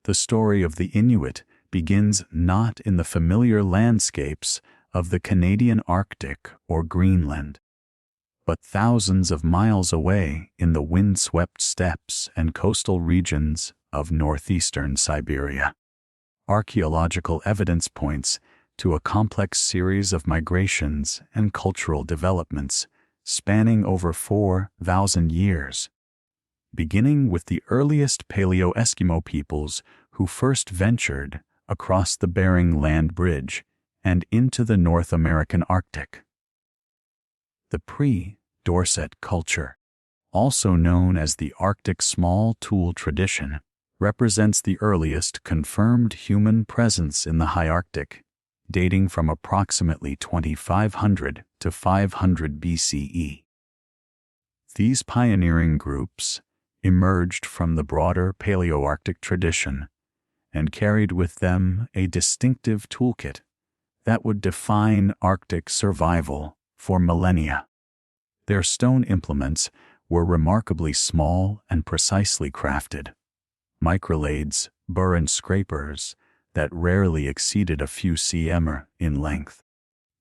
The story of the Inuit begins not in the familiar landscapes of the Canadian Arctic or Greenland, but thousands of miles away in the windswept steppes and coastal regions of northeastern Siberia. Archaeological evidence points to a complex series of migrations and cultural developments spanning over 4,000 years, beginning with the earliest Paleo-Eskimo peoples who first ventured across the Bering Land Bridge and into the North American Arctic. The pre-Dorset culture, also known as the Arctic small tool tradition, represents the earliest confirmed human presence in the high Arctic, dating from approximately 2500 to 500 BCE. These pioneering groups emerged from the broader Paleoarctic tradition and carried with them a distinctive toolkit that would define Arctic survival for millennia. Their stone implements were remarkably small and precisely crafted, microlades, burr and scrapers that rarely exceeded a few cm in length.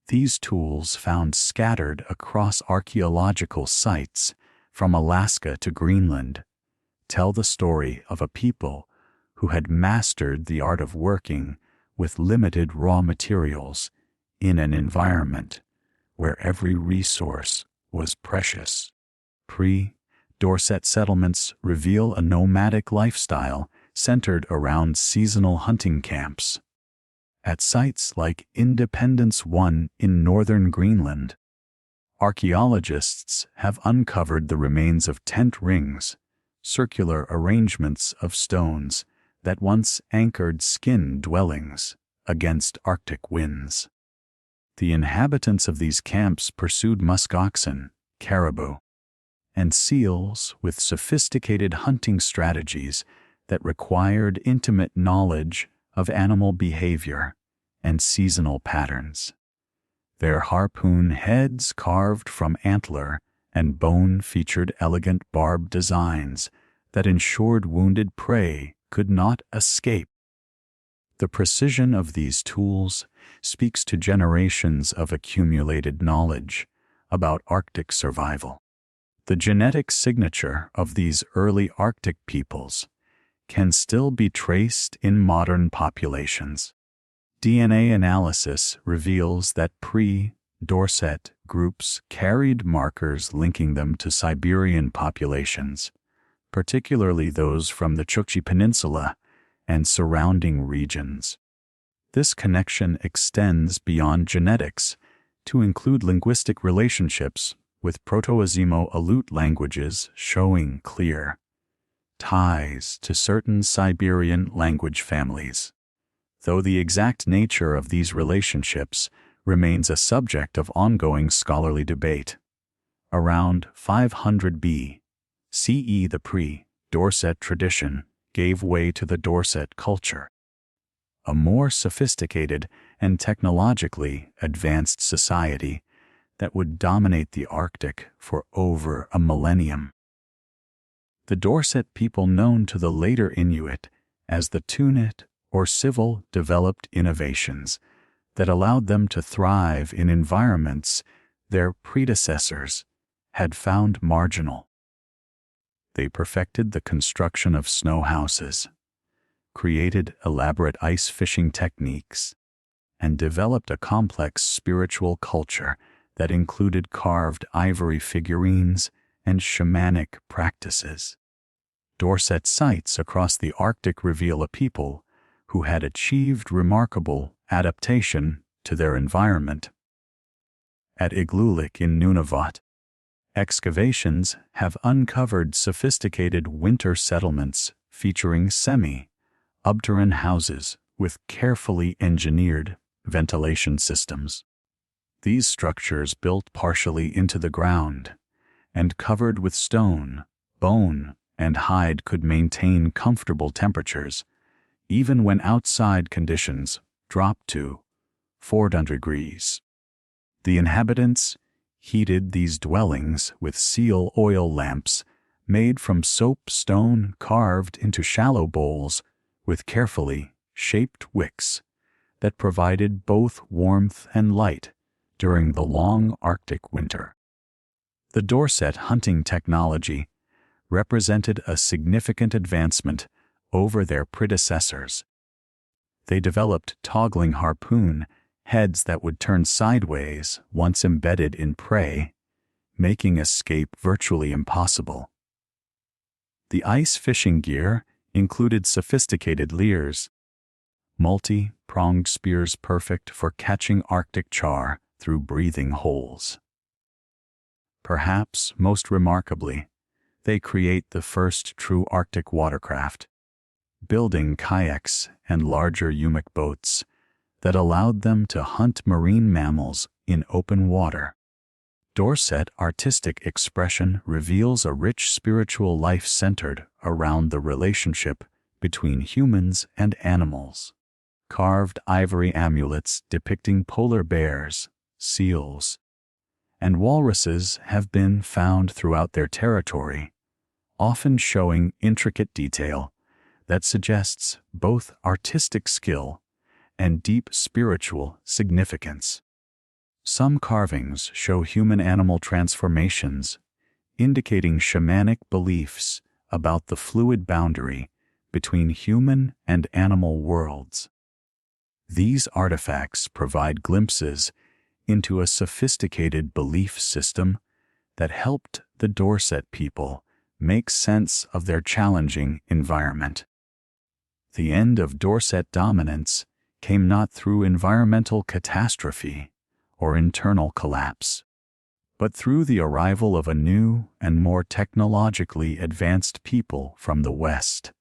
These tools, found scattered across archaeological sites from Alaska to Greenland, tell the story of a people who had mastered the art of working with limited raw materials in an environment where every resource was precious. Pre-Dorset settlements reveal a nomadic lifestyle centered around seasonal hunting camps. At sites like Independence 1 in northern Greenland, archaeologists have uncovered the remains of tent rings, circular arrangements of stones that once anchored skin dwellings against Arctic winds. The inhabitants of these camps pursued muskoxen, caribou, and seals with sophisticated hunting strategies that required intimate knowledge of animal behavior and seasonal patterns. Their harpoon heads carved from antler and bone featured elegant barbed designs that ensured wounded prey could not escape. The precision of these tools speaks to generations of accumulated knowledge about Arctic survival. The genetic signature of these early Arctic peoples can still be traced in modern populations. DNA analysis reveals that pre-Dorset groups carried markers linking them to Siberian populations, particularly those from the Chukchi Peninsula and surrounding regions. This connection extends beyond genetics to include linguistic relationships, with Proto-Azemo-Aleut languages showing clear ties to certain Siberian language families, though the exact nature of these relationships remains a subject of ongoing scholarly debate. Around 500 BCE, the pre-Dorset tradition gave way to the Dorset culture, a more sophisticated and technologically advanced society that would dominate the Arctic for over a millennium. The Dorset people, known to the later Inuit as the Tunit or Civil, developed innovations that allowed them to thrive in environments their predecessors had found marginal. They perfected the construction of snow houses, created elaborate ice fishing techniques, and developed a complex spiritual culture that included carved ivory figurines and shamanic practices. Dorset sites across the Arctic reveal a people who had achieved remarkable adaptation to their environment. At Igloolik in Nunavut, excavations have uncovered sophisticated winter settlements featuring semi-subterranean houses with carefully engineered ventilation systems. These structures, built partially into the ground and covered with stone, bone, and hide, could maintain comfortable temperatures even when outside conditions dropped to 400 degrees. The inhabitants heated these dwellings with seal oil lamps made from soapstone carved into shallow bowls with carefully shaped wicks that provided both warmth and light during the long Arctic winter. The Dorset hunting technology represented a significant advancement over their predecessors. They developed toggling harpoon heads that would turn sideways once embedded in prey, making escape virtually impossible. The ice fishing gear included sophisticated leers, multi-pronged spears perfect for catching Arctic char through breathing holes. Perhaps most remarkably, they create the first true Arctic watercraft, building kayaks and larger Inuit boats that allowed them to hunt marine mammals in open water. Dorset artistic expression reveals a rich spiritual life centered around the relationship between humans and animals. Carved ivory amulets depicting polar bears, seals, and walruses have been found throughout their territory, often showing intricate detail that suggests both artistic skill and deep spiritual significance. Some carvings show human-animal transformations, indicating shamanic beliefs about the fluid boundary between human and animal worlds. These artifacts provide glimpses into a sophisticated belief system that helped the Dorset people make sense of their challenging environment. The end of Dorset dominance came not through environmental catastrophe or internal collapse, but through the arrival of a new and more technologically advanced people from the West.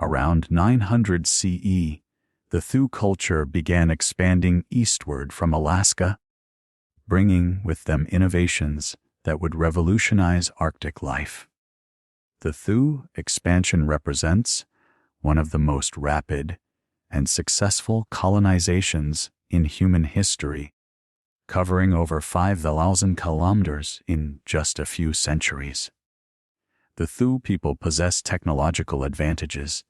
Around 900 CE, the Thule culture began expanding eastward from Alaska, bringing with them innovations that would revolutionize Arctic life. The Thule expansion represents one of the most rapid and successful colonizations in human history, covering over 5,000 kilometers in just a few centuries. The Thule people possessed technological advantages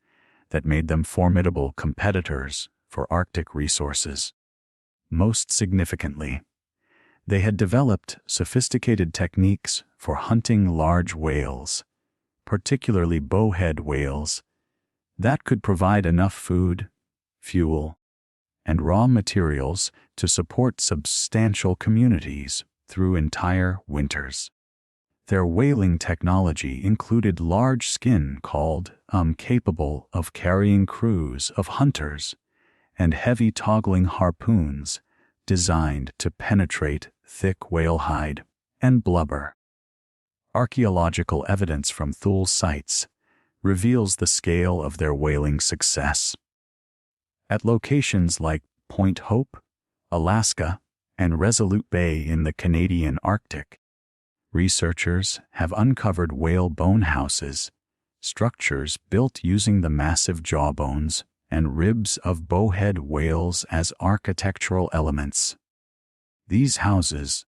that made them formidable competitors for Arctic resources. Most significantly, they had developed sophisticated techniques for hunting large whales, particularly bowhead whales, that could provide enough food, fuel, and raw materials to support substantial communities through entire winters. Their whaling technology included large skin called capable of carrying crews of hunters and heavy toggling harpoons designed to penetrate thick whale hide and blubber. Archaeological evidence from Thule sites reveals the scale of their whaling success. At locations like Point Hope, Alaska, and Resolute Bay in the Canadian Arctic, researchers have uncovered whale bone houses, structures built using the massive jawbones and ribs of bowhead whales as architectural elements. These houses,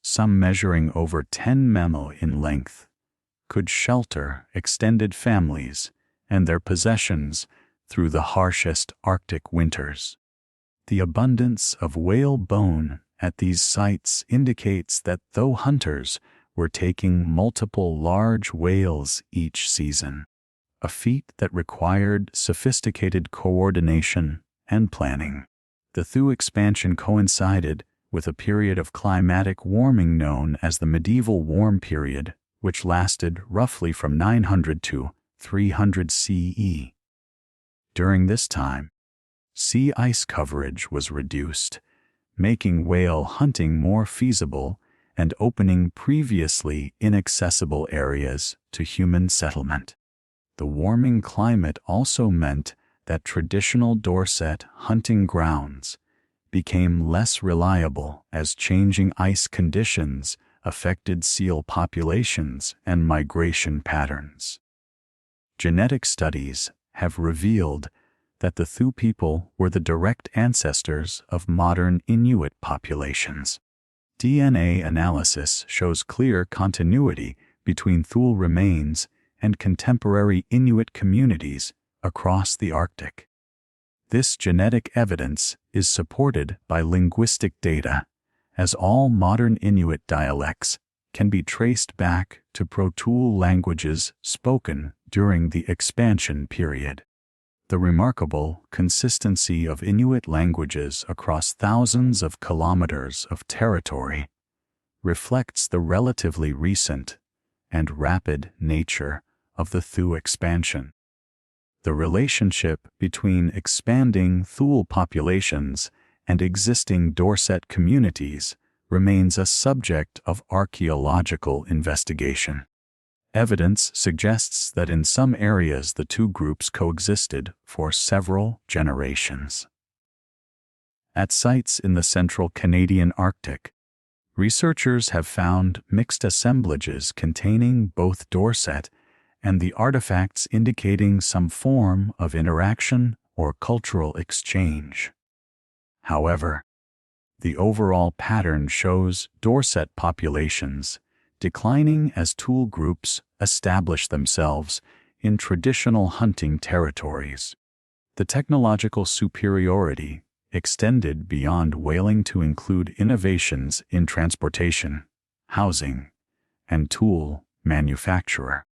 some measuring over 10 mm in length, could shelter extended families and their possessions through the harshest Arctic winters. The abundance of whale bone at these sites indicates that though hunters were taking multiple large whales each season, a feat that required sophisticated coordination and planning. The Thule expansion coincided with a period of climatic warming known as the medieval warm period, which lasted roughly from 900 to 300 CE. During this time, sea ice coverage was reduced, making whale hunting more feasible and opening previously inaccessible areas to human settlement. The warming climate also meant that traditional Dorset hunting grounds became less reliable as changing ice conditions affected seal populations and migration patterns. Genetic studies have revealed that the Thule people were the direct ancestors of modern Inuit populations. DNA analysis shows clear continuity between Thule remains and contemporary Inuit communities across the Arctic. This genetic evidence is supported by linguistic data, as all modern Inuit dialects can be traced back to Proto languages spoken during the expansion period. The remarkable consistency of Inuit languages across thousands of kilometers of territory reflects the relatively recent and rapid nature of the Thule expansion. The relationship between expanding Thule populations and existing Dorset communities remains a subject of archaeological investigation. Evidence suggests that in some areas the two groups coexisted for several generations. At sites in the central Canadian Arctic, researchers have found mixed assemblages containing both Dorset and the artifacts indicating some form of interaction or cultural exchange. However, the overall pattern shows Dorset populations declining as Thule groups establish themselves in traditional hunting territories. The technological superiority extended beyond whaling to include innovations in transportation, housing, and tool manufacture.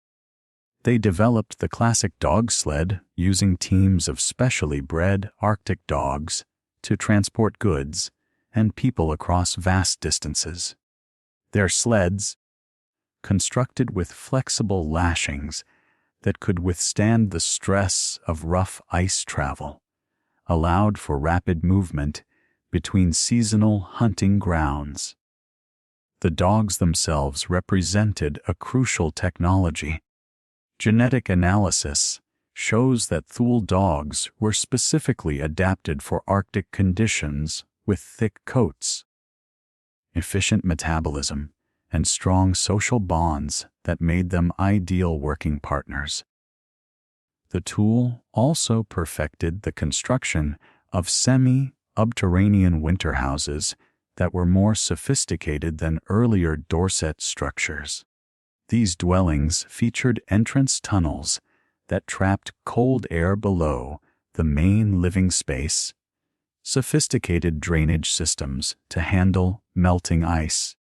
They developed the classic dog sled using teams of specially bred Arctic dogs to transport goods and people across vast distances. Their sleds, constructed with flexible lashings that could withstand the stress of rough ice travel, allowed for rapid movement between seasonal hunting grounds. The dogs themselves represented a crucial technology. Genetic analysis shows that Thule dogs were specifically adapted for Arctic conditions with thick coats, efficient metabolism, and strong social bonds that made them ideal working partners. The Thule also perfected the construction of semi-subterranean winter houses that were more sophisticated than earlier Dorset structures. These dwellings featured entrance tunnels that trapped cold air below the main living space, sophisticated drainage systems to handle melting ice,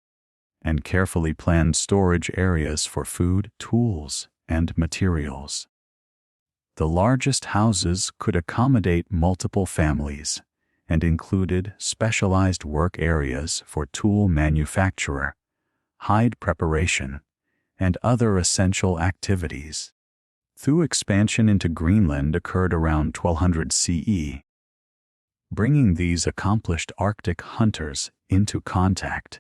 and carefully planned storage areas for food, tools, and materials. The largest houses could accommodate multiple families and included specialized work areas for tool manufacture, hide preparation, and other essential activities. Thule expansion into Greenland occurred around 1200 CE, bringing these accomplished Arctic hunters into contact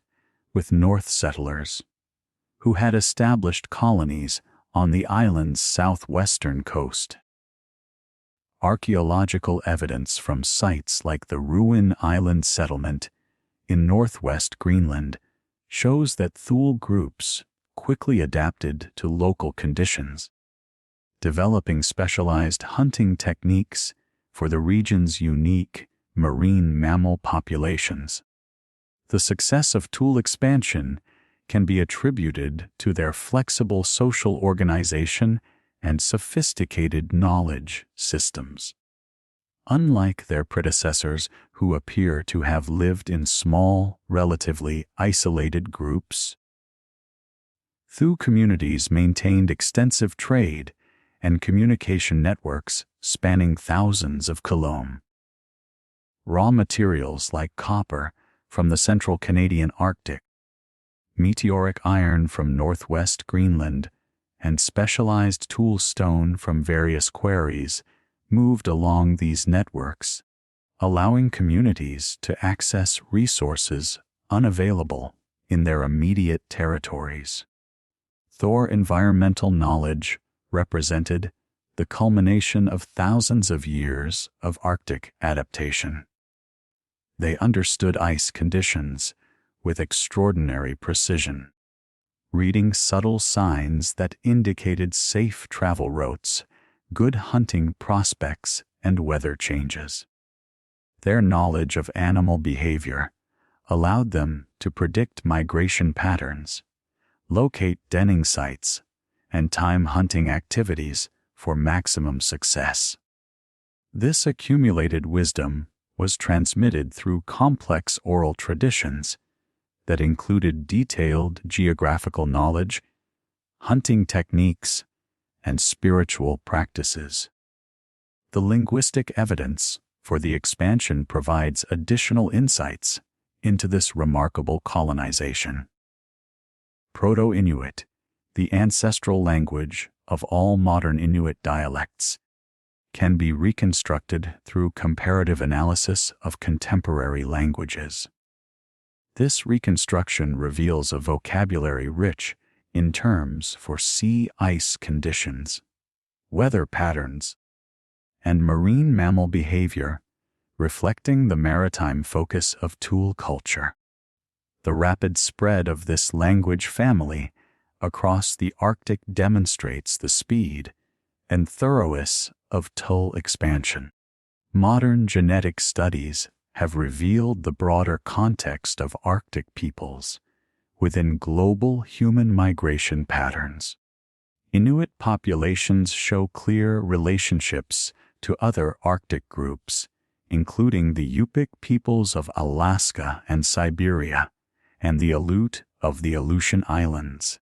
with North settlers, who had established colonies on the island's southwestern coast. Archaeological evidence from sites like the Ruin Island settlement in northwest Greenland shows that Thule groups quickly adapted to local conditions, developing specialized hunting techniques for the region's unique marine mammal populations. The success of Thule expansion can be attributed to their flexible social organization and sophisticated knowledge systems. Unlike their predecessors who appear to have lived in small, relatively isolated groups, Thule communities maintained extensive trade and communication networks spanning thousands of kilometers. Raw materials like copper from the central Canadian Arctic, meteoric iron from northwest Greenland, and specialized tool stone from various quarries moved along these networks, allowing communities to access resources unavailable in their immediate territories. Thor environmental knowledge represented the culmination of thousands of years of Arctic adaptation. They understood ice conditions with extraordinary precision, reading subtle signs that indicated safe travel routes, good hunting prospects, and weather changes. Their knowledge of animal behavior allowed them to predict migration patterns, locate denning sites, and time hunting activities for maximum success. This accumulated wisdom was transmitted through complex oral traditions that included detailed geographical knowledge, hunting techniques, and spiritual practices. The linguistic evidence for the expansion provides additional insights into this remarkable colonization. Proto-Inuit, the ancestral language of all modern Inuit dialects, can be reconstructed through comparative analysis of contemporary languages. This reconstruction reveals a vocabulary rich in terms for sea ice conditions, weather patterns, and marine mammal behavior, reflecting the maritime focus of Thule culture. The rapid spread of this language family across the Arctic demonstrates the speed and thoroughness of Thule expansion. Modern genetic studies have revealed the broader context of Arctic peoples within global human migration patterns. Inuit populations show clear relationships to other Arctic groups, including the Yupik peoples of Alaska and Siberia, and the Inuit of the Aleutian Islands.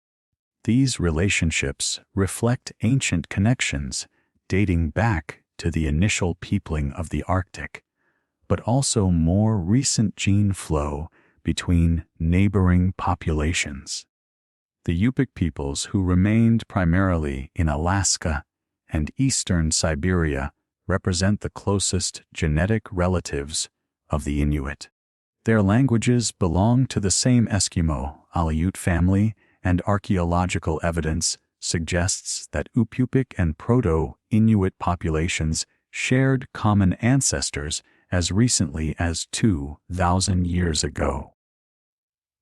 These relationships reflect ancient connections dating back to the initial peopling of the Arctic, but also more recent gene flow between neighboring populations. The Yupik peoples, who remained primarily in Alaska and eastern Siberia, represent the closest genetic relatives of the Inuit. Their languages belong to the same Eskimo-Aleut family, and archaeological evidence suggests that Upyupik and Proto-Inuit populations shared common ancestors as recently as 2,000 years ago.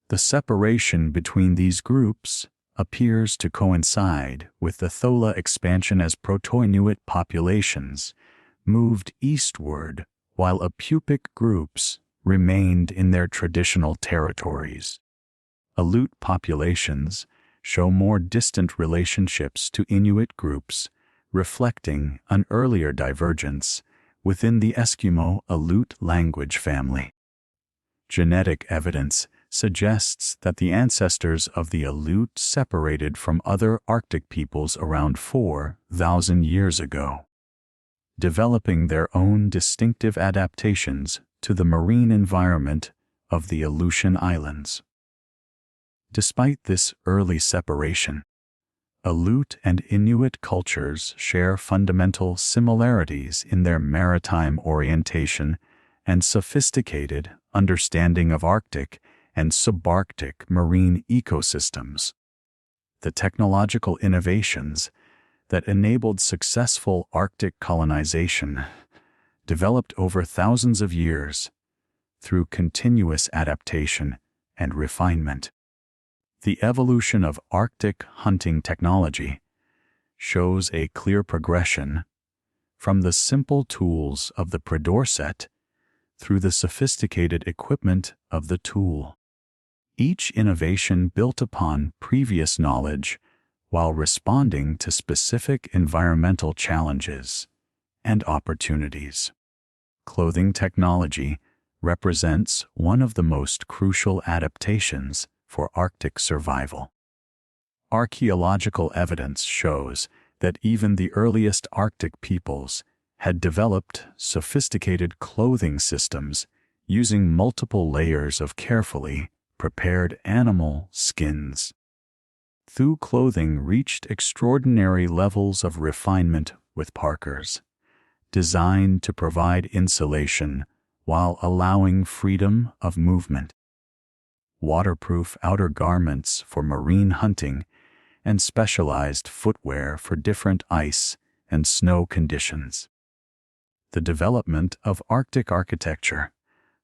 The separation between these groups appears to coincide with the Thola expansion as Proto-Inuit populations moved eastward while Upyupik groups remained in their traditional territories. Aleut populations show more distant relationships to Inuit groups, reflecting an earlier divergence within the Eskimo-Aleut language family. Genetic evidence suggests that the ancestors of the Aleut separated from other Arctic peoples around 4,000 years ago, developing their own distinctive adaptations to the marine environment of the Aleutian Islands. Despite this early separation, Aleut and Inuit cultures share fundamental similarities in their maritime orientation and sophisticated understanding of Arctic and subarctic marine ecosystems. The technological innovations that enabled successful Arctic colonization developed over thousands of years through continuous adaptation and refinement. The evolution of Arctic hunting technology shows a clear progression from the simple tools of the predorset through the sophisticated equipment of the tool. Each innovation built upon previous knowledge while responding to specific environmental challenges and opportunities. Clothing technology represents one of the most crucial adaptations for Arctic survival. Archaeological evidence shows that even the earliest Arctic peoples had developed sophisticated clothing systems using multiple layers of carefully prepared animal skins. Thule clothing reached extraordinary levels of refinement with parkers, designed to provide insulation while allowing freedom of movement. Waterproof outer garments for marine hunting and specialized footwear for different ice and snow conditions. The development of Arctic architecture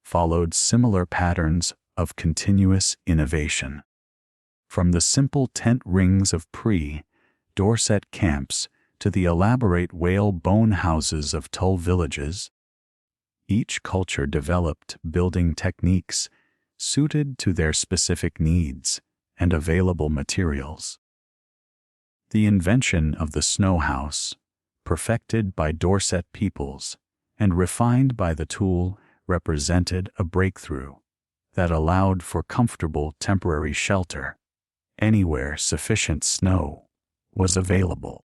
followed similar patterns of continuous innovation. From the simple tent rings of pre-Dorset camps to the elaborate whale-bone houses of Thule villages, each culture developed building techniques suited to their specific needs and available materials. The invention of the snow house perfected by Dorset peoples and refined by the tool, represented a breakthrough that allowed for comfortable temporary shelter anywhere sufficient snow was available.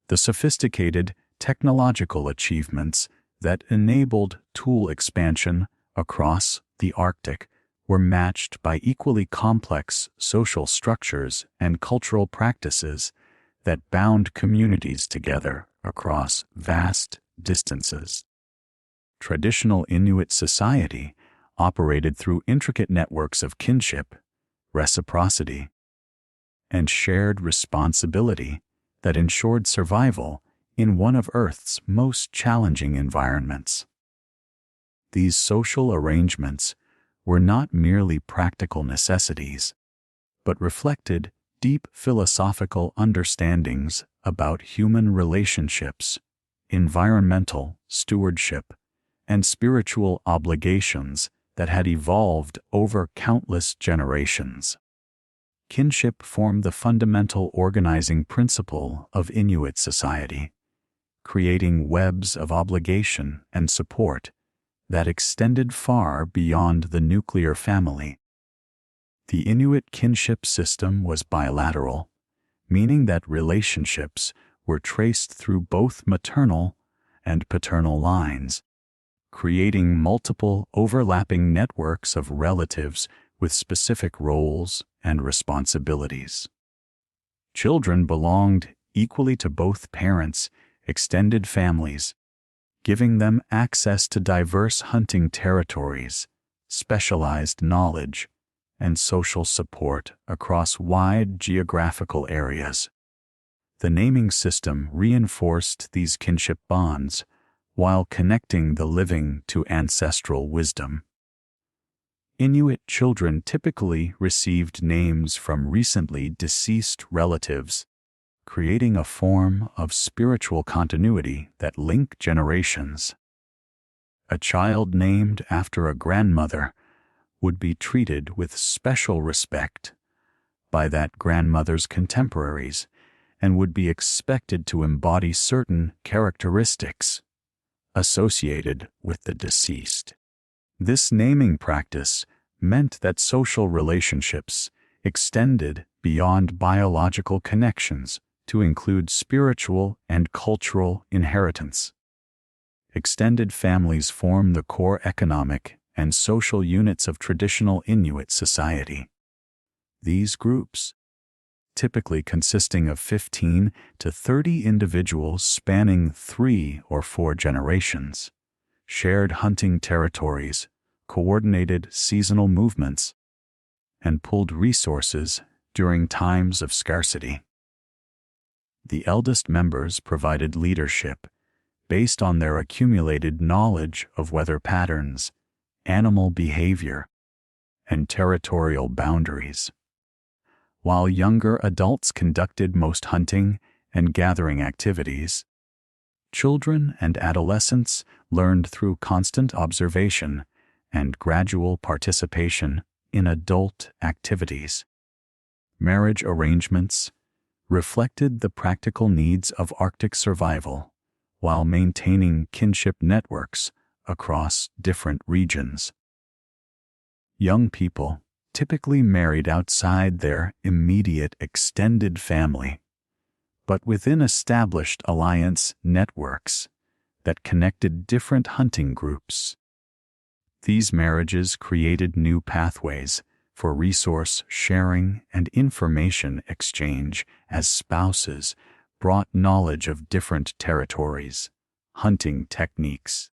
The sophisticated technological achievements that enabled tool expansion across the Arctic were matched by equally complex social structures and cultural practices that bound communities together across vast distances. Traditional Inuit society operated through intricate networks of kinship, reciprocity, and shared responsibility that ensured survival in one of Earth's most challenging environments. These social arrangements were not merely practical necessities, but reflected deep philosophical understandings about human relationships, environmental stewardship, and spiritual obligations that had evolved over countless generations. Kinship formed the fundamental organizing principle of Inuit society, creating webs of obligation and support that extended far beyond the nuclear family. The Inuit kinship system was bilateral, meaning that relationships were traced through both maternal and paternal lines, creating multiple overlapping networks of relatives with specific roles and responsibilities. Children belonged equally to both parents' extended families, giving them access to diverse hunting territories, specialized knowledge, and social support across wide geographical areas. The naming system reinforced these kinship bonds while connecting the living to ancestral wisdom. Inuit children typically received names from recently deceased relatives, creating a form of spiritual continuity that linked generations. A child named after a grandmother would be treated with special respect by that grandmother's contemporaries and would be expected to embody certain characteristics associated with the deceased. This naming practice meant that social relationships extended beyond biological connections to include spiritual and cultural inheritance. Extended families form the core economic and social units of traditional Inuit society. These groups, typically consisting of 15 to 30 individuals spanning 3 or 4 generations, shared hunting territories, coordinated seasonal movements, and pooled resources during times of scarcity. The eldest members provided leadership based on their accumulated knowledge of weather patterns, animal behavior, and territorial boundaries, while younger adults conducted most hunting and gathering activities. Children and adolescents learned through constant observation and gradual participation in adult activities. Marriage arrangements reflected the practical needs of Arctic survival while maintaining kinship networks across different regions. Young people typically married outside their immediate extended family, but within established alliance networks that connected different hunting groups. These marriages created new pathways for resource sharing and information exchange as spouses brought knowledge of different territories, hunting techniques,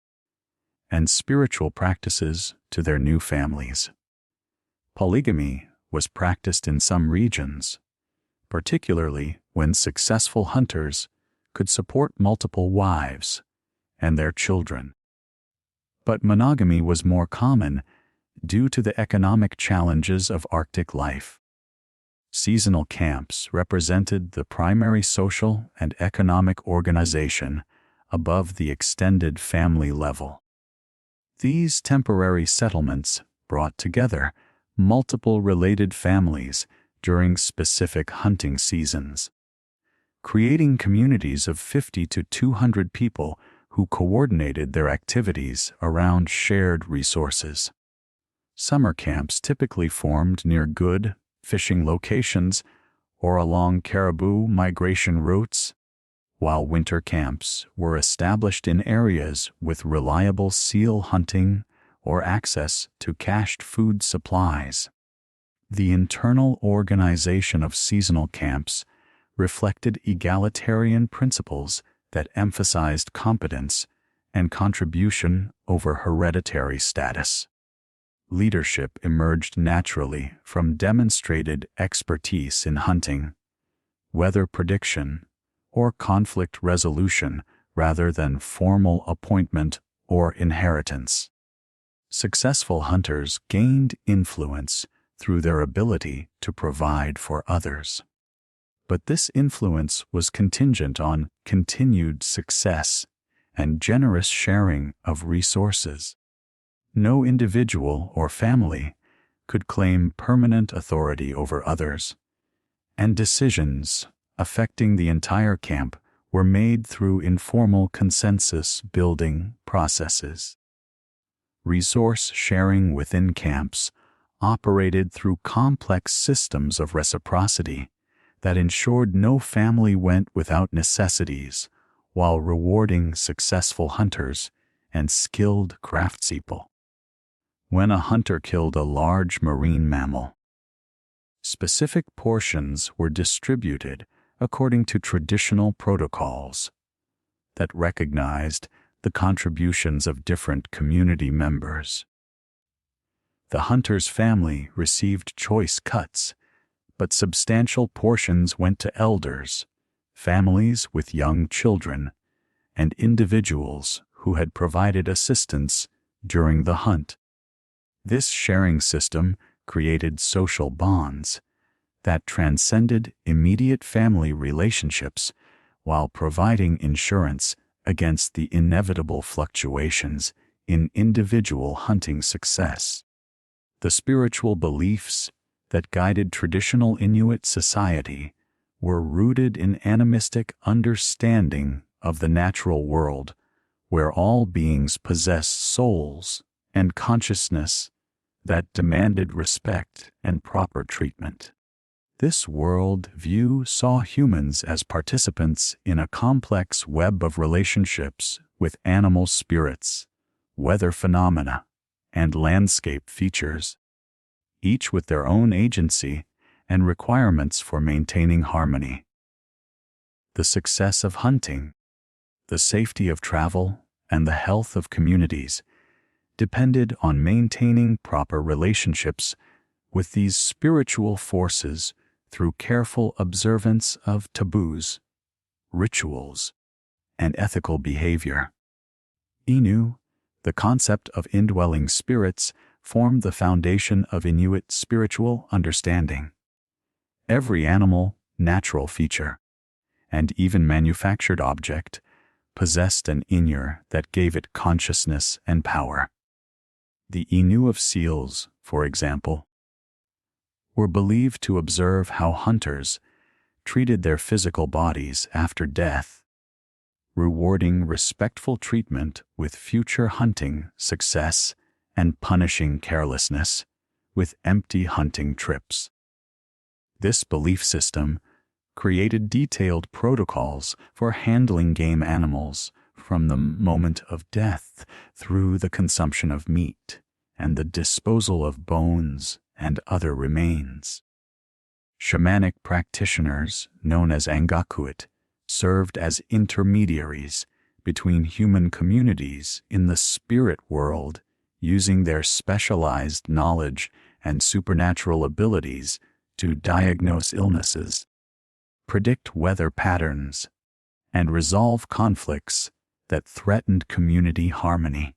and spiritual practices to their new families. Polygamy was practiced in some regions, particularly when successful hunters could support multiple wives and their children. But monogamy was more common due to the economic challenges of Arctic life. Seasonal camps represented the primary social and economic organization above the extended family level. These temporary settlements brought together multiple related families during specific hunting seasons, creating communities of 50 to 200 people who coordinated their activities around shared resources. Summer camps typically formed near good fishing locations or along caribou migration routes, while winter camps were established in areas with reliable seal hunting or access to cached food supplies. The internal organization of seasonal camps reflected egalitarian principles that emphasized competence and contribution over hereditary status. Leadership emerged naturally from demonstrated expertise in hunting, weather prediction, or conflict resolution rather than formal appointment or inheritance. Successful hunters gained influence through their ability to provide for others. But this influence was contingent on continued success and generous sharing of resources. No individual or family could claim permanent authority over others, and decisions affecting the entire camp were made through informal consensus-building processes. Resource sharing within camps operated through complex systems of reciprocity that ensured no family went without necessities while rewarding successful hunters and skilled craftspeople. When a hunter killed a large marine mammal, specific portions were distributed according to traditional protocols that recognized the contributions of different community members. The hunter's family received choice cuts, but substantial portions went to elders, families with young children, and individuals who had provided assistance during the hunt. This sharing system created social bonds that transcended immediate family relationships while providing insurance against the inevitable fluctuations in individual hunting success. The spiritual beliefs that guided traditional Inuit society were rooted in animistic understanding of the natural world, where all beings possess souls and consciousness that demanded respect and proper treatment. This world view saw humans as participants in a complex web of relationships with animal spirits, weather phenomena, and landscape features, each with their own agency and requirements for maintaining harmony. The success of hunting, the safety of travel, and the health of communities depended on maintaining proper relationships with these spiritual forces through careful observance of taboos, rituals, and ethical behavior. Inu, the concept of indwelling spirits, formed the foundation of Inuit spiritual understanding. Every animal, natural feature, and even manufactured object possessed an Inur that gave it consciousness and power. The Inu of seals, for example, were believed to observe how hunters treated their physical bodies after death, rewarding respectful treatment with future hunting success and punishing carelessness with empty hunting trips. This belief system created detailed protocols for handling game animals from the moment of death through the consumption of meat and the disposal of bones and other remains. Shamanic practitioners, known as Angakuit, served as intermediaries between human communities in the spirit world, using their specialized knowledge and supernatural abilities to diagnose illnesses, predict weather patterns, and resolve conflicts that threatened community harmony.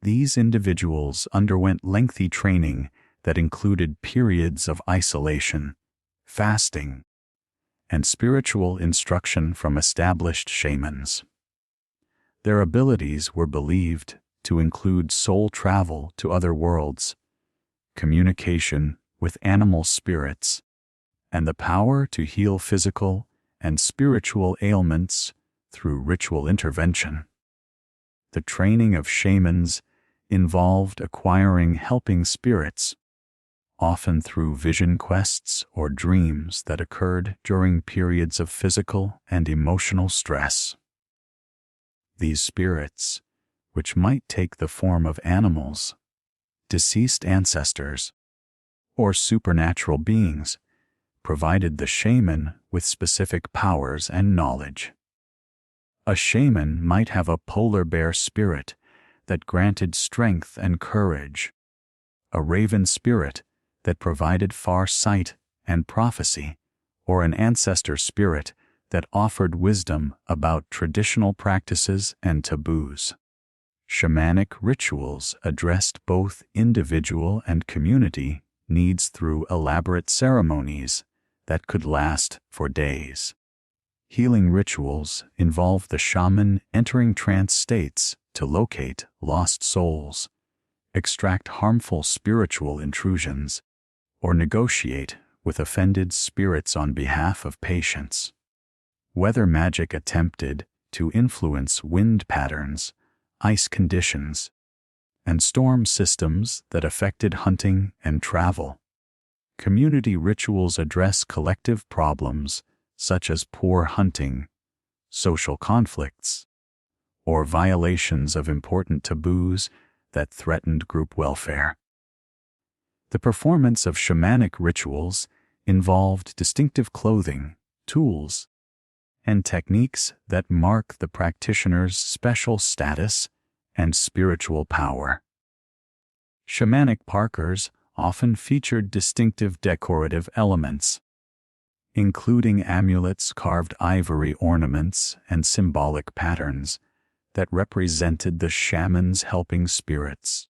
These individuals underwent lengthy training that included periods of isolation, fasting, and spiritual instruction from established shamans. Their abilities were believed to include soul travel to other worlds, communication with animal spirits, and the power to heal physical and spiritual ailments through ritual intervention. The training of shamans involved acquiring helping spirits, often through vision quests or dreams that occurred during periods of physical and emotional stress. These spirits, which might take the form of animals, deceased ancestors, or supernatural beings, provided the shaman with specific powers and knowledge. A shaman might have a polar bear spirit that granted strength and courage, a raven spirit that provided far sight and prophecy, or an ancestor spirit that offered wisdom about traditional practices and taboos. Shamanic rituals addressed both individual and community needs through elaborate ceremonies that could last for days. Healing rituals involve the shaman entering trance states to locate lost souls, extract harmful spiritual intrusions, or negotiate with offended spirits on behalf of patients. Weather magic attempted to influence wind patterns, ice conditions, and storm systems that affected hunting and travel. Community rituals address collective problems such as poor hunting, social conflicts, or violations of important taboos that threatened group welfare. The performance of shamanic rituals involved distinctive clothing, tools, and techniques that mark the practitioner's special status and spiritual power. Shamanic parkers often featured distinctive decorative elements, including amulets, carved ivory ornaments, and symbolic patterns that represented the shaman's helping spirits.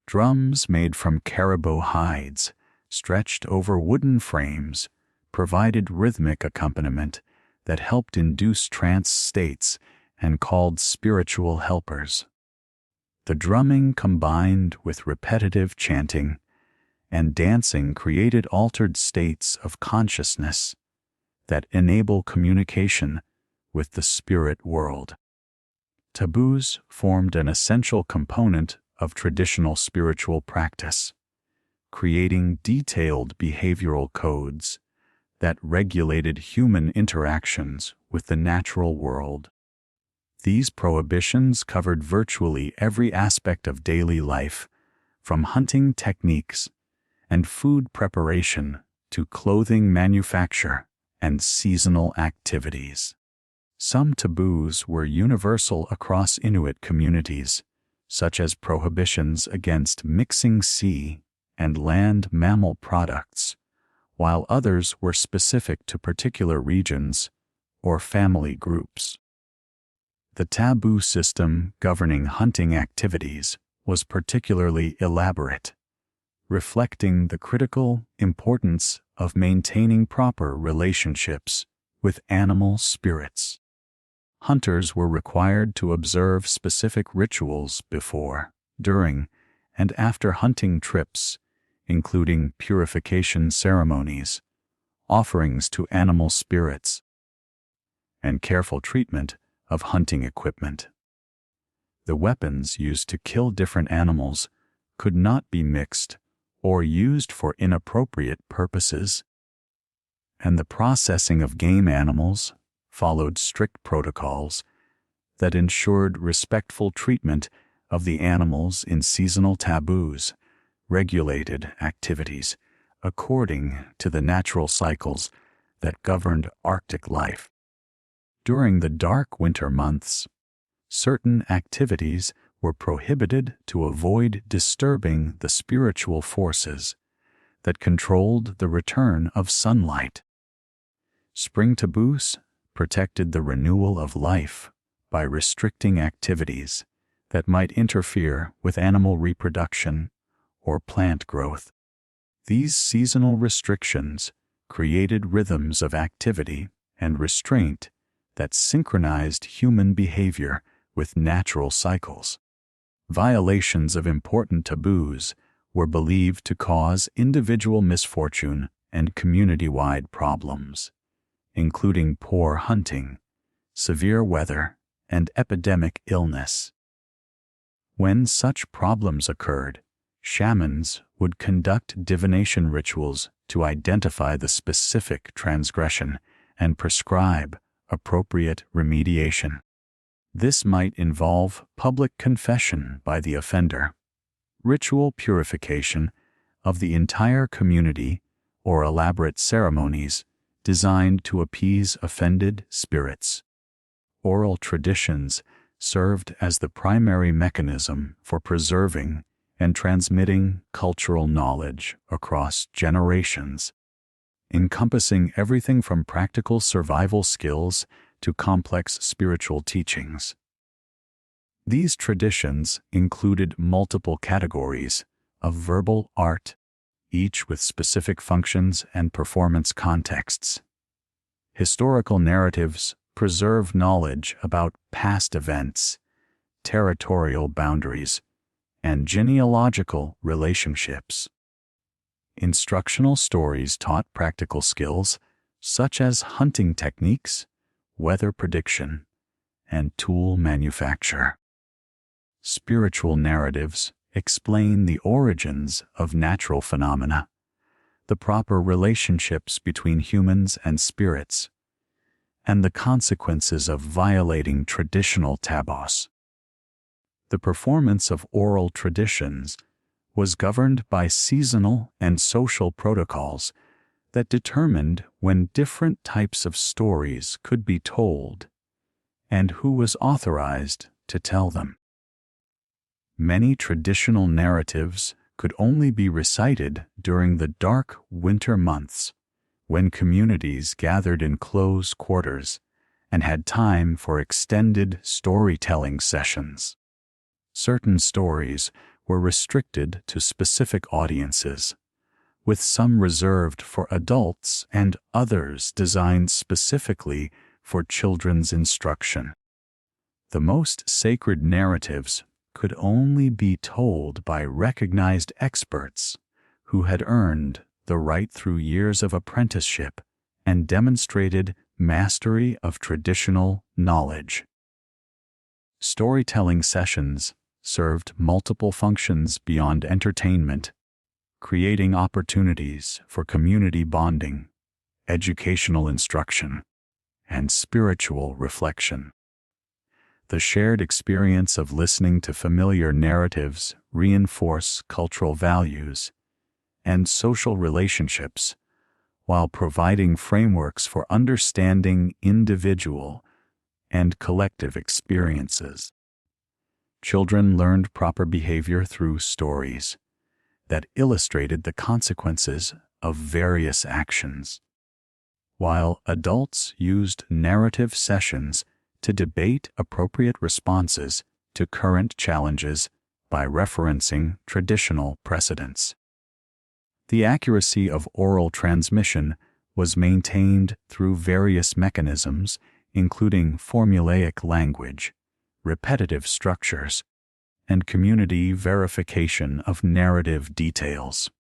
Drums made from caribou hides, stretched over wooden frames, provided rhythmic accompaniment that helped induce trance states and called spiritual helpers. The drumming combined with repetitive chanting and dancing created altered states of consciousness that enable communication with the spirit world. Taboos formed an essential component of traditional spiritual practice, creating detailed behavioral codes that regulated human interactions with the natural world. These prohibitions covered virtually every aspect of daily life, from hunting techniques and food preparation to clothing manufacture and seasonal activities. Some taboos were universal across Inuit communities, such as prohibitions against mixing sea and land mammal products, while others were specific to particular regions or family groups. The taboo system governing hunting activities was particularly elaborate, reflecting the critical importance of maintaining proper relationships with animal spirits. Hunters were required to observe specific rituals before, during, and after hunting trips, including purification ceremonies, offerings to animal spirits, and careful treatment of hunting equipment. The weapons used to kill different animals could not be mixed or used for inappropriate purposes, and the processing of game animals followed strict protocols that ensured respectful treatment of the animals in seasonal taboos, regulated activities according to the natural cycles that governed Arctic life. During the dark winter months, certain activities were prohibited to avoid disturbing the spiritual forces that controlled the return of sunlight. Spring taboos protected the renewal of life by restricting activities that might interfere with animal reproduction or plant growth. These seasonal restrictions created rhythms of activity and restraint that synchronized human behavior with natural cycles. Violations of important taboos were believed to cause individual misfortune and community-wide problems, including poor hunting, severe weather, and epidemic illness. When such problems occurred, shamans would conduct divination rituals to identify the specific transgression and prescribe appropriate remediation. This might involve public confession by the offender, ritual purification of the entire community, or elaborate ceremonies designed to appease offended spirits. Oral traditions served as the primary mechanism for preserving and transmitting cultural knowledge across generations, encompassing everything from practical survival skills to complex spiritual teachings. These traditions included multiple categories of verbal art, each with specific functions and performance contexts. Historical narratives preserve knowledge about past events, territorial boundaries, and genealogical relationships. Instructional stories taught practical skills such as hunting techniques, weather prediction, and tool manufacture. Spiritual narratives explain the origins of natural phenomena, the proper relationships between humans and spirits, and the consequences of violating traditional tabus. The performance of oral traditions was governed by seasonal and social protocols that determined when different types of stories could be told and who was authorized to tell them. Many traditional narratives could only be recited during the dark winter months, when communities gathered in close quarters and had time for extended storytelling sessions. Certain stories were restricted to specific audiences, with some reserved for adults and others designed specifically for children's instruction. The most sacred narratives could only be told by recognized experts who had earned the right through years of apprenticeship and demonstrated mastery of traditional knowledge. Storytelling sessions served multiple functions beyond entertainment, creating opportunities for community bonding, educational instruction, and spiritual reflection. The shared experience of listening to familiar narratives reinforce cultural values and social relationships, while providing frameworks for understanding individual and collective experiences. Children learned proper behavior through stories that illustrated the consequences of various actions, while adults used narrative sessions to debate appropriate responses to current challenges by referencing traditional precedents. The accuracy of oral transmission was maintained through various mechanisms, including formulaic language, repetitive structures, and community verification of narrative details.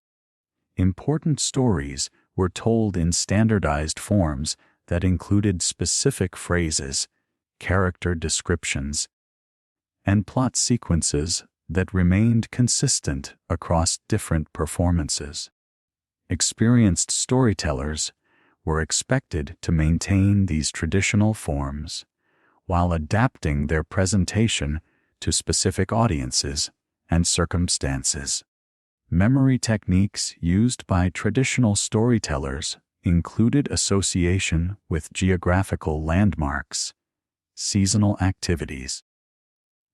Important stories were told in standardized forms that included specific phrases, character descriptions, and plot sequences that remained consistent across different performances. Experienced storytellers were expected to maintain these traditional forms while adapting their presentation to specific audiences and circumstances. Memory techniques used by traditional storytellers included association with geographical landmarks, seasonal activities,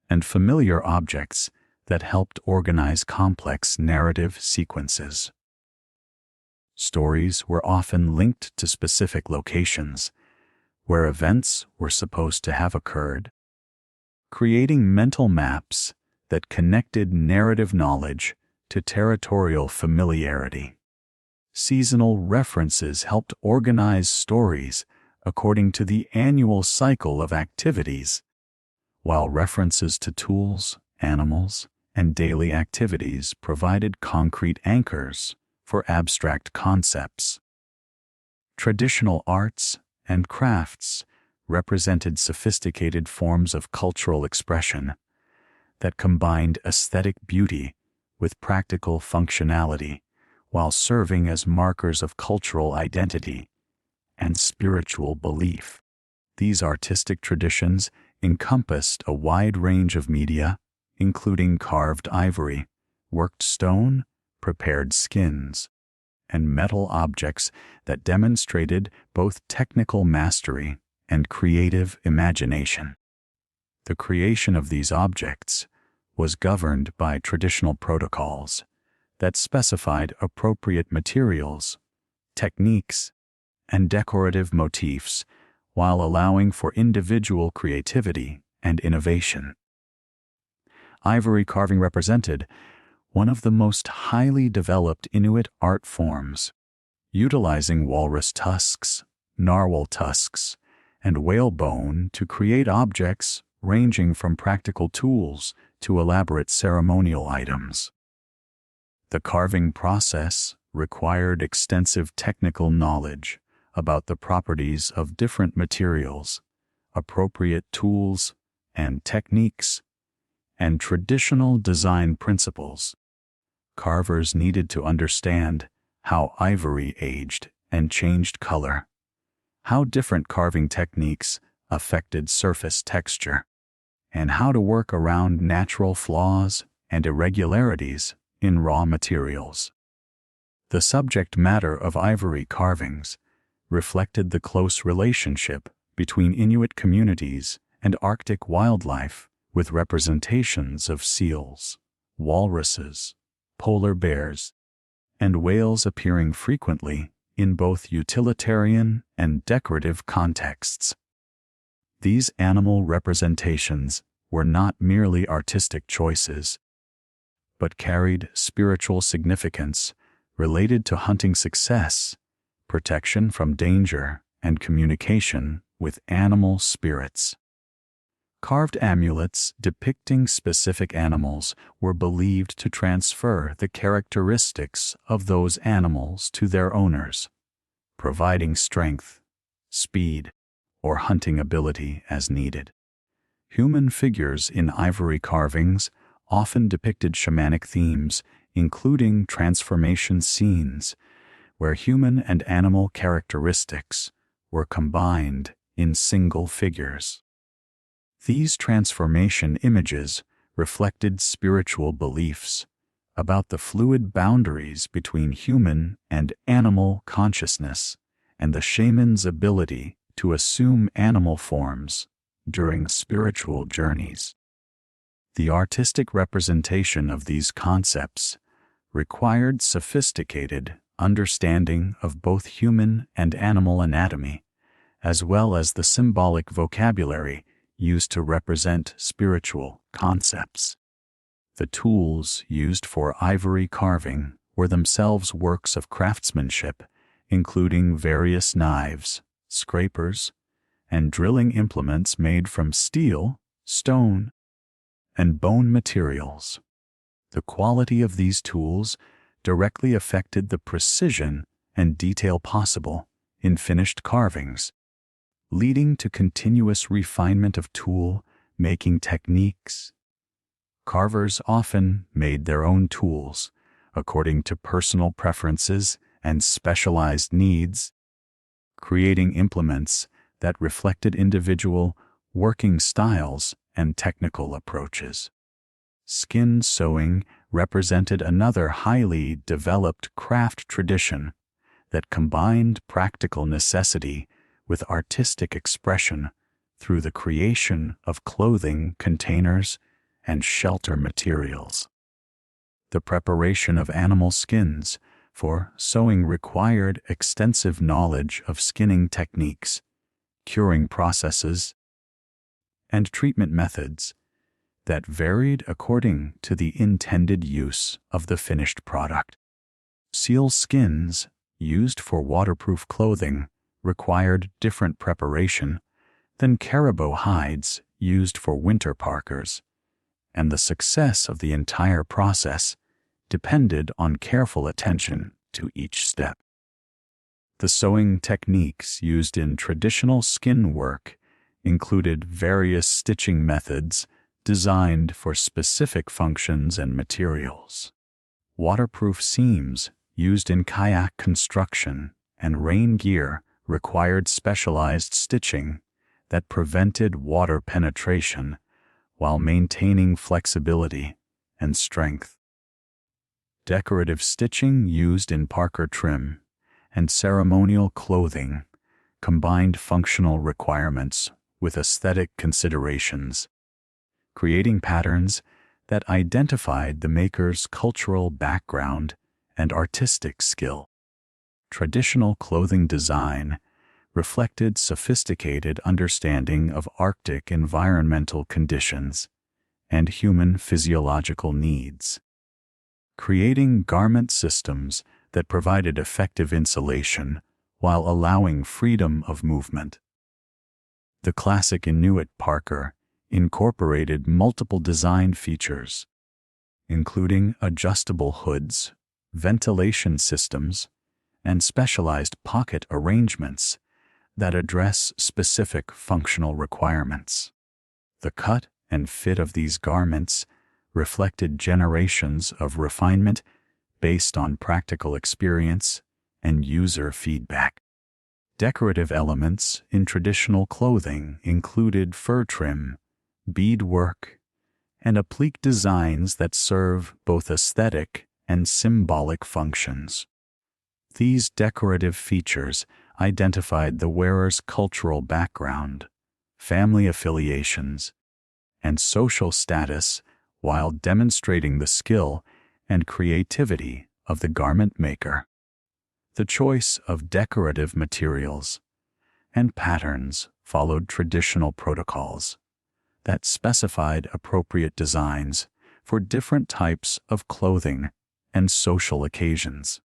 and familiar objects that helped organize complex narrative sequences. Stories were often linked to specific locations where events were supposed to have occurred, creating mental maps that connected narrative knowledge to territorial familiarity. Seasonal references helped organize stories according to the annual cycle of activities, while references to tools, animals, and daily activities provided concrete anchors for abstract concepts. Traditional arts and crafts represented sophisticated forms of cultural expression that combined aesthetic beauty with practical functionality while serving as markers of cultural identity and spiritual belief. These artistic traditions encompassed a wide range of media, including carved ivory, worked stone, prepared skins, and metal objects that demonstrated both technical mastery and creative imagination. The creation of these objects was governed by traditional protocols that specified appropriate materials, techniques, and decorative motifs while allowing for individual creativity and innovation. Ivory carving represented one of the most highly developed Inuit art forms, utilizing walrus tusks, narwhal tusks, and whalebone to create objects ranging from practical tools to elaborate ceremonial items. The carving process required extensive technical knowledge about the properties of different materials, appropriate tools and techniques, and traditional design principles. Carvers needed to understand how ivory aged and changed color, how different carving techniques affected surface texture, and how to work around natural flaws and irregularities in raw materials. The subject matter of ivory carvings reflected the close relationship between Inuit communities and Arctic wildlife, with representations of seals, walruses, polar bears, and whales appearing frequently in both utilitarian and decorative contexts. These animal representations were not merely artistic choices, but carried spiritual significance related to hunting success, protection from danger, and communication with animal spirits. Carved amulets depicting specific animals were believed to transfer the characteristics of those animals to their owners, providing strength, speed, or hunting ability as needed. Human figures in ivory carvings often depicted shamanic themes, including transformation scenes, where human and animal characteristics were combined in single figures. These transformation images reflected spiritual beliefs about the fluid boundaries between human and animal consciousness and the shaman's ability to assume animal forms during spiritual journeys. The artistic representation of these concepts required sophisticated understanding of both human and animal anatomy, as well as the symbolic vocabulary used to represent spiritual concepts. The tools used for ivory carving were themselves works of craftsmanship, including various knives, scrapers, and drilling implements made from steel, stone, and bone materials. The quality of these tools directly affected the precision and detail possible in finished carvings, leading to continuous refinement of tool-making techniques. Carvers often made their own tools according to personal preferences and specialized needs, creating implements that reflected individual working styles and technical approaches. Skin sewing represented another highly developed craft tradition that combined practical necessity with artistic expression through the creation of clothing containers and shelter materials. The preparation of animal skins for sewing required extensive knowledge of skinning techniques, curing processes, and treatment methods that varied according to the intended use of the finished product. Seal skins used for waterproof clothing required different preparation than caribou hides used for winter parkers, and the success of the entire process depended on careful attention to each step. The sewing techniques used in traditional skin work included various stitching methods designed for specific functions and materials. Waterproof seams used in kayak construction and rain gear required specialized stitching that prevented water penetration while maintaining flexibility and strength. Decorative stitching used in parka trim and ceremonial clothing combined functional requirements with aesthetic considerations, creating patterns that identified the maker's cultural background and artistic skill. Traditional clothing design reflected sophisticated understanding of Arctic environmental conditions and human physiological needs, creating garment systems that provided effective insulation while allowing freedom of movement. The classic Inuit parka incorporated multiple design features, including adjustable hoods, ventilation systems, and specialized pocket arrangements that address specific functional requirements. The cut and fit of these garments reflected generations of refinement based on practical experience and user feedback. Decorative elements in traditional clothing included fur trim, beadwork, and applique designs that serve both aesthetic and symbolic functions. These decorative features identified the wearer's cultural background, family affiliations, and social status while demonstrating the skill and creativity of the garment maker. The choice of decorative materials and patterns followed traditional protocols that specified appropriate designs for different types of clothing and social occasions.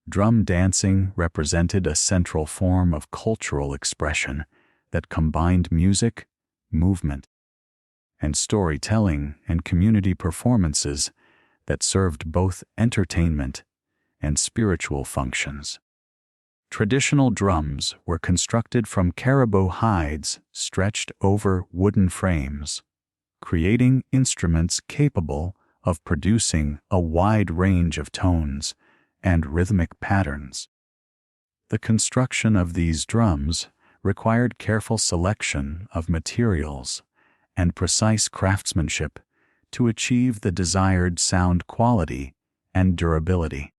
Drum dancing represented a central form of cultural expression that combined music, movement, and storytelling and community performances that served both entertainment and spiritual functions. Traditional drums were constructed from caribou hides stretched over wooden frames, creating instruments capable of producing a wide range of tones and rhythmic patterns. The construction of these drums required careful selection of materials and precise craftsmanship to achieve the desired sound quality and durability.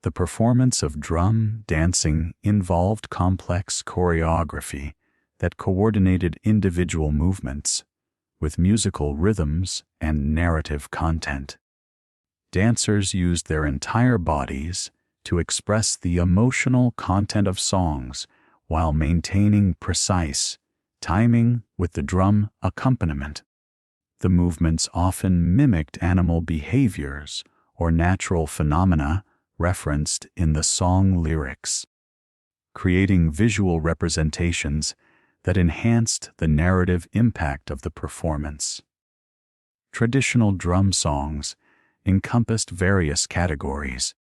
The performance of drum dancing involved complex choreography that coordinated individual movements with musical rhythms and narrative content. Dancers used their entire bodies to express the emotional content of songs while maintaining precise timing with the drum accompaniment. The movements often mimicked animal behaviors or natural phenomena referenced in the song lyrics, creating visual representations that enhanced the narrative impact of the performance. Traditional drum songs encompassed various categories,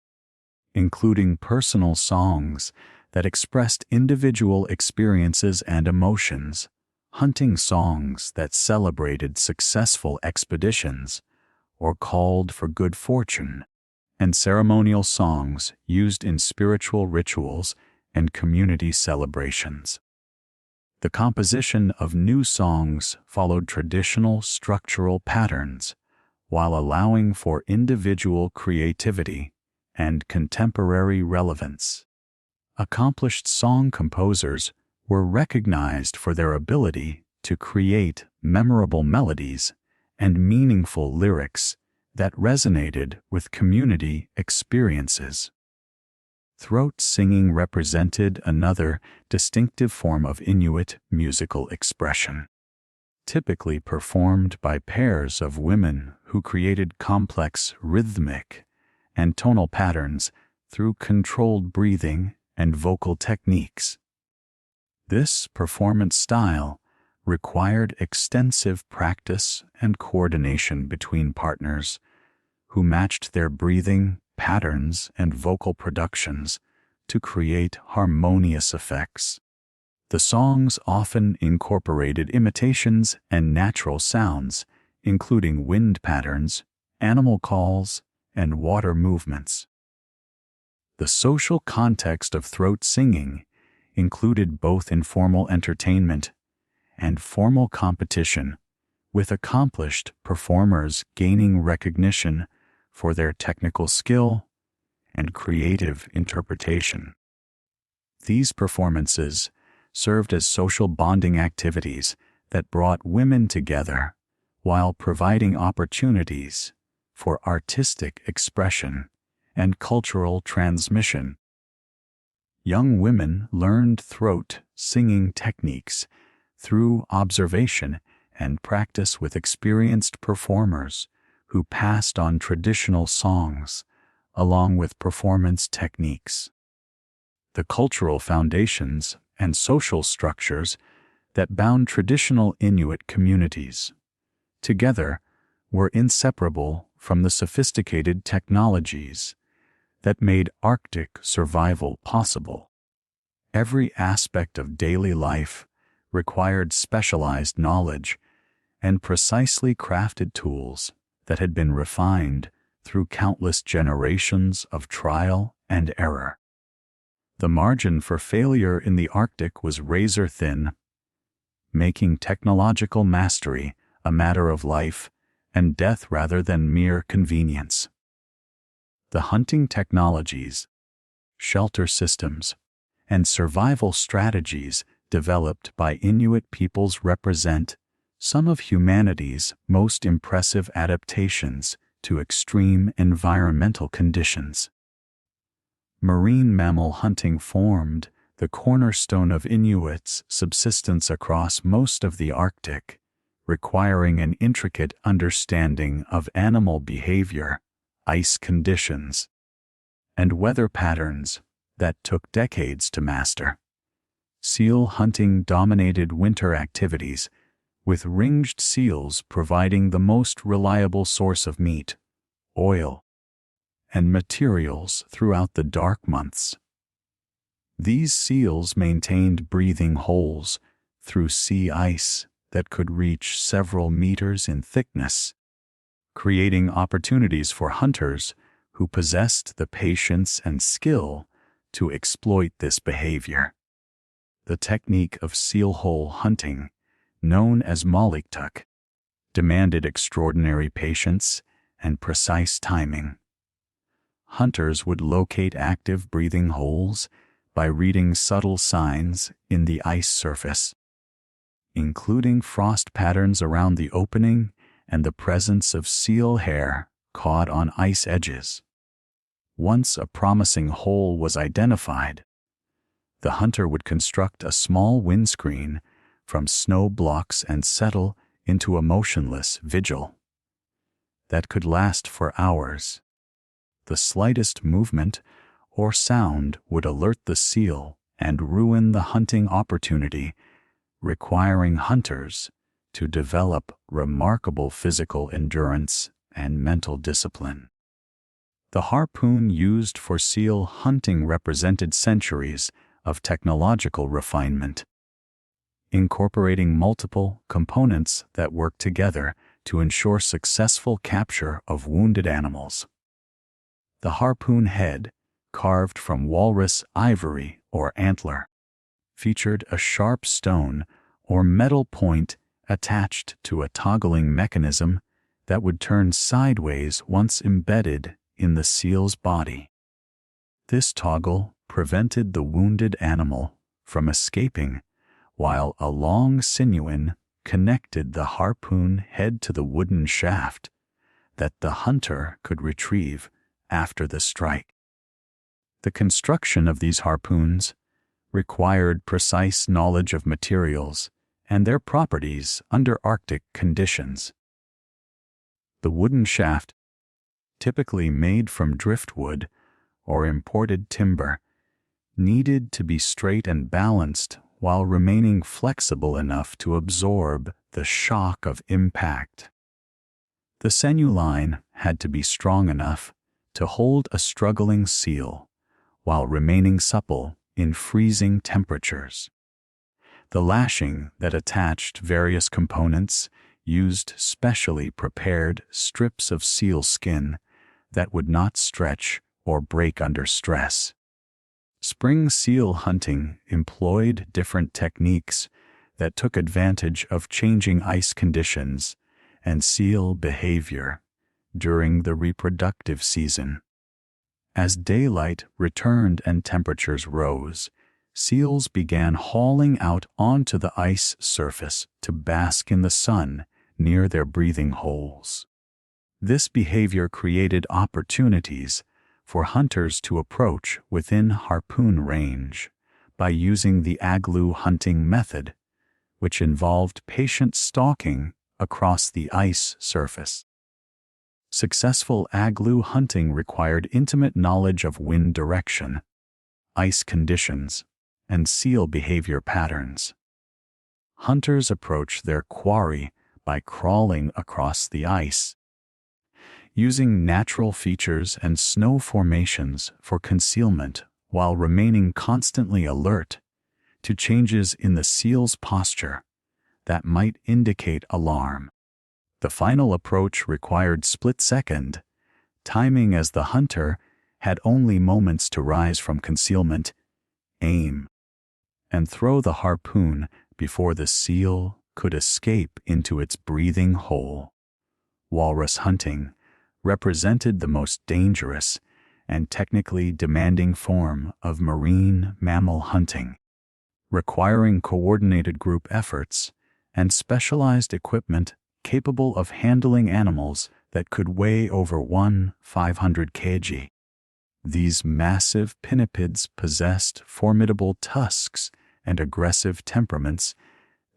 including personal songs that expressed individual experiences and emotions, hunting songs that celebrated successful expeditions or called for good fortune, and ceremonial songs used in spiritual rituals and community celebrations. The composition of new songs followed traditional structural patterns while allowing for individual creativity and contemporary relevance. Accomplished song composers were recognized for their ability to create memorable melodies and meaningful lyrics that resonated with community experiences. Throat singing represented another distinctive form of Inuit musical expression, typically performed by pairs of women who created complex rhythmic and tonal patterns through controlled breathing and vocal techniques. This performance style required extensive practice and coordination between partners who matched their breathing patterns and vocal productions to create harmonious effects. The songs often incorporated imitations and natural sounds, including wind patterns, animal calls, and water movements. The social context of throat singing included both informal entertainment and formal competition, with accomplished performers gaining recognition for their technical skill and creative interpretation. These performances served as social bonding activities that brought women together while providing opportunities for artistic expression and cultural transmission. Young women learned throat singing techniques through observation and practice with experienced performers who passed on traditional songs along with performance techniques. The cultural foundations and social structures that bound traditional Inuit communities together were inseparable from the sophisticated technologies that made Arctic survival possible. Every aspect of daily life required specialized knowledge and precisely crafted tools that had been refined through countless generations of trial and error. The margin for failure in the Arctic was razor thin, making technological mastery a matter of life and death rather than mere convenience. The hunting technologies, shelter systems, and survival strategies developed by Inuit peoples represent some of humanity's most impressive adaptations to extreme environmental conditions. Marine mammal hunting formed the cornerstone of Inuits' subsistence across most of the Arctic, requiring an intricate understanding of animal behavior, ice conditions, and weather patterns that took decades to master. Seal hunting dominated winter activities, with ringed seals providing the most reliable source of meat, oil, and materials throughout the dark months. These seals maintained breathing holes through sea ice that could reach several meters in thickness, creating opportunities for hunters who possessed the patience and skill to exploit this behavior. The technique of seal hole hunting, known as Maliktuk, demanded extraordinary patience and precise timing. Hunters would locate active breathing holes by reading subtle signs in the ice surface, including frost patterns around the opening and the presence of seal hair caught on ice edges. Once a promising hole was identified, the hunter would construct a small windscreen from snow blocks and settle into a motionless vigil that could last for hours. The slightest movement or sound would alert the seal and ruin the hunting opportunity, requiring hunters to develop remarkable physical endurance and mental discipline. The harpoon used for seal hunting represented centuries of technological refinement, incorporating multiple components that work together to ensure successful capture of wounded animals. The harpoon head, carved from walrus ivory or antler, featured a sharp stone or metal point attached to a toggling mechanism that would turn sideways once embedded in the seal's body. This toggle prevented the wounded animal from escaping, while a long sinew connected the harpoon head to the wooden shaft that the hunter could retrieve after the strike. The construction of these harpoons required precise knowledge of materials and their properties under Arctic conditions. The wooden shaft, typically made from driftwood or imported timber, needed to be straight and balanced while remaining flexible enough to absorb the shock of impact. The sinew line had to be strong enough to hold a struggling seal, while remaining supple in freezing temperatures. The lashing that attached various components used specially prepared strips of seal skin that would not stretch or break under stress. Spring seal hunting employed different techniques that took advantage of changing ice conditions and seal behavior during the reproductive season. As daylight returned and temperatures rose, seals began hauling out onto the ice surface to bask in the sun near their breathing holes. This behavior created opportunities for hunters to approach within harpoon range by using the igloo hunting method, which involved patient stalking across the ice surface. Successful igloo hunting required intimate knowledge of wind direction, ice conditions, and seal behavior patterns. Hunters approach their quarry by crawling across the ice, using natural features and snow formations for concealment while remaining constantly alert to changes in the seal's posture that might indicate alarm. The final approach required split-second timing, as the hunter had only moments to rise from concealment, aim, and throw the harpoon before the seal could escape into its breathing hole. Walrus hunting represented the most dangerous and technically demanding form of marine mammal hunting, requiring coordinated group efforts and specialized equipment capable of handling animals that could weigh over 500 kg. These massive pinnipeds possessed formidable tusks and aggressive temperaments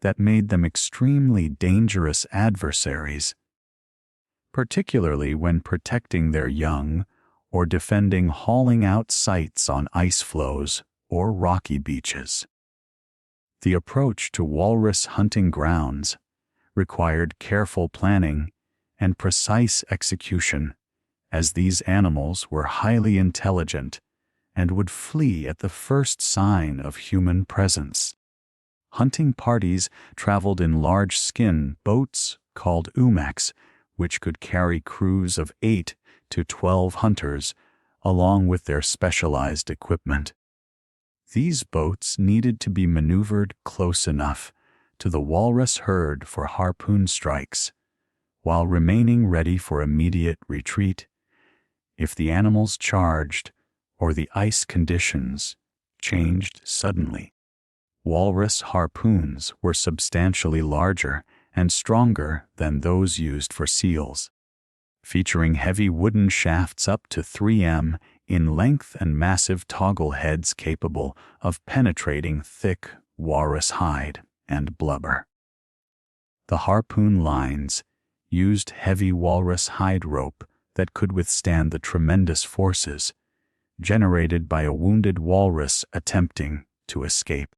that made them extremely dangerous adversaries, particularly when protecting their young or defending hauling out sites on ice floes or rocky beaches. The approach to walrus hunting grounds required careful planning and precise execution, as these animals were highly intelligent and would flee at the first sign of human presence. Hunting parties traveled in large skin boats called umaks, which could carry crews of 8 to 12 hunters along with their specialized equipment. These boats needed to be maneuvered close enough to the walrus herd for harpoon strikes, while remaining ready for immediate retreat if the animals charged or the ice conditions changed suddenly. Walrus harpoons were substantially larger and stronger than those used for seals, featuring heavy wooden shafts up to 3 m in length and massive toggle heads capable of penetrating thick walrus hide and blubber. The harpoon lines used heavy walrus hide rope that could withstand the tremendous forces generated by a wounded walrus attempting to escape.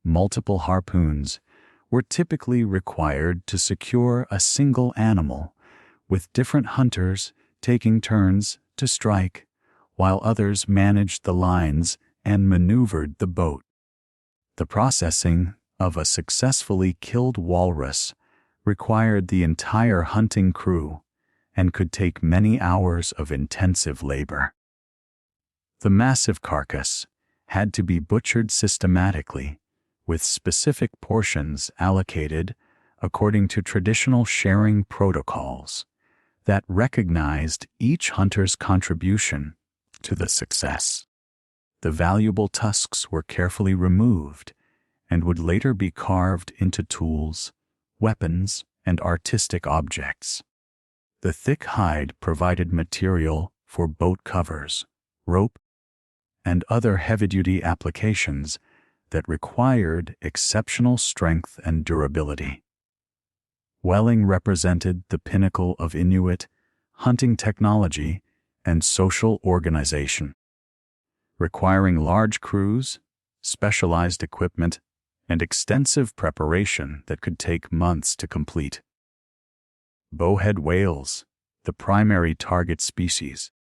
Multiple harpoons were typically required to secure a single animal, with different hunters taking turns to strike, while others managed the lines and maneuvered the boat. The processing of a successfully killed walrus required the entire hunting crew and could take many hours of intensive labor. The massive carcass had to be butchered systematically, with specific portions allocated according to traditional sharing protocols that recognized each hunter's contribution to the success. The valuable tusks were carefully removed and would later be carved into tools, weapons, and artistic objects. The thick hide provided material for boat covers, rope, and other heavy-duty applications that required exceptional strength and durability. Welling represented the pinnacle of Inuit hunting technology and social organization, requiring large crews, specialized equipment, and extensive preparation that could take months to complete. Bowhead whales, the primary target species,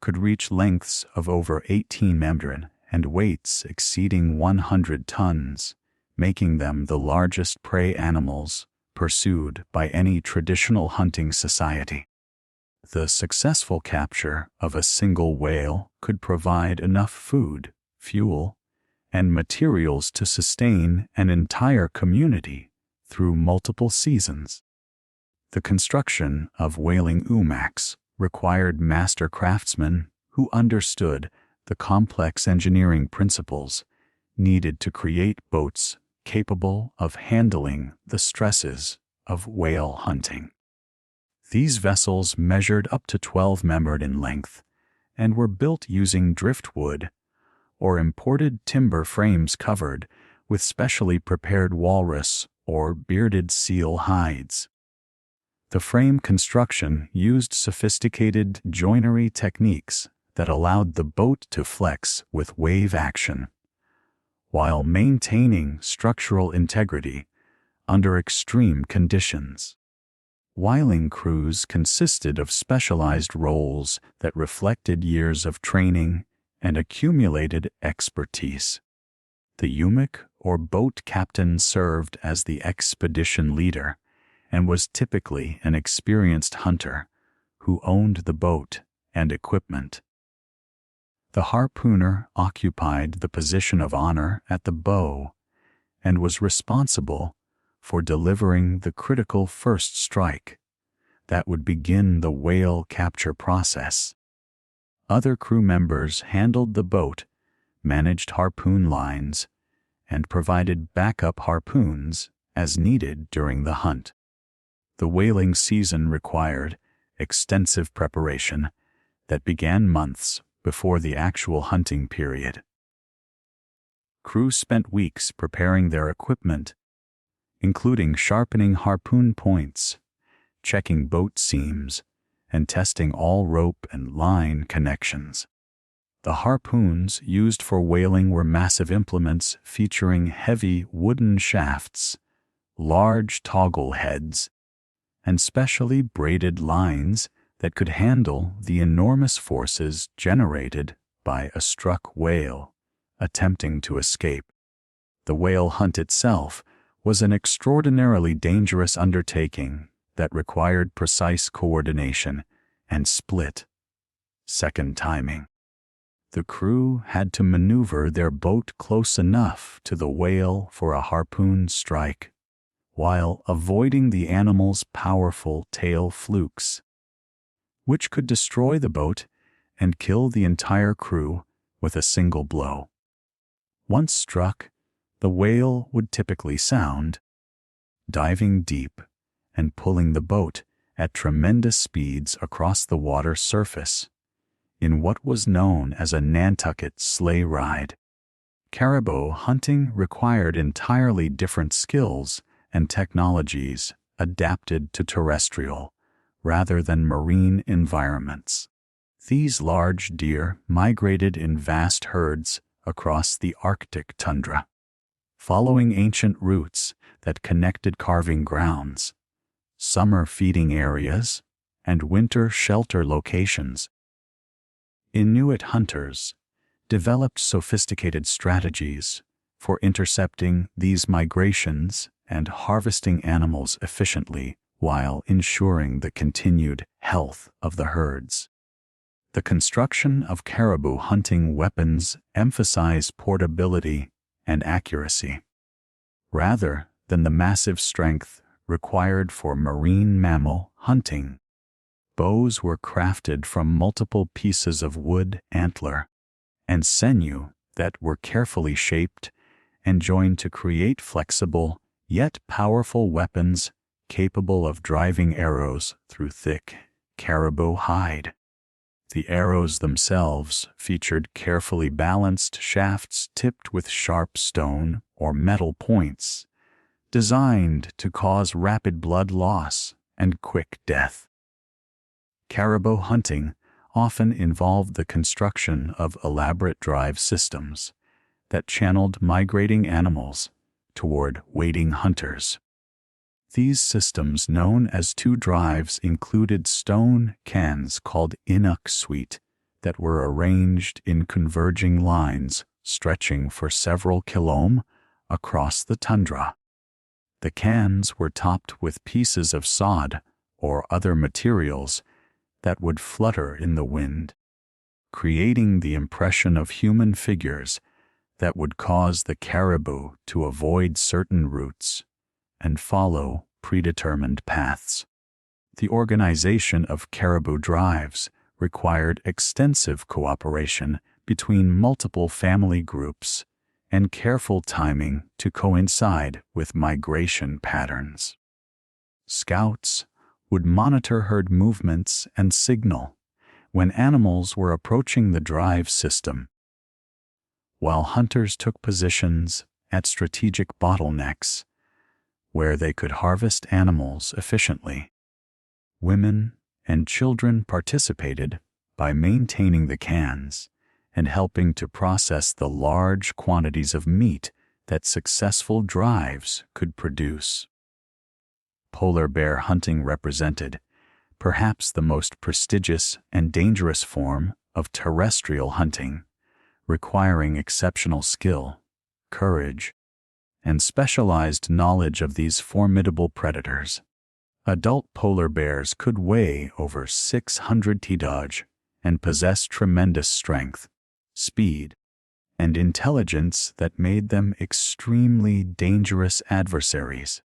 could reach lengths of over 18 meters and weights exceeding 100 tons, making them the largest prey animals pursued by any traditional hunting society. The successful capture of a single whale could provide enough food, fuel, and materials to sustain an entire community through multiple seasons. The construction of whaling umaks required master craftsmen who understood the complex engineering principles needed to create boats capable of handling the stresses of whale hunting. These vessels measured up to 12 meters in length and were built using driftwood or imported timber frames covered with specially prepared walrus or bearded seal hides. The frame construction used sophisticated joinery techniques that allowed the boat to flex with wave action, while maintaining structural integrity under extreme conditions. Whaling crews consisted of specialized roles that reflected years of training and accumulated expertise. The umak or boat captain served as the expedition leader and was typically an experienced hunter who owned the boat and equipment. The harpooner occupied the position of honor at the bow and was responsible for delivering the critical first strike that would begin the whale capture process. Other crew members handled the boat, managed harpoon lines, and provided backup harpoons as needed during the hunt. The whaling season required extensive preparation that began months before the actual hunting period. Crew spent weeks preparing their equipment, including sharpening harpoon points, checking boat seams, and testing all rope and line connections. The harpoons used for whaling were massive implements featuring heavy wooden shafts, large toggle heads, and specially braided lines that could handle the enormous forces generated by a struck whale attempting to escape. The whale hunt itself was an extraordinarily dangerous undertaking that required precise coordination and split-second timing. The crew had to maneuver their boat close enough to the whale for a harpoon strike, while avoiding the animal's powerful tail flukes, which could destroy the boat and kill the entire crew with a single blow. Once struck, the whale would typically sound, diving deep and pulling the boat at tremendous speeds across the water surface in what was known as a Nantucket sleigh ride. Caribou hunting required entirely different skills and technologies adapted to terrestrial rather than marine environments. These large deer migrated in vast herds across the Arctic tundra, following ancient routes that connected carving grounds, summer feeding areas, and winter shelter locations. Inuit hunters developed sophisticated strategies for intercepting these migrations and harvesting animals efficiently while ensuring the continued health of the herds. The construction of caribou hunting weapons emphasized portability and accuracy, rather than the massive strength required for marine mammal hunting. Bows were crafted from multiple pieces of wood, antler, and sinew that were carefully shaped and joined to create flexible yet powerful weapons capable of driving arrows through thick caribou hide. The arrows themselves featured carefully balanced shafts tipped with sharp stone or metal points, designed to cause rapid blood loss and quick death. Caribou hunting often involved the construction of elaborate drive systems that channeled migrating animals toward waiting hunters. These systems, known as two drives, included stone cans called Inuit that were arranged in converging lines stretching for several kilom across the tundra. The cans were topped with pieces of sod or other materials that would flutter in the wind, creating the impression of human figures that would cause the caribou to avoid certain routes and follow predetermined paths. The organization of caribou drives required extensive cooperation between multiple family groups and careful timing to coincide with migration patterns. Scouts would monitor herd movements and signal when animals were approaching the drive system, while hunters took positions at strategic bottlenecks where they could harvest animals efficiently. Women and children participated by maintaining the cans and helping to process the large quantities of meat that successful drives could produce. Polar bear hunting represented perhaps the most prestigious and dangerous form of terrestrial hunting, requiring exceptional skill, courage, and specialized knowledge of these formidable predators. Adult polar bears could weigh over 600 kg and possess tremendous strength, speed, and intelligence that made them extremely dangerous adversaries.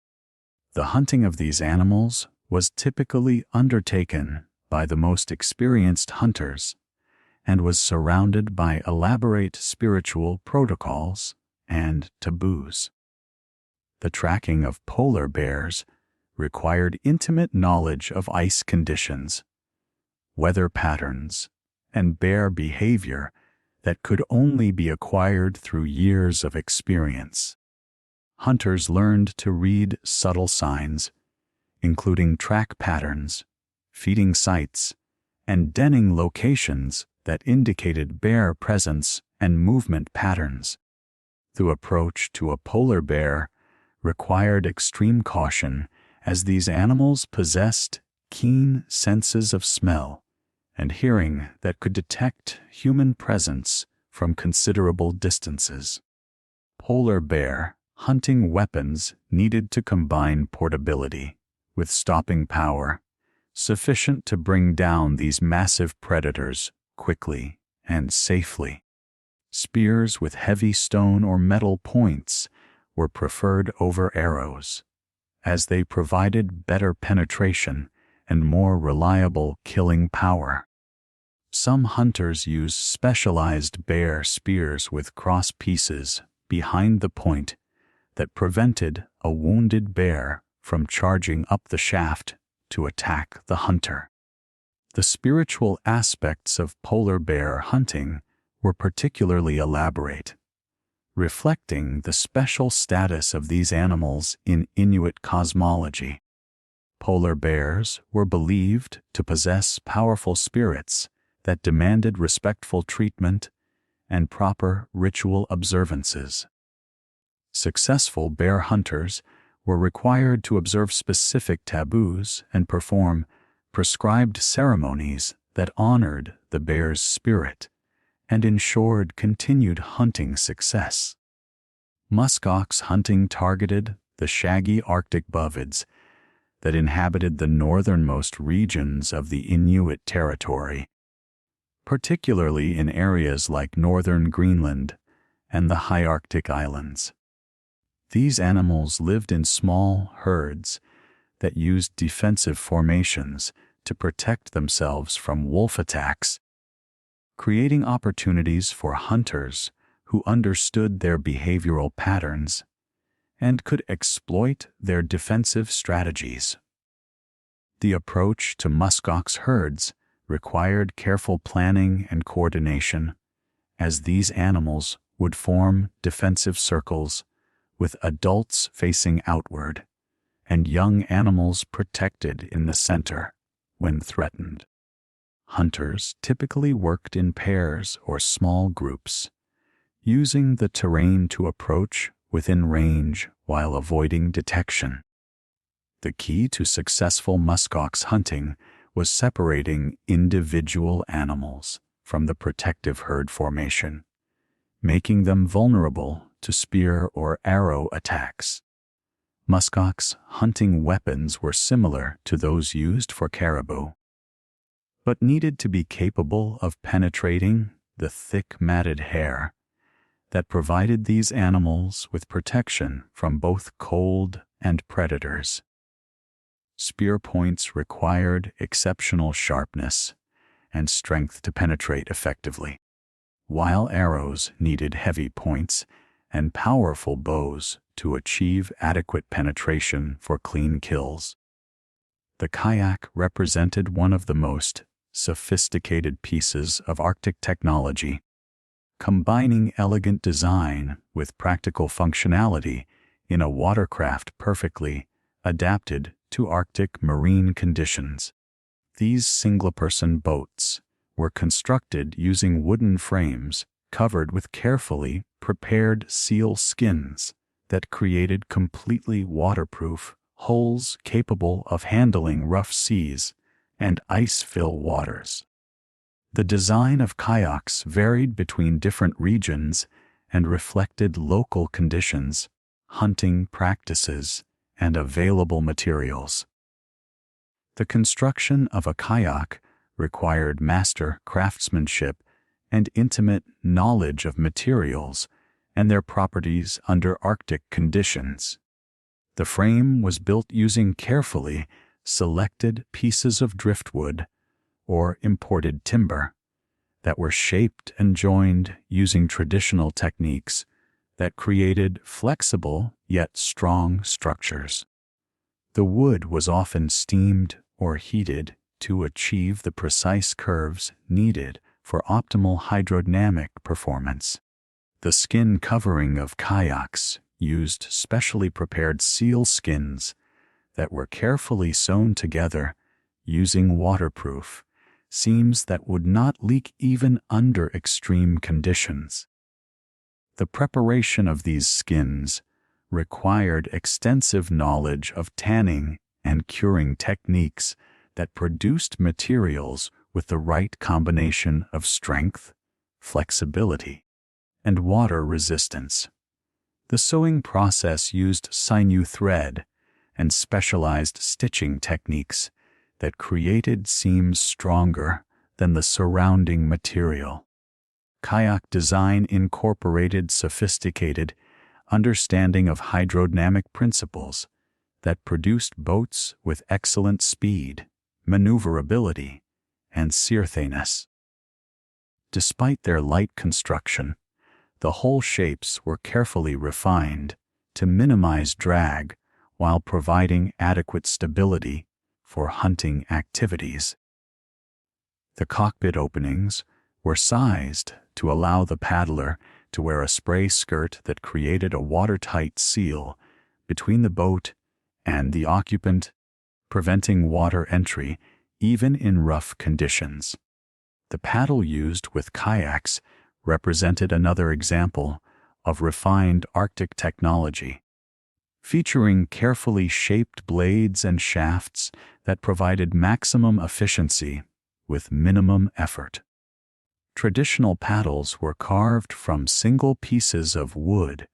The hunting of these animals was typically undertaken by the most experienced hunters and was surrounded by elaborate spiritual protocols and taboos. The tracking of polar bears required intimate knowledge of ice conditions, weather patterns, and bear behavior that could only be acquired through years of experience. Hunters learned to read subtle signs, including track patterns, feeding sites, and denning locations that indicated bear presence and movement patterns. The approach to a polar bear required extreme caution, as these animals possessed keen senses of smell and hearing that could detect human presence from considerable distances. Polar bear hunting weapons needed to combine portability with stopping power, sufficient to bring down these massive predators quickly and safely. Spears with heavy stone or metal points were preferred over arrows, as they provided better penetration and more reliable killing power. Some hunters use specialized bear spears with cross pieces behind the point that prevented a wounded bear from charging up the shaft to attack the hunter. The spiritual aspects of polar bear hunting were particularly elaborate, reflecting the special status of these animals in Inuit cosmology. Polar bears were believed to possess powerful spirits that demanded respectful treatment and proper ritual observances. Successful bear hunters were required to observe specific taboos and perform prescribed ceremonies that honored the bear's spirit and ensured continued hunting success. Muskox hunting targeted the shaggy Arctic bovids that inhabited the northernmost regions of the Inuit territory, particularly in areas like northern Greenland and the high Arctic islands. These animals lived in small herds that used defensive formations to protect themselves from wolf attacks, creating opportunities for hunters who understood their behavioral patterns and could exploit their defensive strategies. The approach to muskox herds required careful planning and coordination, as these animals would form defensive circles with adults facing outward and young animals protected in the center when threatened. Hunters typically worked in pairs or small groups, using the terrain to approach within range while avoiding detection. The key to successful muskox hunting was separating individual animals from the protective herd formation, making them vulnerable to spear or arrow attacks. Muskox hunting weapons were similar to those used for caribou, but needed to be capable of penetrating the thick matted hair that provided these animals with protection from both cold and predators. Spear points required exceptional sharpness and strength to penetrate effectively, while arrows needed heavy points and powerful bows to achieve adequate penetration for clean kills. The kayak represented one of the most sophisticated pieces of Arctic technology, combining elegant design with practical functionality in a watercraft perfectly adapted to Arctic marine conditions. These single-person boats were constructed using wooden frames covered with carefully prepared seal skins that created completely waterproof hulls capable of handling rough seas and ice-fill waters. The design of kayaks varied between different regions and reflected local conditions, hunting practices, and available materials. The construction of a kayak required master craftsmanship and intimate knowledge of materials and their properties under Arctic conditions. The frame was built using carefully selected pieces of driftwood or imported timber that were shaped and joined using traditional techniques that created flexible yet strong structures. The wood was often steamed or heated to achieve the precise curves needed for optimal hydrodynamic performance. The skin covering of kayaks used specially prepared seal skins that were carefully sewn together using waterproof seams that would not leak even under extreme conditions. The preparation of these skins required extensive knowledge of tanning and curing techniques that produced materials with the right combination of strength, flexibility, and water resistance. The sewing process used sinew thread and specialized stitching techniques that created seams stronger than the surrounding material. Kayak design incorporated sophisticated understanding of hydrodynamic principles that produced boats with excellent speed, maneuverability, and seaworthiness. Despite their light construction, the hull shapes were carefully refined to minimize drag while providing adequate stability for hunting activities. The cockpit openings were sized to allow the paddler to wear a spray skirt that created a watertight seal between the boat and the occupant, preventing water entry even in rough conditions. The paddle used with kayaks represented another example of refined Arctic technology, featuring carefully shaped blades and shafts that provided maximum efficiency with minimum effort. Traditional paddles were carved from single pieces of wood,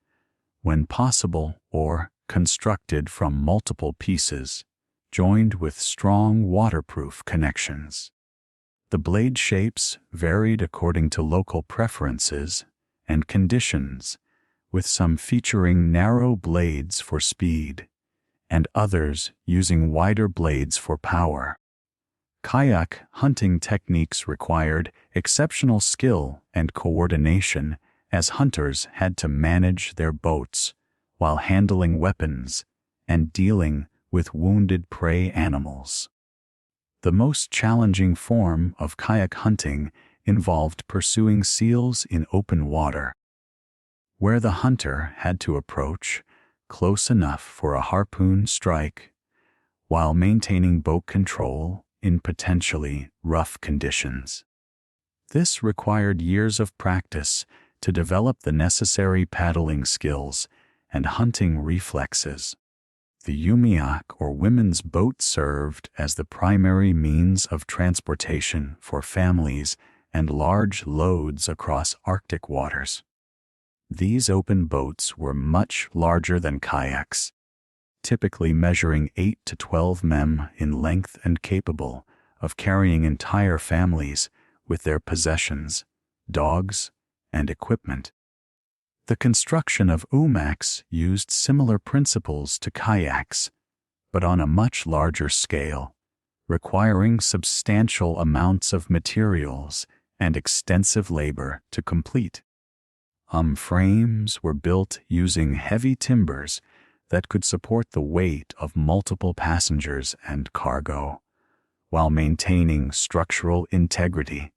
when possible, or constructed from multiple pieces, joined with strong waterproof connections. The blade shapes varied according to local preferences and conditions, with some featuring narrow blades for speed, and others using wider blades for power. Kayak hunting techniques required exceptional skill and coordination, as hunters had to manage their boats while handling weapons and dealing with wounded prey animals. The most challenging form of kayak hunting involved pursuing seals in open water, where the hunter had to approach close enough for a harpoon strike while maintaining boat control in potentially rough conditions. This required years of practice to develop the necessary paddling skills and hunting reflexes. The umiak, or women's boat, served as the primary means of transportation for families and large loads across Arctic waters. These open boats were much larger than kayaks, typically measuring 8 to 12 m in length and capable of carrying entire families with their possessions, dogs, and equipment. The construction of umaks used similar principles to kayaks, but on a much larger scale, requiring substantial amounts of materials and extensive labor to complete. Frames were built using heavy timbers that could support the weight of multiple passengers and cargo, while maintaining structural integrity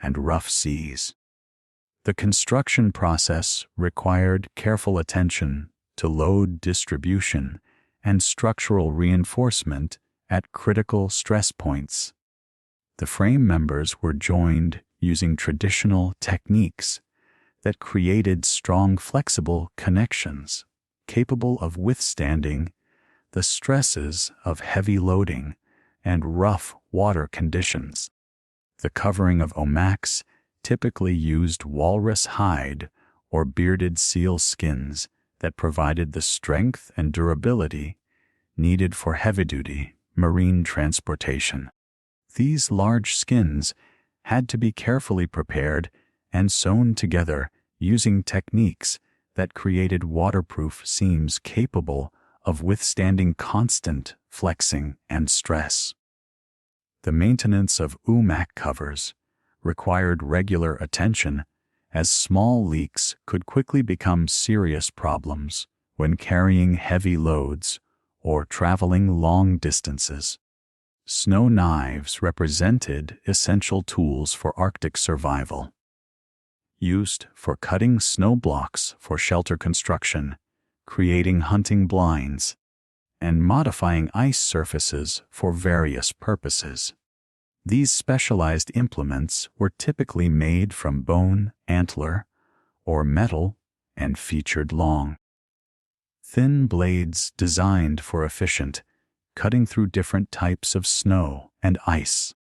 and rough seas. The construction process required careful attention to load distribution and structural reinforcement at critical stress points. The frame members were joined using traditional techniques that created strong, flexible connections capable of withstanding the stresses of heavy loading and rough water conditions. The covering of umaks typically used walrus hide or bearded seal skins that provided the strength and durability needed for heavy-duty marine transportation. These large skins had to be carefully prepared and sewn together using techniques that created waterproof seams capable of withstanding constant flexing and stress. The maintenance of umak covers required regular attention, as small leaks could quickly become serious problems when carrying heavy loads or traveling long distances. Snow knives represented essential tools for Arctic survival. Used for cutting snow blocks for shelter construction, creating hunting blinds, and modifying ice surfaces for various purposes. These specialized implements were typically made from bone, antler, or metal and featured long, thin blades designed for efficient cutting through different types of snow and ice.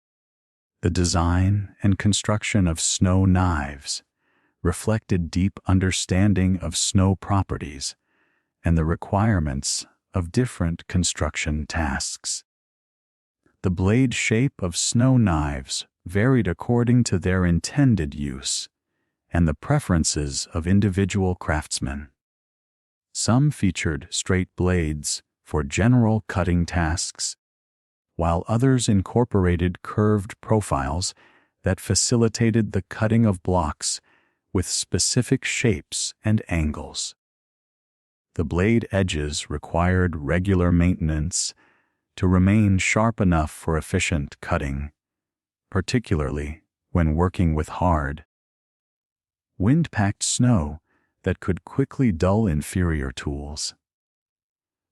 The design and construction of snow knives reflected deep understanding of snow properties and the requirements of different construction tasks. The blade shape of snow knives varied according to their intended use and the preferences of individual craftsmen. Some featured straight blades for general cutting tasks, while others incorporated curved profiles that facilitated the cutting of blocks with specific shapes and angles. The blade edges required regular maintenance to remain sharp enough for efficient cutting, particularly when working with hard, wind-packed snow that could quickly dull inferior tools.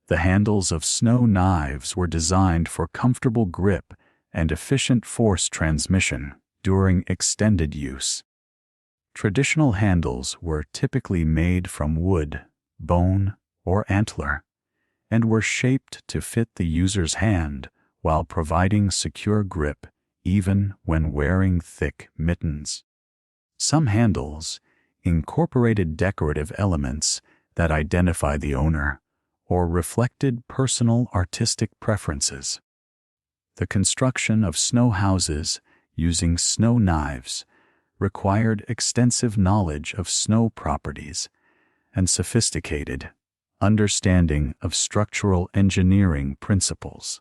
The handles of snow knives were designed for comfortable grip and efficient force transmission during extended use. Traditional handles were typically made from wood, bone, or antler, and were shaped to fit the user's hand while providing secure grip even when wearing thick mittens. Some handles incorporated decorative elements that identify the owner or reflected personal artistic preferences. The construction of snow houses using snow knives required extensive knowledge of snow properties and sophisticated understanding of structural engineering principles.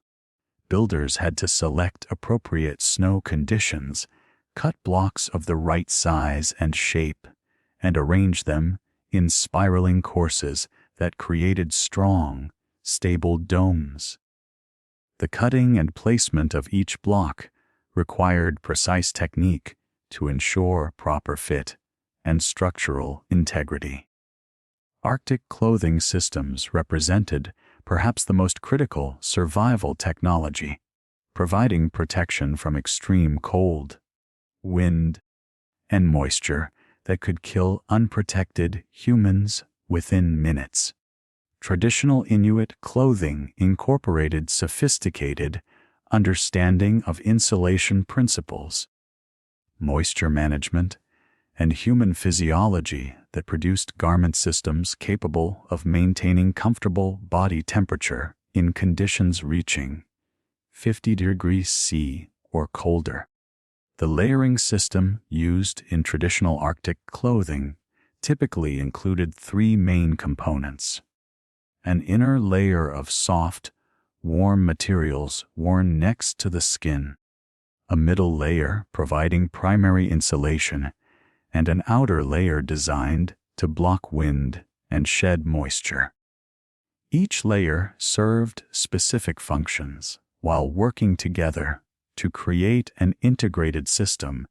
Builders had to select appropriate snow conditions, cut blocks of the right size and shape, and arrange them in spiraling courses that created strong, stable domes. The cutting and placement of each block required precise technique to ensure proper fit and structural integrity. Arctic clothing systems represented perhaps the most critical survival technology, providing protection from extreme cold, wind, and moisture that could kill unprotected humans within minutes. Traditional Inuit clothing incorporated sophisticated understanding of insulation principles, moisture management, and human physiology that produced garment systems capable of maintaining comfortable body temperature in conditions reaching 50 degrees C or colder. The layering system used in traditional Arctic clothing typically included three main components: an inner layer of soft, warm materials worn next to the skin, a middle layer providing primary insulation, and an outer layer designed to block wind and shed moisture. Each layer served specific functions while working together to create an integrated system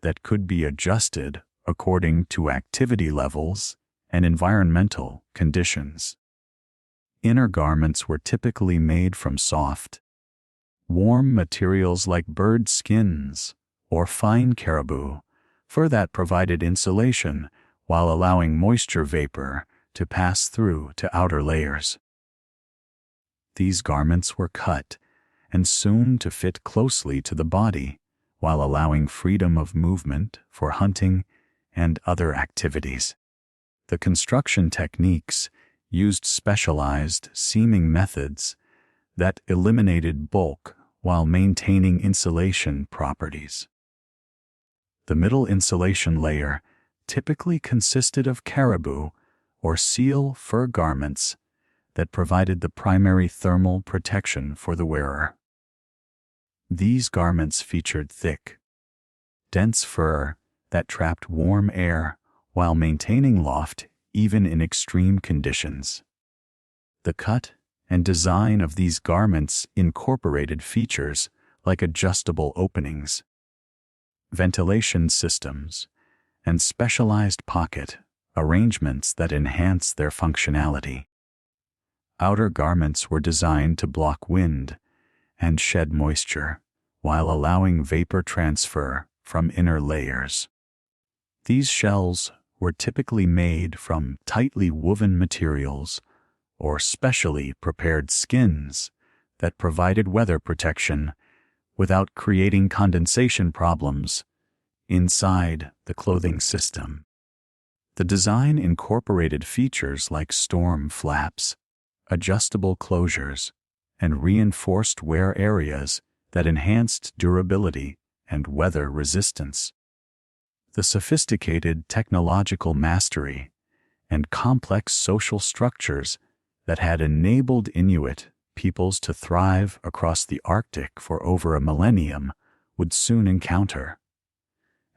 that could be adjusted according to activity levels and environmental conditions. Inner garments were typically made from soft, warm materials like bird skins or fine caribou, fur that provided insulation while allowing moisture vapor to pass through to outer layers. These garments were cut and sewn to fit closely to the body while allowing freedom of movement for hunting and other activities. The construction techniques used specialized seaming methods that eliminated bulk while maintaining insulation properties. The middle insulation layer typically consisted of caribou or seal fur garments that provided the primary thermal protection for the wearer. These garments featured thick, dense fur that trapped warm air while maintaining loft even in extreme conditions. The cut and design of these garments incorporated features like adjustable openings, ventilation systems, and specialized pocket arrangements that enhance their functionality. Outer garments were designed to block wind and shed moisture while allowing vapor transfer from inner layers. These shells were typically made from tightly woven materials or specially prepared skins that provided weather protection without creating condensation problems inside the clothing system. The design incorporated features like storm flaps, adjustable closures, and reinforced wear areas that enhanced durability and weather resistance. The sophisticated technological mastery and complex social structures that had enabled Inuit peoples to thrive across the Arctic for over a millennium would soon encounter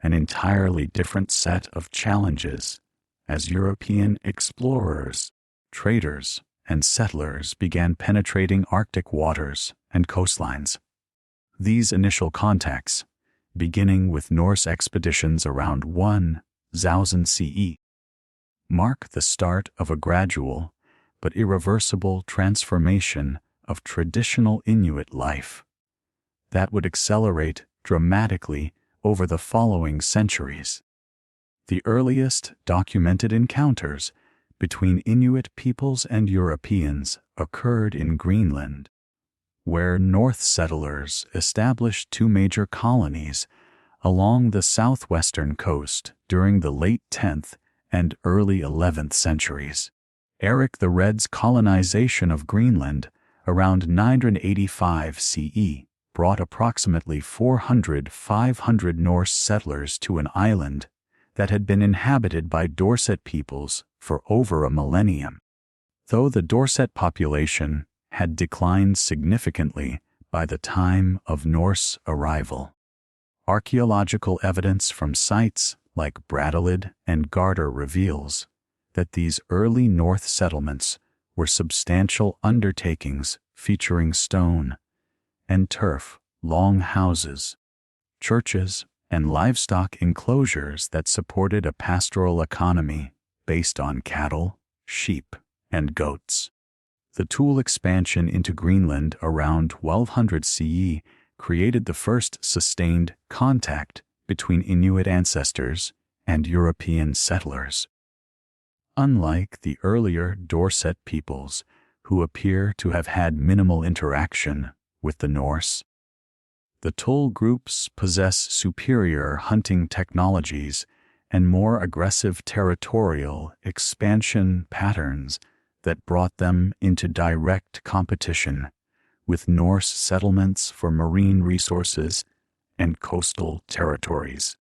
an entirely different set of challenges as European explorers, traders, and settlers began penetrating Arctic waters and coastlines. These initial contacts, beginning with Norse expeditions around 1000 CE, mark the start of a gradual but irreversible transformation of traditional Inuit life that would accelerate dramatically over the following centuries. The earliest documented encounters between Inuit peoples and Europeans occurred in Greenland, where North settlers established two major colonies along the southwestern coast during the late 10th and early 11th centuries. Eric the Red's colonization of Greenland around 985 CE brought approximately 500 Norse settlers to an island that had been inhabited by Dorset peoples for over a millennium. Though the Dorset population had declined significantly by the time of Norse arrival, archaeological evidence from sites like Brattahlid and Garter reveals that these early North settlements were substantial undertakings featuring stone and turf long houses, churches, and livestock enclosures that supported a pastoral economy based on cattle, sheep, and goats. The Thule expansion into Greenland around 1200 CE created the first sustained contact between Inuit ancestors and European settlers. Unlike the earlier Dorset peoples, who appear to have had minimal interaction with the Norse, The Tull groups possess superior hunting technologies and more aggressive territorial expansion patterns that brought them into direct competition with Norse settlements for marine resources and coastal territories.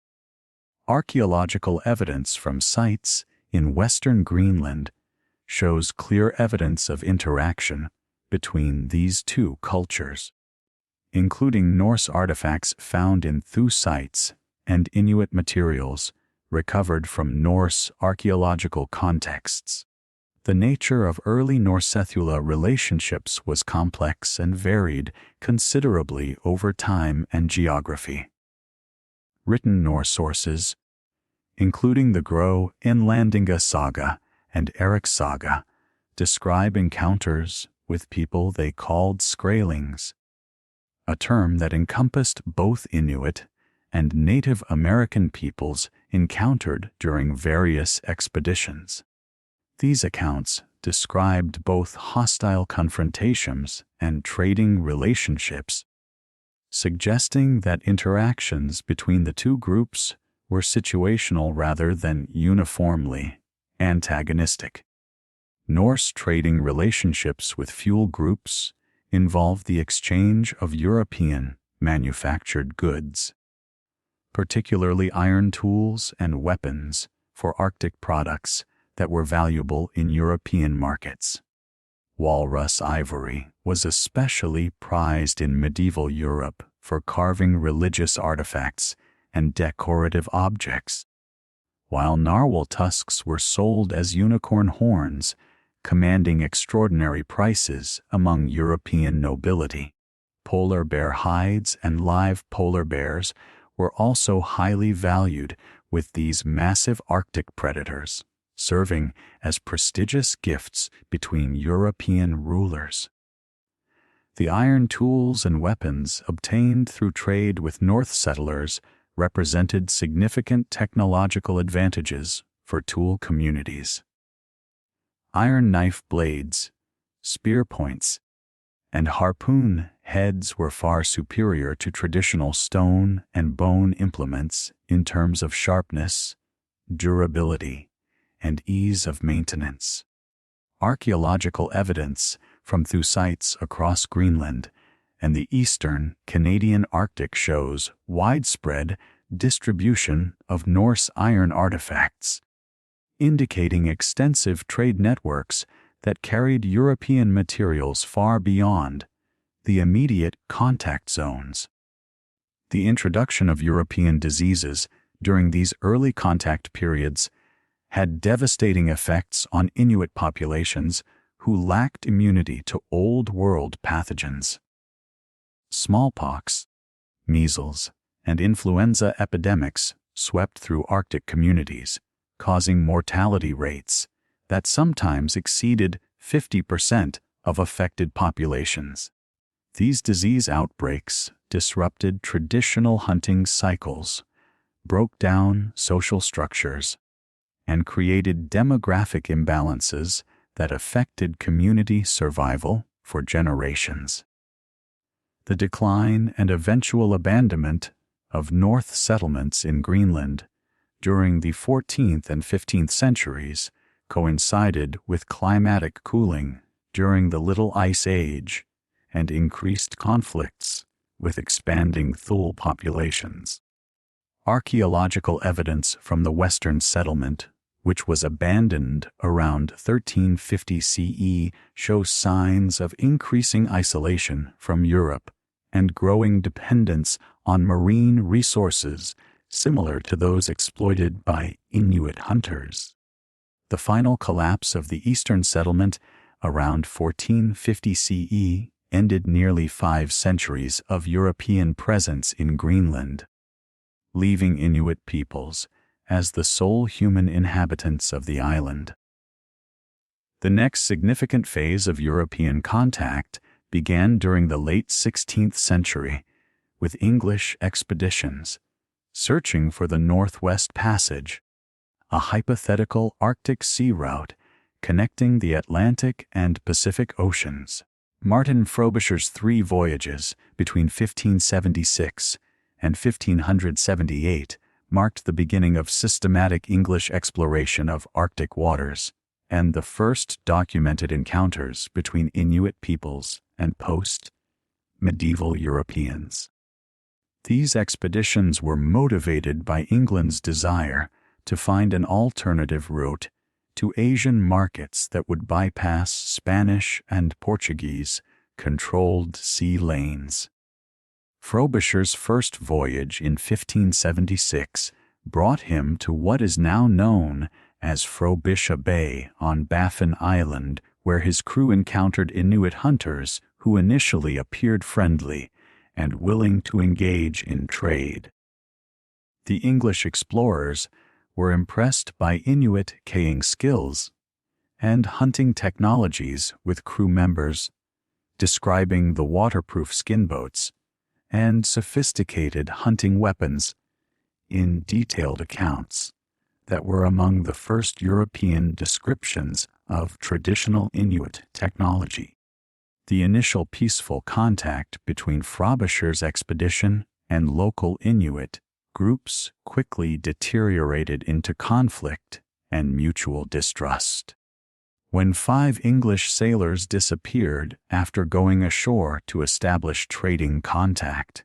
Archaeological evidence from sites in western Greenland shows clear evidence of interaction between these two cultures, including Norse artifacts found in Thusites and Inuit materials recovered from Norse archaeological contexts. The nature of early Norse-Sethula relationships was complex and varied considerably over time and geography. Written Norse sources, including the Gro Inlandinga Saga and Erik Saga, describe encounters with people they called Skraelings, a term that encompassed both Inuit and Native American peoples encountered during various expeditions. These accounts described both hostile confrontations and trading relationships, suggesting that interactions between the two groups were situational rather than uniformly antagonistic. Norse trading relationships with fuel groups involved the exchange of European manufactured goods, particularly iron tools and weapons, for Arctic products that were valuable in European markets. Walrus ivory was especially prized in medieval Europe for carving religious artifacts and decorative objects, while narwhal tusks were sold as unicorn horns, commanding extraordinary prices among European nobility. Polar bear hides and live polar bears were also highly valued, with these massive Arctic predators serving as prestigious gifts between European rulers. The iron tools and weapons obtained through trade with North settlers represented significant technological advantages for tool communities. Iron knife blades, spear points, and harpoon heads were far superior to traditional stone and bone implements in terms of sharpness, durability, and ease of maintenance. Archaeological evidence from Thusites across Greenland and the eastern Canadian Arctic shows widespread distribution of Norse iron artifacts, indicating extensive trade networks that carried European materials far beyond the immediate contact zones. The introduction of European diseases during these early contact periods had devastating effects on Inuit populations who lacked immunity to Old World pathogens. Smallpox, measles, and influenza epidemics swept through Arctic communities, causing mortality rates that sometimes exceeded 50% of affected populations. These disease outbreaks disrupted traditional hunting cycles, broke down social structures, and created demographic imbalances that affected community survival for generations. The decline and eventual abandonment of North settlements in Greenland during the 14th and 15th centuries coincided with climatic cooling during the Little Ice Age and increased conflicts with expanding Thule populations. Archaeological evidence from the Western settlement, which was abandoned around 1350 CE, shows signs of increasing isolation from Europe and growing dependence on marine resources similar to those exploited by Inuit hunters. The final collapse of the eastern settlement around 1450 CE ended nearly 5 centuries of European presence in Greenland, leaving Inuit peoples as the sole human inhabitants of the island. The next significant phase of European contact began during the late 16th century with English expeditions searching for the Northwest Passage, a hypothetical Arctic sea route connecting the Atlantic and Pacific Oceans. Martin Frobisher's 3 voyages between 1576 and 1578 marked the beginning of systematic English exploration of Arctic waters and the first documented encounters between Inuit peoples and post-medieval Europeans. These expeditions were motivated by England's desire to find an alternative route to Asian markets that would bypass Spanish and Portuguese-controlled sea lanes. Frobisher's first voyage in 1576 brought him to what is now known as Frobisher Bay on Baffin Island, where his crew encountered Inuit hunters who initially appeared friendly and willing to engage in trade. The English explorers were impressed by Inuit kaying skills and hunting technologies with crew members, describing the waterproof skin boats and sophisticated hunting weapons in detailed accounts that were among the first European descriptions of traditional Inuit technology. The initial peaceful contact between Frobisher's expedition and local Inuit groups quickly deteriorated into conflict and mutual distrust. When 5 English sailors disappeared after going ashore to establish trading contact,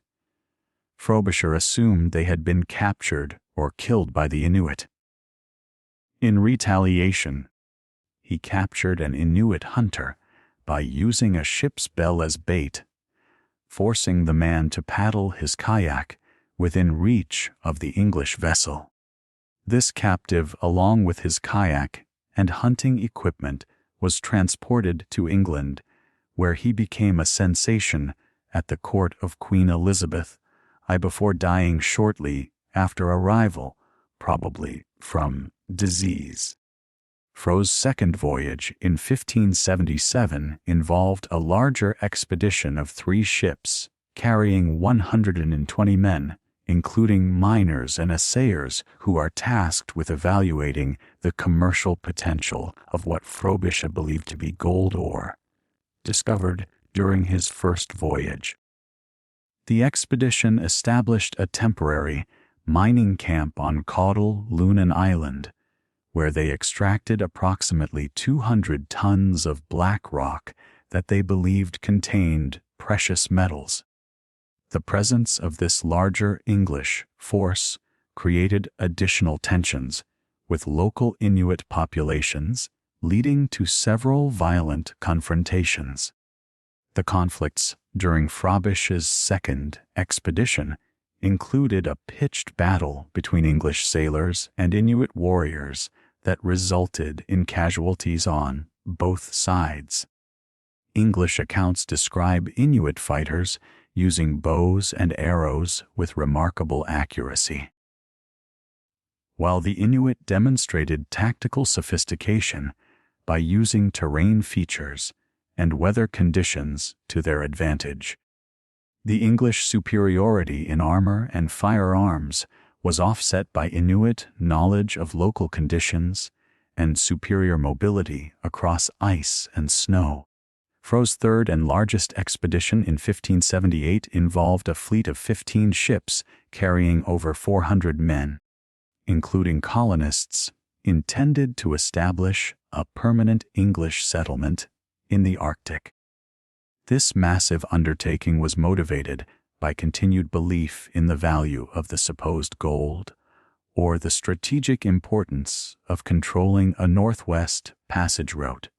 Frobisher assumed they had been captured or killed by the Inuit. In retaliation, he captured an Inuit hunter by using a ship's bell as bait, forcing the man to paddle his kayak within reach of the English vessel. This captive, along with his kayak and hunting equipment, was transported to England, where he became a sensation at the court of Queen Elizabeth, before dying shortly after arrival, probably from disease. Fro's second voyage in 1577 involved a larger expedition of 3 ships carrying 120 men, including miners and assayers who are tasked with evaluating the commercial potential of what Frobisher believed to be gold ore, discovered during his first voyage. The expedition established a temporary mining camp on Caudle Lunan Island, where they extracted approximately 200 tons of black rock that they believed contained precious metals. The presence of this larger English force created additional tensions with local Inuit populations, leading to several violent confrontations. The conflicts during Frobisher's second expedition included a pitched battle between English sailors and Inuit warriors that resulted in casualties on both sides. English accounts describe Inuit fighters using bows and arrows with remarkable accuracy, while the Inuit demonstrated tactical sophistication by using terrain features and weather conditions to their advantage. The English superiority in armor and firearms was offset by Inuit knowledge of local conditions and superior mobility across ice and snow. Fro's third and largest expedition in 1578 involved a fleet of 15 ships carrying over 400 men, including colonists, intended to establish a permanent English settlement in the Arctic. This massive undertaking was motivated by continued belief in the value of the supposed gold, or the strategic importance of controlling a northwest passage route.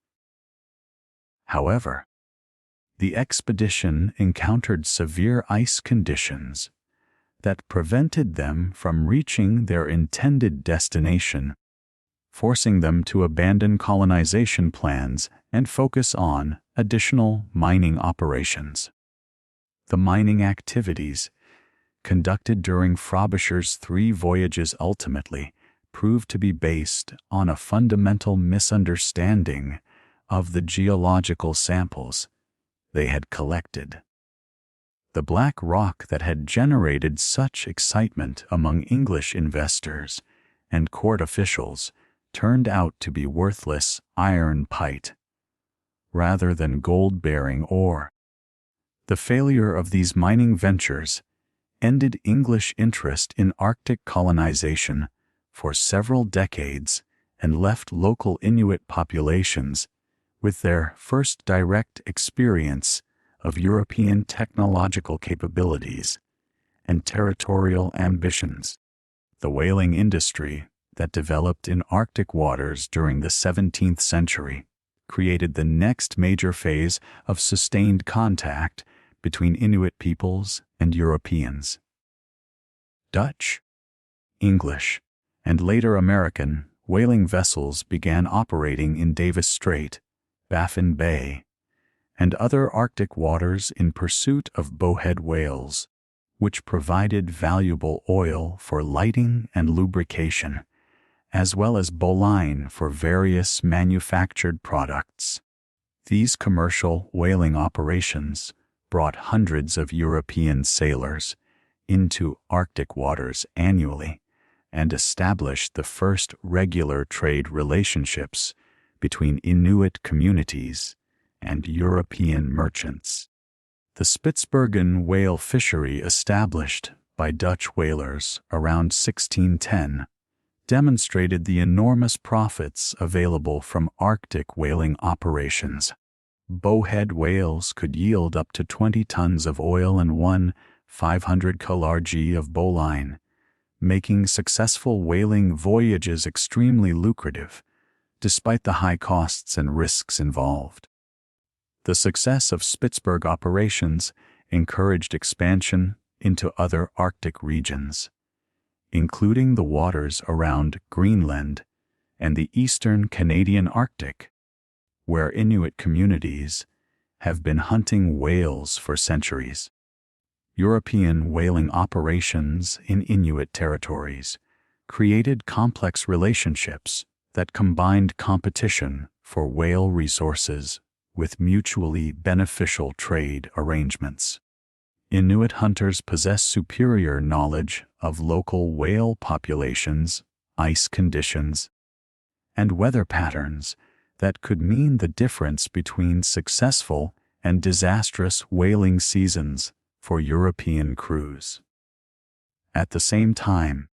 However, the expedition encountered severe ice conditions that prevented them from reaching their intended destination, forcing them to abandon colonization plans and focus on additional mining operations. The mining activities conducted during Frobisher's 3 voyages ultimately proved to be based on a fundamental misunderstanding of the geological samples they had collected. The black rock that had generated such excitement among English investors and court officials turned out to be worthless iron pite, rather than gold-bearing ore. The failure of these mining ventures ended English interest in Arctic colonization for several decades and left local Inuit populations with their first direct experience of European technological capabilities and territorial ambitions. The whaling industry that developed in Arctic waters during the 17th century created the next major phase of sustained contact between Inuit peoples and Europeans. Dutch, English, and later American whaling vessels began operating in Davis Strait, Baffin Bay, and other Arctic waters in pursuit of bowhead whales, which provided valuable oil for lighting and lubrication, as well as bowline for various manufactured products. These commercial whaling operations brought hundreds of European sailors into Arctic waters annually and established the first regular trade relationships between Inuit communities and European merchants. The Spitsbergen whale fishery established by Dutch whalers around 1610 demonstrated the enormous profits available from Arctic whaling operations. Bowhead whales could yield up to 20 tons of oil and 500 kg of bowline, making successful whaling voyages extremely lucrative, despite the high costs and risks involved. The success of Spitsberg operations encouraged expansion into other Arctic regions, including the waters around Greenland and the eastern Canadian Arctic, where Inuit communities have been hunting whales for centuries. European whaling operations in Inuit territories created complex relationships that combined competition for whale resources with mutually beneficial trade arrangements. Inuit hunters possess superior knowledge of local whale populations, ice conditions, and weather patterns that could mean the difference between successful and disastrous whaling seasons for European crews. At the same time,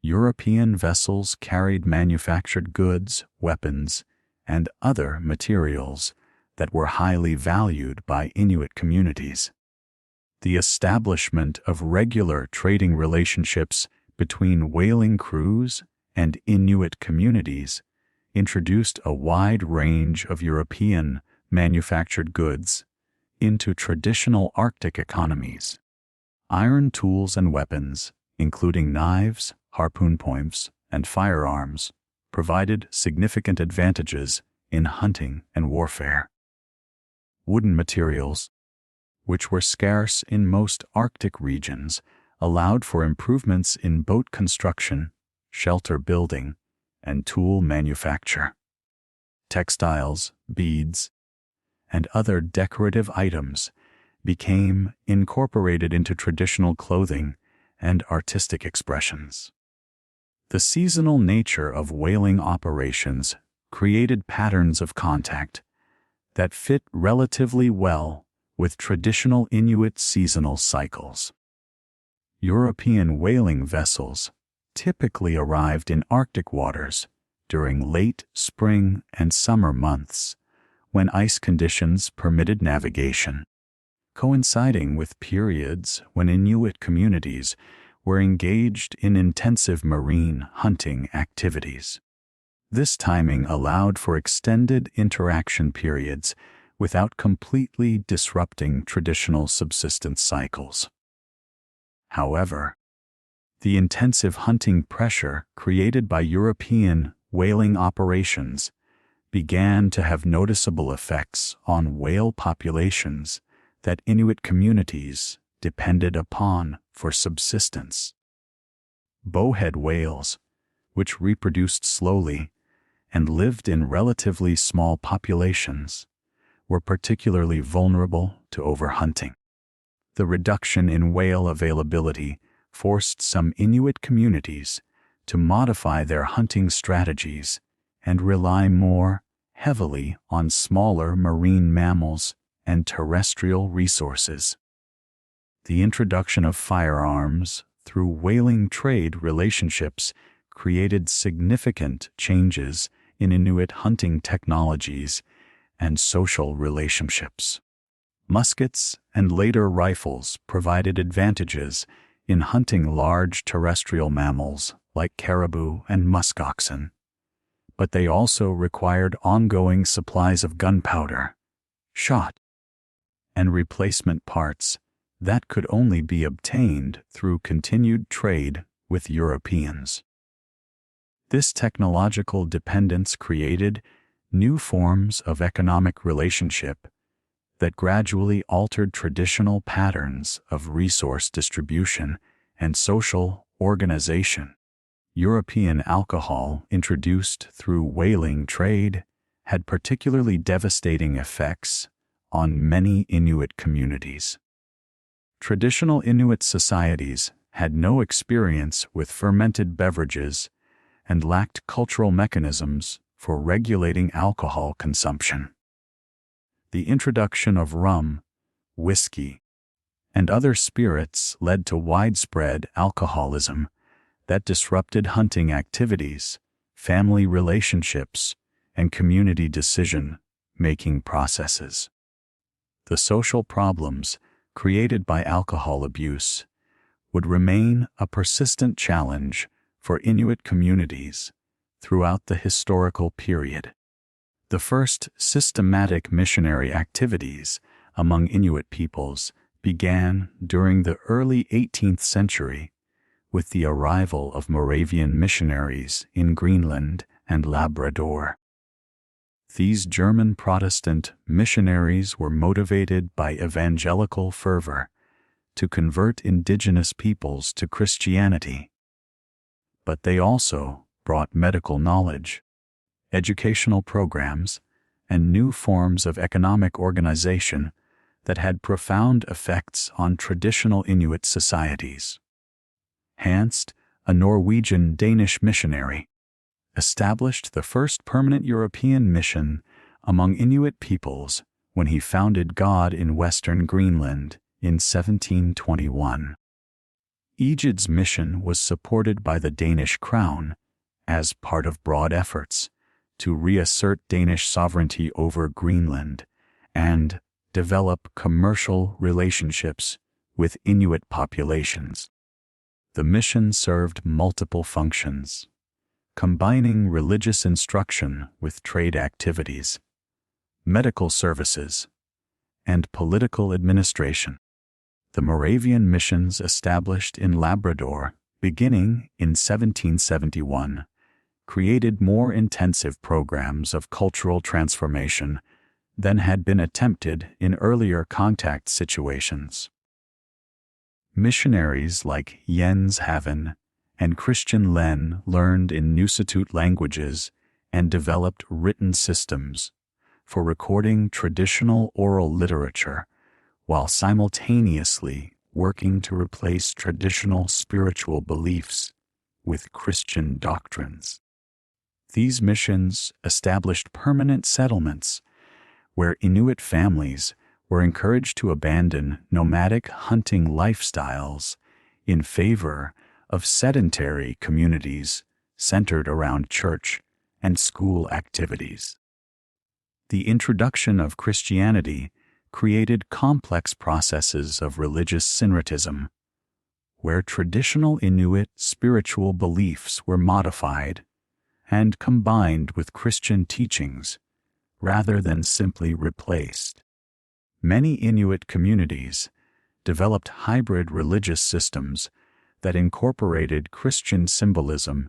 European vessels carried manufactured goods, weapons, and other materials that were highly valued by Inuit communities. The establishment of regular trading relationships between whaling crews and Inuit communities introduced a wide range of European manufactured goods into traditional Arctic economies. Iron tools and weapons, including knives, harpoon points, and firearms, provided significant advantages in hunting and warfare. Wooden materials, which were scarce in most Arctic regions, allowed for improvements in boat construction, shelter building, and tool manufacture. Textiles, beads, and other decorative items became incorporated into traditional clothing and artistic expressions. The seasonal nature of whaling operations created patterns of contact that fit relatively well with traditional Inuit seasonal cycles. European whaling vessels typically arrived in Arctic waters during late spring and summer months, when ice conditions permitted navigation, coinciding with periods when Inuit communities were engaged in intensive marine hunting activities. This timing allowed for extended interaction periods without completely disrupting traditional subsistence cycles. However, the intensive hunting pressure created by European whaling operations began to have noticeable effects on whale populations that Inuit communities depended upon for subsistence. Bowhead whales, which reproduced slowly and lived in relatively small populations, were particularly vulnerable to overhunting. The reduction in whale availability forced some Inuit communities to modify their hunting strategies and rely more heavily on smaller marine mammals and terrestrial resources. The introduction of firearms through whaling trade relationships created significant changes in Inuit hunting technologies and social relationships. Muskets and later rifles provided advantages in hunting large terrestrial mammals like caribou and muskoxen, but they also required ongoing supplies of gunpowder, shot, and replacement parts that could only be obtained through continued trade with Europeans. This technological dependence created new forms of economic relationship that gradually altered traditional patterns of resource distribution and social organization. European alcohol introduced through whaling trade had particularly devastating effects on many Inuit communities. Traditional Inuit societies had no experience with fermented beverages and lacked cultural mechanisms for regulating alcohol consumption. The introduction of rum, whiskey, and other spirits led to widespread alcoholism that disrupted hunting activities, family relationships, and community decision-making processes. The social problems created by alcohol abuse would remain a persistent challenge for Inuit communities throughout the historical period. The first systematic missionary activities among Inuit peoples began during the early 18th century with the arrival of Moravian missionaries in Greenland and Labrador. These German Protestant missionaries were motivated by evangelical fervor to convert indigenous peoples to Christianity. But they also brought medical knowledge, educational programs, and new forms of economic organization that had profound effects on traditional Inuit societies. Hanst, a Norwegian-Danish missionary, established the first permanent European mission among Inuit peoples when he founded God in Western Greenland in 1721. Egid's mission was supported by the Danish crown as part of broad efforts to reassert Danish sovereignty over Greenland and develop commercial relationships with Inuit populations. The mission served multiple functions, combining religious instruction with trade activities, medical services, and political administration. The Moravian missions established in Labrador, beginning in 1771, created more intensive programs of cultural transformation than had been attempted in earlier contact situations. Missionaries like Jens Haven and Christian Len learned in Nusatut languages and developed written systems for recording traditional oral literature while simultaneously working to replace traditional spiritual beliefs with Christian doctrines. These missions established permanent settlements where Inuit families were encouraged to abandon nomadic hunting lifestyles in favor of sedentary communities centered around church and school activities. The introduction of Christianity created complex processes of religious syncretism, where traditional Inuit spiritual beliefs were modified and combined with Christian teachings rather than simply replaced. Many Inuit communities developed hybrid religious systems that incorporated Christian symbolism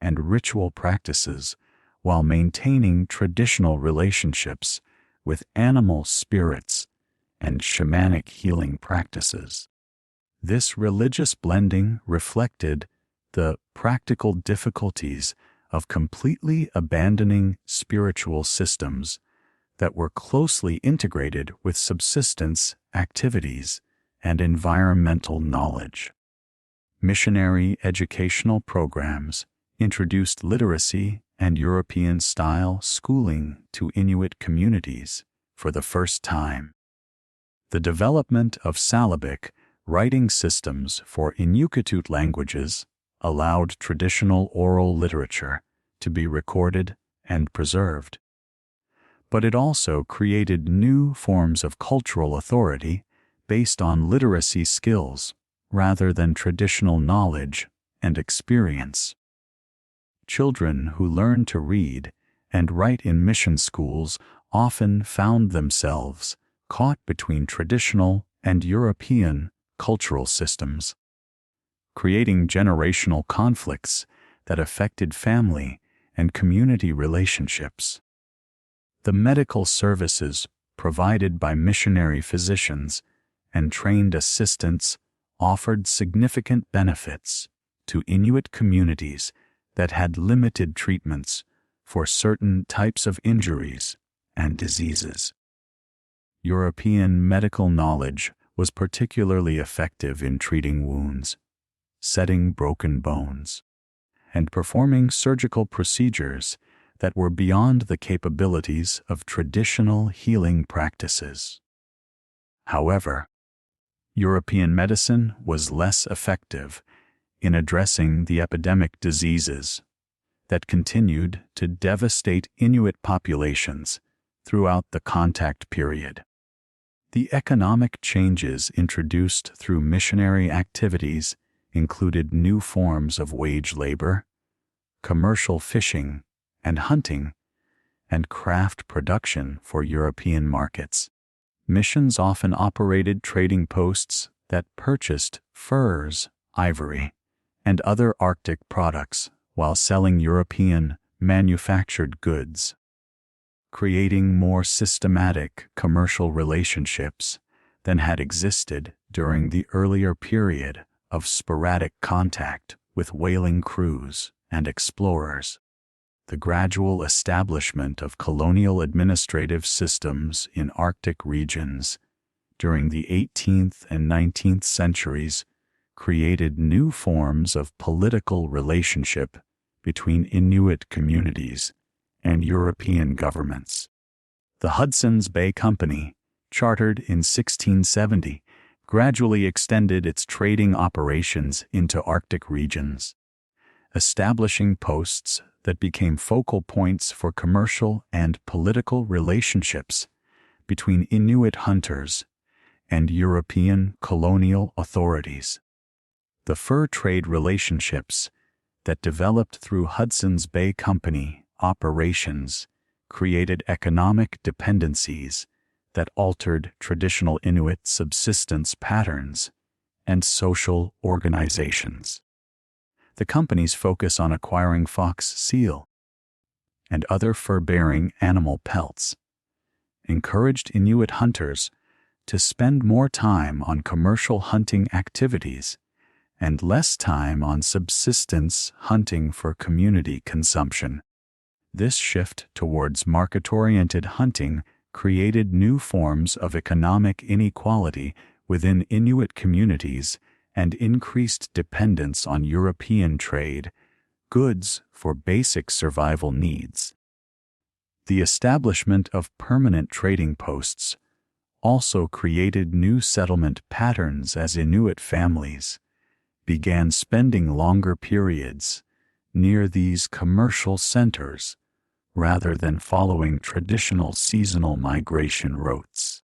and ritual practices while maintaining traditional relationships with animal spirits and shamanic healing practices. This religious blending reflected the practical difficulties of completely abandoning spiritual systems that were closely integrated with subsistence activities and environmental knowledge. Missionary educational programs introduced literacy and European-style schooling to Inuit communities for the first time. The development of syllabic writing systems for Inuktitut languages allowed traditional oral literature to be recorded and preserved. But it also created new forms of cultural authority based on literacy skills rather than traditional knowledge and experience. Children who learned to read and write in mission schools often found themselves caught between traditional and European cultural systems, creating generational conflicts that affected family and community relationships. The medical services provided by missionary physicians and trained assistants offered significant benefits to Inuit communities that had limited treatments for certain types of injuries and diseases. European medical knowledge was particularly effective in treating wounds, setting broken bones, and performing surgical procedures that were beyond the capabilities of traditional healing practices. However, European medicine was less effective in addressing the epidemic diseases that continued to devastate Inuit populations throughout the contact period. The economic changes introduced through missionary activities included new forms of wage labor, commercial fishing and hunting, and craft production for European markets. Missions often operated trading posts that purchased furs, ivory, and other Arctic products while selling European manufactured goods, creating more systematic commercial relationships than had existed during the earlier period of sporadic contact with whaling crews and explorers. The gradual establishment of colonial administrative systems in Arctic regions during the 18th and 19th centuries created new forms of political relationship between Inuit communities and European governments. The Hudson's Bay Company, chartered in 1670, gradually extended its trading operations into Arctic regions, establishing posts that became focal points for commercial and political relationships between Inuit hunters and European colonial authorities. The fur trade relationships that developed through Hudson's Bay Company operations created economic dependencies that altered traditional Inuit subsistence patterns and social organizations. The company's focus on acquiring fox, seal, and other fur-bearing animal pelts encouraged Inuit hunters to spend more time on commercial hunting activities and less time on subsistence hunting for community consumption. This shift towards market-oriented hunting created new forms of economic inequality within Inuit communities and increased dependence on European trade goods for basic survival needs. The establishment of permanent trading posts also created new settlement patterns as Inuit families began spending longer periods near these commercial centers rather than following traditional seasonal migration routes.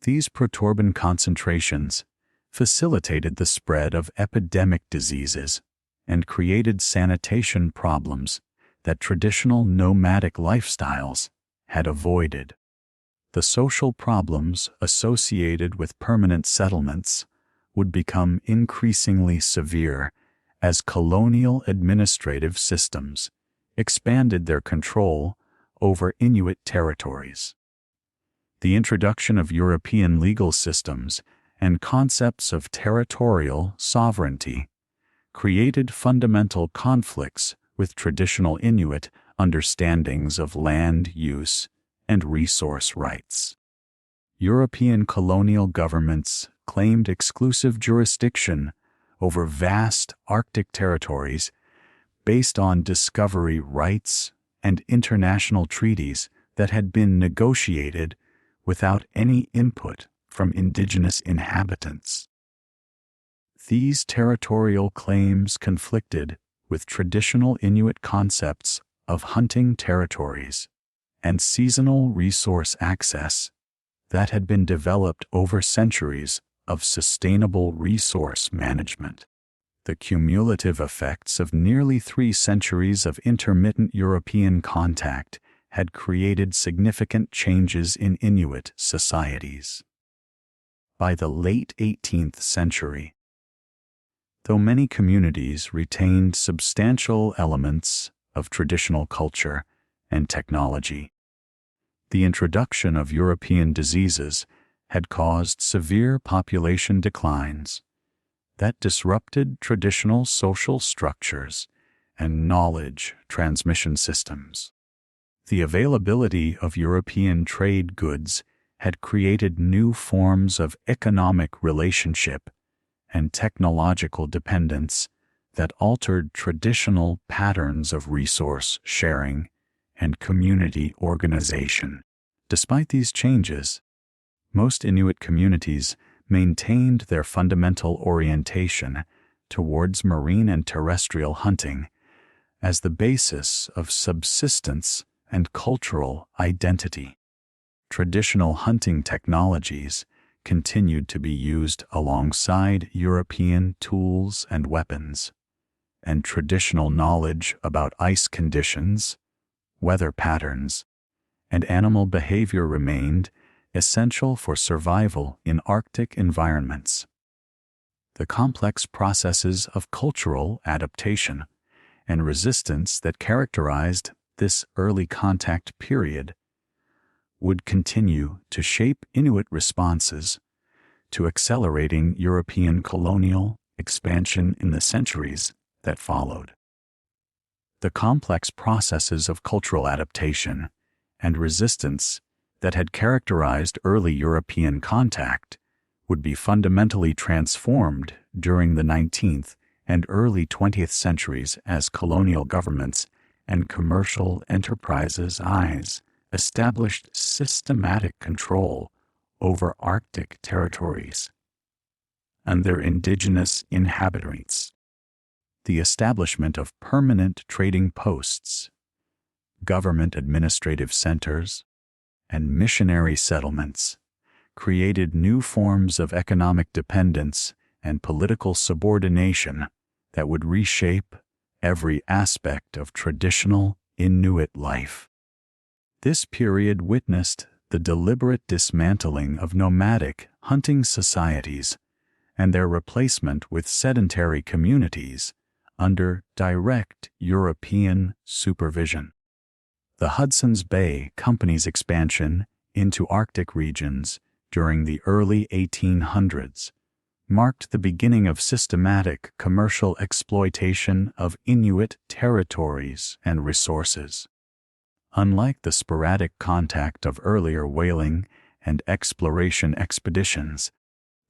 These protorban concentrations facilitated the spread of epidemic diseases and created sanitation problems that traditional nomadic lifestyles had avoided. The social problems associated with permanent settlements would become increasingly severe as colonial administrative systems expanded their control over Inuit territories. The introduction of European legal systems and concepts of territorial sovereignty created fundamental conflicts with traditional Inuit understandings of land use and resource rights. European colonial governments claimed exclusive jurisdiction over vast Arctic territories based on discovery rights and international treaties that had been negotiated without any input from indigenous inhabitants. These territorial claims conflicted with traditional Inuit concepts of hunting territories and seasonal resource access that had been developed over centuries of sustainable resource management. The cumulative effects of nearly 3 centuries of intermittent European contact had created significant changes in Inuit societies. By the late 18th century, though many communities retained substantial elements of traditional culture and technology, the introduction of European diseases had caused severe population declines that disrupted traditional social structures and knowledge transmission systems. The availability of European trade goods had created new forms of economic relationship and technological dependence that altered traditional patterns of resource sharing and community organization. Despite these changes, most Inuit communities maintained their fundamental orientation towards marine and terrestrial hunting as the basis of subsistence and cultural identity. Traditional hunting technologies continued to be used alongside European tools and weapons, and traditional knowledge about ice conditions, weather patterns, and animal behavior remained essential for survival in Arctic environments. The complex processes of cultural adaptation and resistance that characterized this early contact period would continue to shape Inuit responses to accelerating European colonial expansion in the centuries that followed. The complex processes of cultural adaptation and resistance that had characterized early European contact would be fundamentally transformed during the 19th and early 20th centuries as colonial governments and commercial enterprises established systematic control over Arctic territories and their indigenous inhabitants. The establishment of permanent trading posts, government administrative centers, and missionary settlements created new forms of economic dependence and political subordination that would reshape every aspect of traditional Inuit life. This period witnessed the deliberate dismantling of nomadic hunting societies and their replacement with sedentary communities under direct European supervision. The Hudson's Bay Company's expansion into Arctic regions during the early 1800s marked the beginning of systematic commercial exploitation of Inuit territories and resources. Unlike the sporadic contact of earlier whaling and exploration expeditions,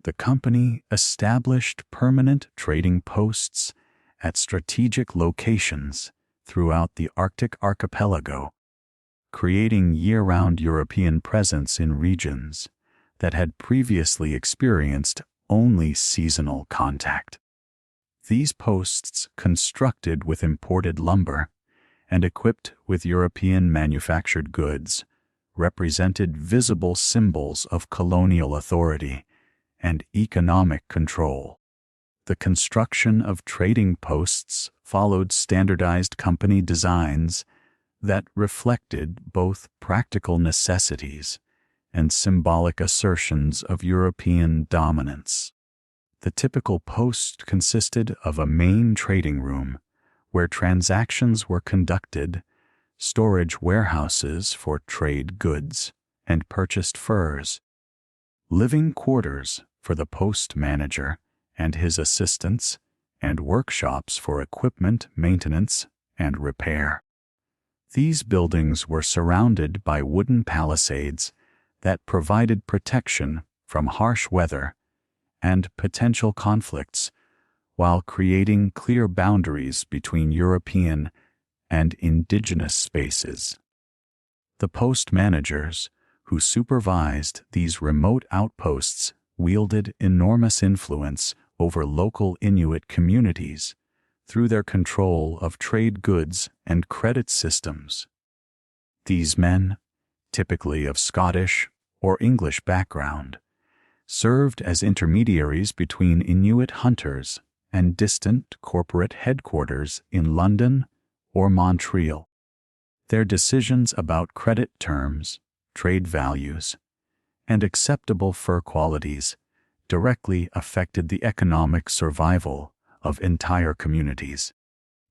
the company established permanent trading posts at strategic locations throughout the Arctic archipelago, creating year-round European presence in regions that had previously experienced only seasonal contact. These posts, constructed with imported lumber and equipped with European manufactured goods, represented visible symbols of colonial authority and economic control. The construction of trading posts followed standardized company designs that reflected both practical necessities and symbolic assertions of European dominance. The typical post consisted of a main trading room where transactions were conducted, storage warehouses for trade goods and purchased furs, living quarters for the post manager and his assistants, and workshops for equipment maintenance and repair. These buildings were surrounded by wooden palisades that provided protection from harsh weather and potential conflicts, while creating clear boundaries between European and indigenous spaces. The post managers, who supervised these remote outposts, wielded enormous influence over local Inuit communities through their control of trade goods and credit systems. These men, typically of Scottish or English background, served as intermediaries between Inuit hunters and distant corporate headquarters in London or Montreal. Their decisions about credit terms, trade values, and acceptable fur qualities directly affected the economic survival of entire communities.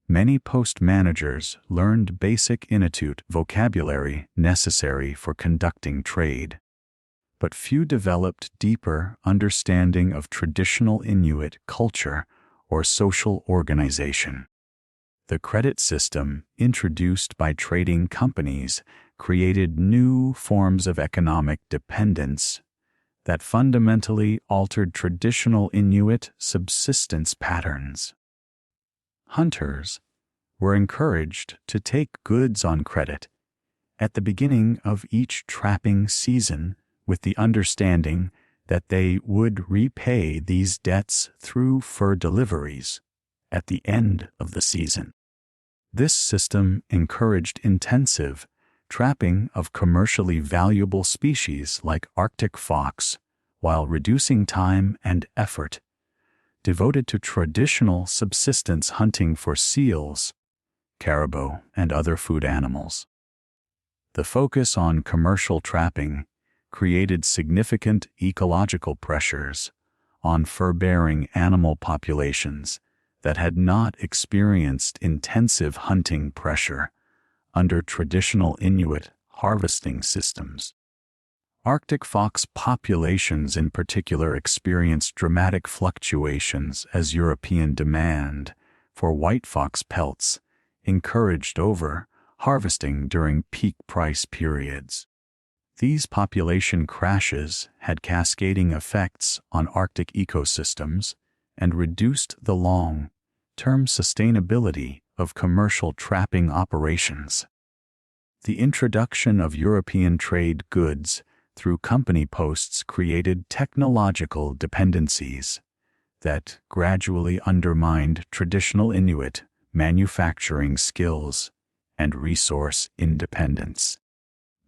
Many post managers learned basic Inuit vocabulary necessary for conducting trade, but few developed deeper understanding of traditional Inuit culture or social organization. The credit system introduced by trading companies created new forms of economic dependence that fundamentally altered traditional Inuit subsistence patterns. Hunters were encouraged to take goods on credit at the beginning of each trapping season, with the understanding that they would repay these debts through fur deliveries at the end of the season. This system encouraged intensive trapping of commercially valuable species like Arctic fox, while reducing time and effort devoted to traditional subsistence hunting for seals, caribou, and other food animals. The focus on commercial trapping created significant ecological pressures on fur-bearing animal populations that had not experienced intensive hunting pressure under traditional Inuit harvesting systems. Arctic fox populations in particular experienced dramatic fluctuations as European demand for white fox pelts encouraged over-harvesting during peak price periods. These population crashes had cascading effects on Arctic ecosystems and reduced the long-term sustainability of commercial trapping operations. The introduction of European trade goods through company posts created technological dependencies that gradually undermined traditional Inuit manufacturing skills and resource independence.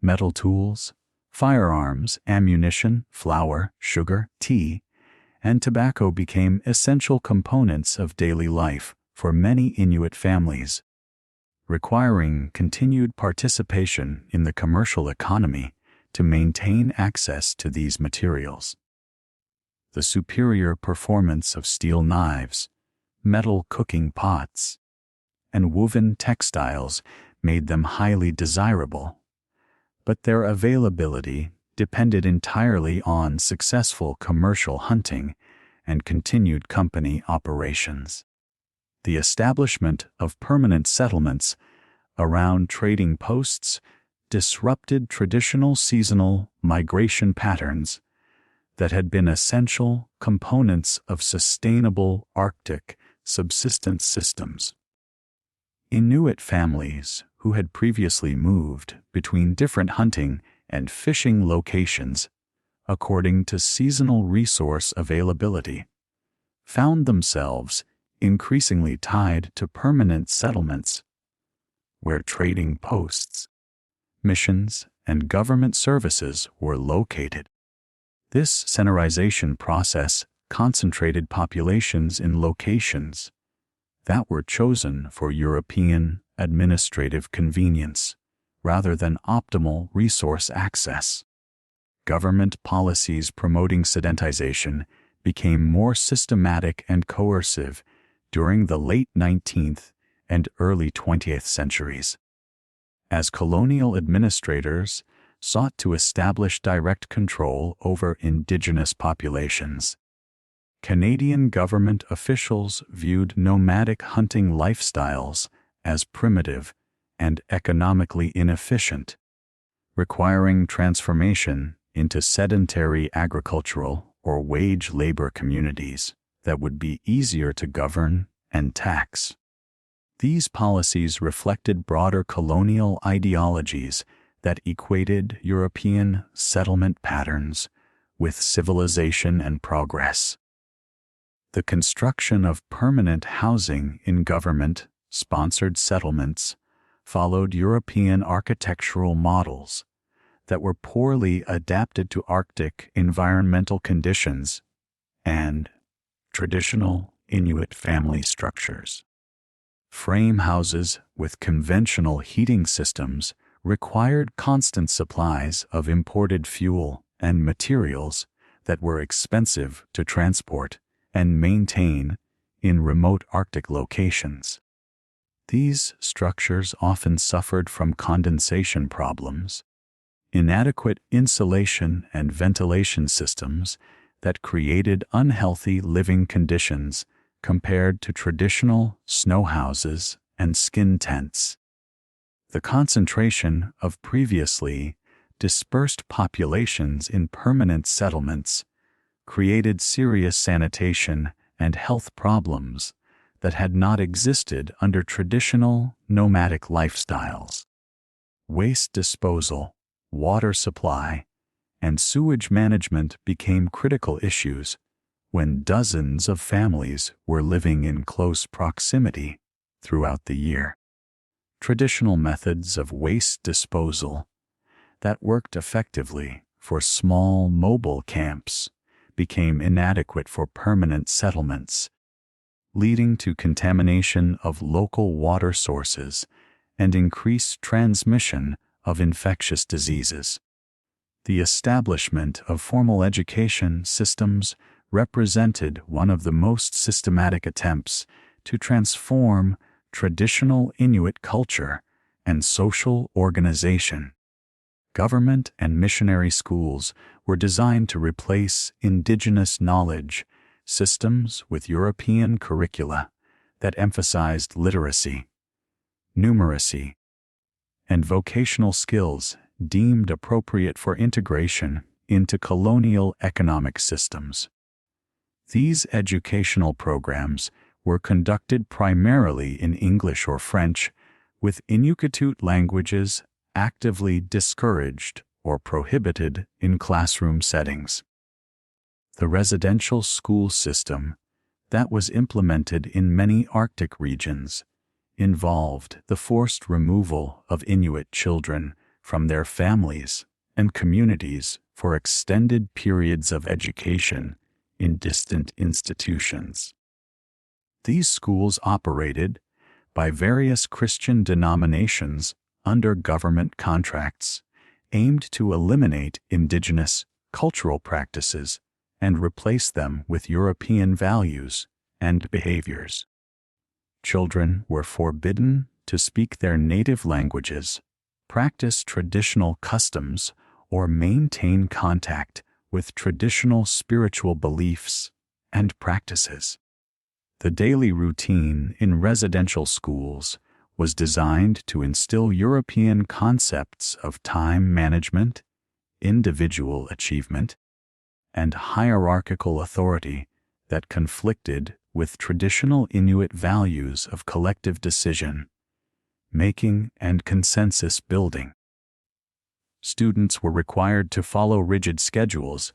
Metal tools, firearms, ammunition, flour, sugar, tea, and tobacco became essential components of daily life for many Inuit families, requiring continued participation in the commercial economy to maintain access to these materials. The superior performance of steel knives, metal cooking pots, and woven textiles made them highly desirable, but their availability depended entirely on successful commercial hunting and continued company operations. The establishment of permanent settlements around trading posts disrupted traditional seasonal migration patterns that had been essential components of sustainable Arctic subsistence systems. Inuit families who had previously moved between different hunting and fishing locations according to seasonal resource availability found themselves increasingly tied to permanent settlements where trading posts, missions, and government services were located. This centralization process concentrated populations in locations that were chosen for European administrative convenience rather than optimal resource access. Government policies promoting sedentization became more systematic and coercive during the late 19th and early 20th centuries, as colonial administrators sought to establish direct control over indigenous populations. Canadian government officials viewed nomadic hunting lifestyles as primitive and economically inefficient, requiring transformation into sedentary agricultural or wage labor communities that would be easier to govern and tax. These policies reflected broader colonial ideologies that equated European settlement patterns with civilization and progress. The construction of permanent housing in government-sponsored settlements followed European architectural models that were poorly adapted to Arctic environmental conditions and traditional Inuit family structures. Frame houses with conventional heating systems required constant supplies of imported fuel and materials that were expensive to transport and maintain in remote Arctic locations. These structures often suffered from condensation problems, inadequate insulation and ventilation systems that created unhealthy living conditions compared to traditional snow houses and skin tents. The concentration of previously dispersed populations in permanent settlements created serious sanitation and health problems that had not existed under traditional nomadic lifestyles. Waste disposal, water supply, and sewage management became critical issues when dozens of families were living in close proximity throughout the year. Traditional methods of waste disposal that worked effectively for small mobile camps became inadequate for permanent settlements, leading to contamination of local water sources and increased transmission of infectious diseases. The establishment of formal education systems represented one of the most systematic attempts to transform traditional Inuit culture and social organization. Government and missionary schools were designed to replace indigenous knowledge systems with European curricula that emphasized literacy, numeracy, and vocational skills deemed appropriate for integration into colonial economic systems. These educational programs were conducted primarily in English or French, with Inuktitut languages actively discouraged or prohibited in classroom settings. The residential school system that was implemented in many Arctic regions involved the forced removal of Inuit children from their families and communities for extended periods of education in distant institutions. These schools operated by various Christian denominations under government contracts aimed to eliminate indigenous cultural practices and replace them with European values and behaviors. Children were forbidden to speak their native languages, practice traditional customs, or maintain contact with traditional spiritual beliefs and practices. The daily routine in residential schools was designed to instill European concepts of time management, individual achievement, and hierarchical authority that conflicted with traditional Inuit values of collective decision making and consensus building. Students were required to follow rigid schedules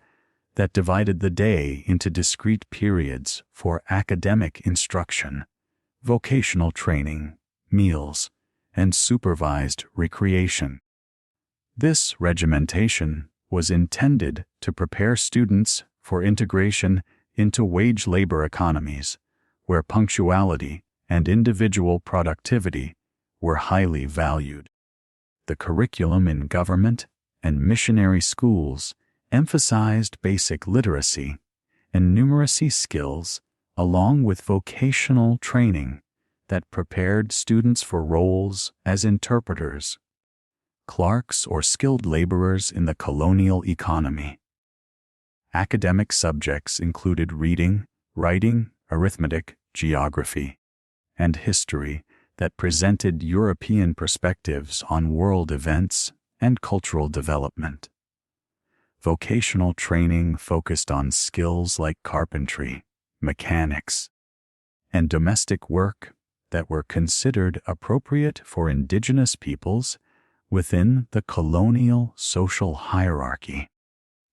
that divided the day into discrete periods for academic instruction, vocational training, meals, and supervised recreation. This regimentation was intended to prepare students for integration into wage labor economies, where punctuality and individual productivity were highly valued. The curriculum in government and missionary schools emphasized basic literacy and numeracy skills along with vocational training that prepared students for roles as interpreters, clerks, or skilled laborers in the colonial economy. Academic subjects included reading, writing, arithmetic, geography, and history that presented European perspectives on world events and cultural development. Vocational training focused on skills like carpentry, mechanics, and domestic work that were considered appropriate for indigenous peoples within the colonial social hierarchy.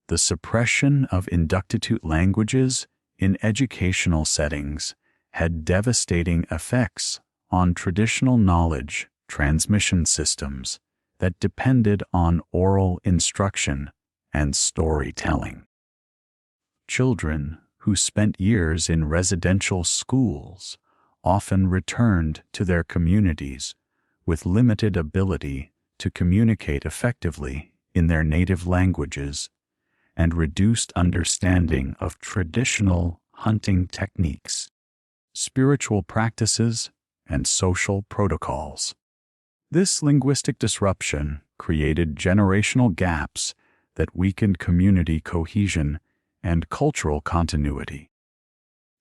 The suppression of Inuktitut languages in educational settings had devastating effects on traditional knowledge transmission systems that depended on oral instruction and storytelling. Children who spent years in residential schools often returned to their communities with limited ability to communicate effectively in their native languages and reduced understanding of traditional hunting techniques, spiritual practices, and social protocols. This linguistic disruption created generational gaps that weakened community cohesion and cultural continuity.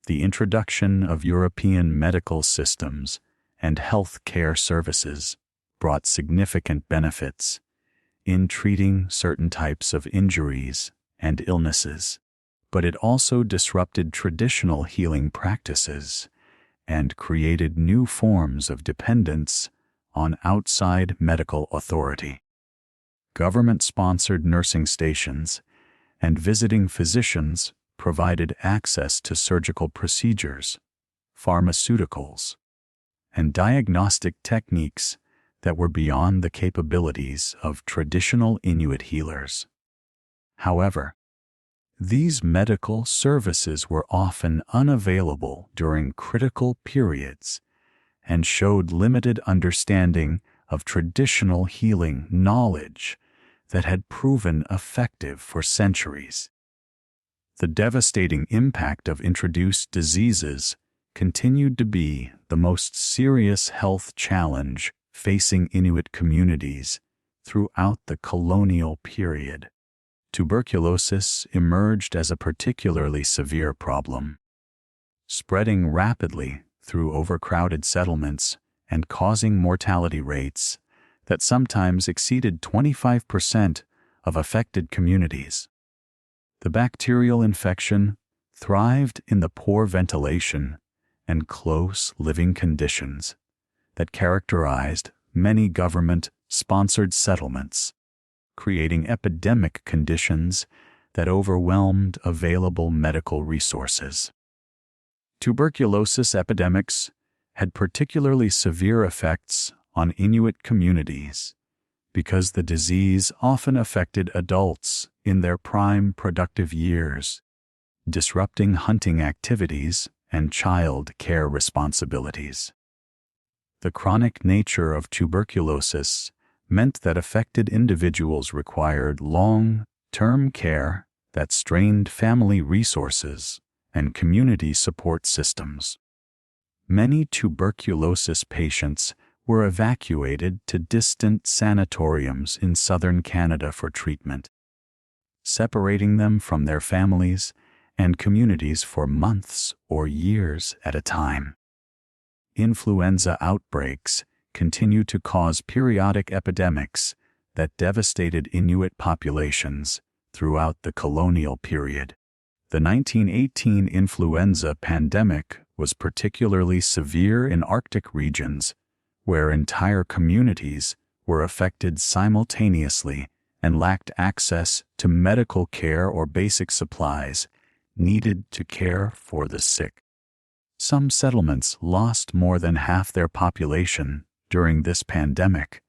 The introduction of European medical systems and health care services brought significant benefits in treating certain types of injuries and illnesses, but it also disrupted traditional healing practices and created new forms of dependence on outside medical authority. Government-sponsored nursing stations and visiting physicians provided access to surgical procedures, pharmaceuticals, and diagnostic techniques that were beyond the capabilities of traditional Inuit healers. However, these medical services were often unavailable during critical periods and showed limited understanding of traditional healing knowledge that had proven effective for centuries. The devastating impact of introduced diseases continued to be the most serious health challenge facing Inuit communities throughout the colonial period. Tuberculosis emerged as a particularly severe problem, spreading rapidly through overcrowded settlements and causing mortality rates that sometimes exceeded 25% of affected communities. The bacterial infection thrived in the poor ventilation and close living conditions that characterized many government-sponsored settlements, creating epidemic conditions that overwhelmed available medical resources. Tuberculosis epidemics had particularly severe effects on Inuit communities because the disease often affected adults in their prime productive years, disrupting hunting activities and child care responsibilities. The chronic nature of tuberculosis meant that affected individuals required long-term care that strained family resources and community support systems. Many tuberculosis patients were evacuated to distant sanatoriums in southern Canada for treatment, separating them from their families and communities for months or years at a time. Influenza outbreaks continue to cause periodic epidemics that devastated Inuit populations throughout the colonial period. The 1918 influenza pandemic was particularly severe in Arctic regions, where entire communities were affected simultaneously and lacked access to medical care or basic supplies needed to care for the sick. Some settlements lost more than half their population during this pandemic,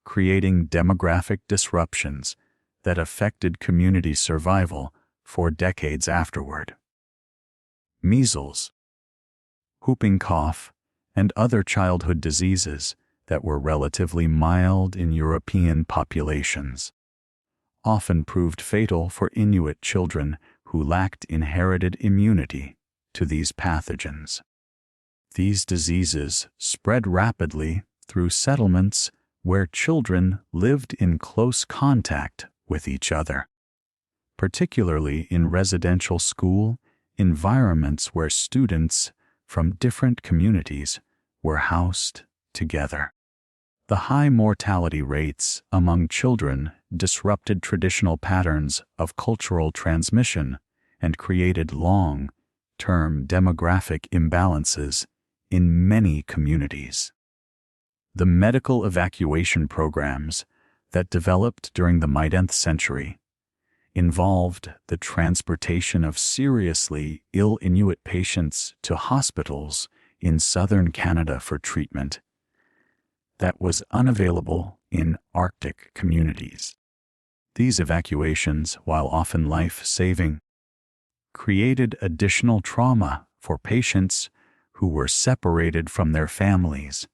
creating demographic disruptions that affected community survival for decades afterward. Measles, whooping cough, and other childhood diseases that were relatively mild in European populations often proved fatal for Inuit children who lacked inherited immunity to these pathogens. These diseases spread rapidly through settlements where children lived in close contact with each other, particularly in residential school environments where students from different communities were housed together. The high mortality rates among children disrupted traditional patterns of cultural transmission and created long, term demographic imbalances in many communities. The medical evacuation programs that developed during the mid-10th century involved the transportation of seriously ill Inuit patients to hospitals in southern Canada for treatment that was unavailable in Arctic communities. These evacuations, while often life-saving, created additional trauma for patients who were separated from their families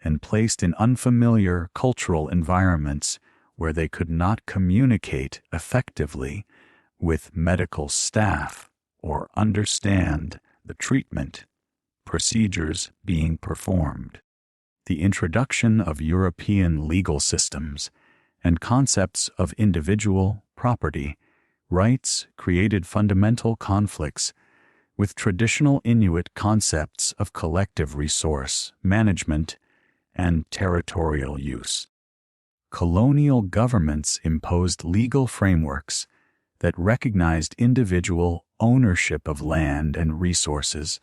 and placed in unfamiliar cultural environments where they could not communicate effectively with medical staff or understand the treatment procedures being performed. The introduction of European legal systems and concepts of individual property rights created fundamental conflicts with traditional Inuit concepts of collective resource management and territorial use. Colonial governments imposed legal frameworks that recognized individual ownership of land and resources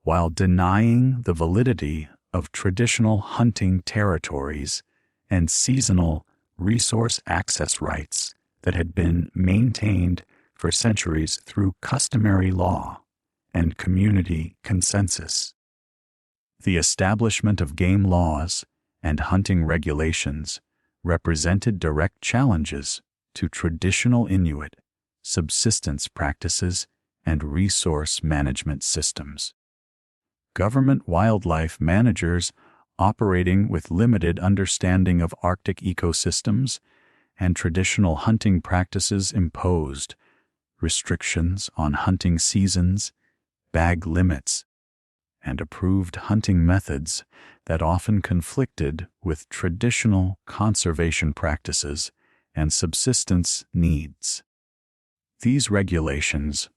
while denying the validity of traditional hunting territories and seasonal resource access rights that had been maintained for centuries through customary law and community consensus. The establishment of game laws and hunting regulations represented direct challenges to traditional Inuit subsistence practices and resource management systems. Government wildlife managers operating with limited understanding of Arctic ecosystems and traditional hunting practices imposed restrictions on hunting seasons, bag limits, and approved hunting methods that often conflicted with traditional conservation practices and subsistence needs. These regulations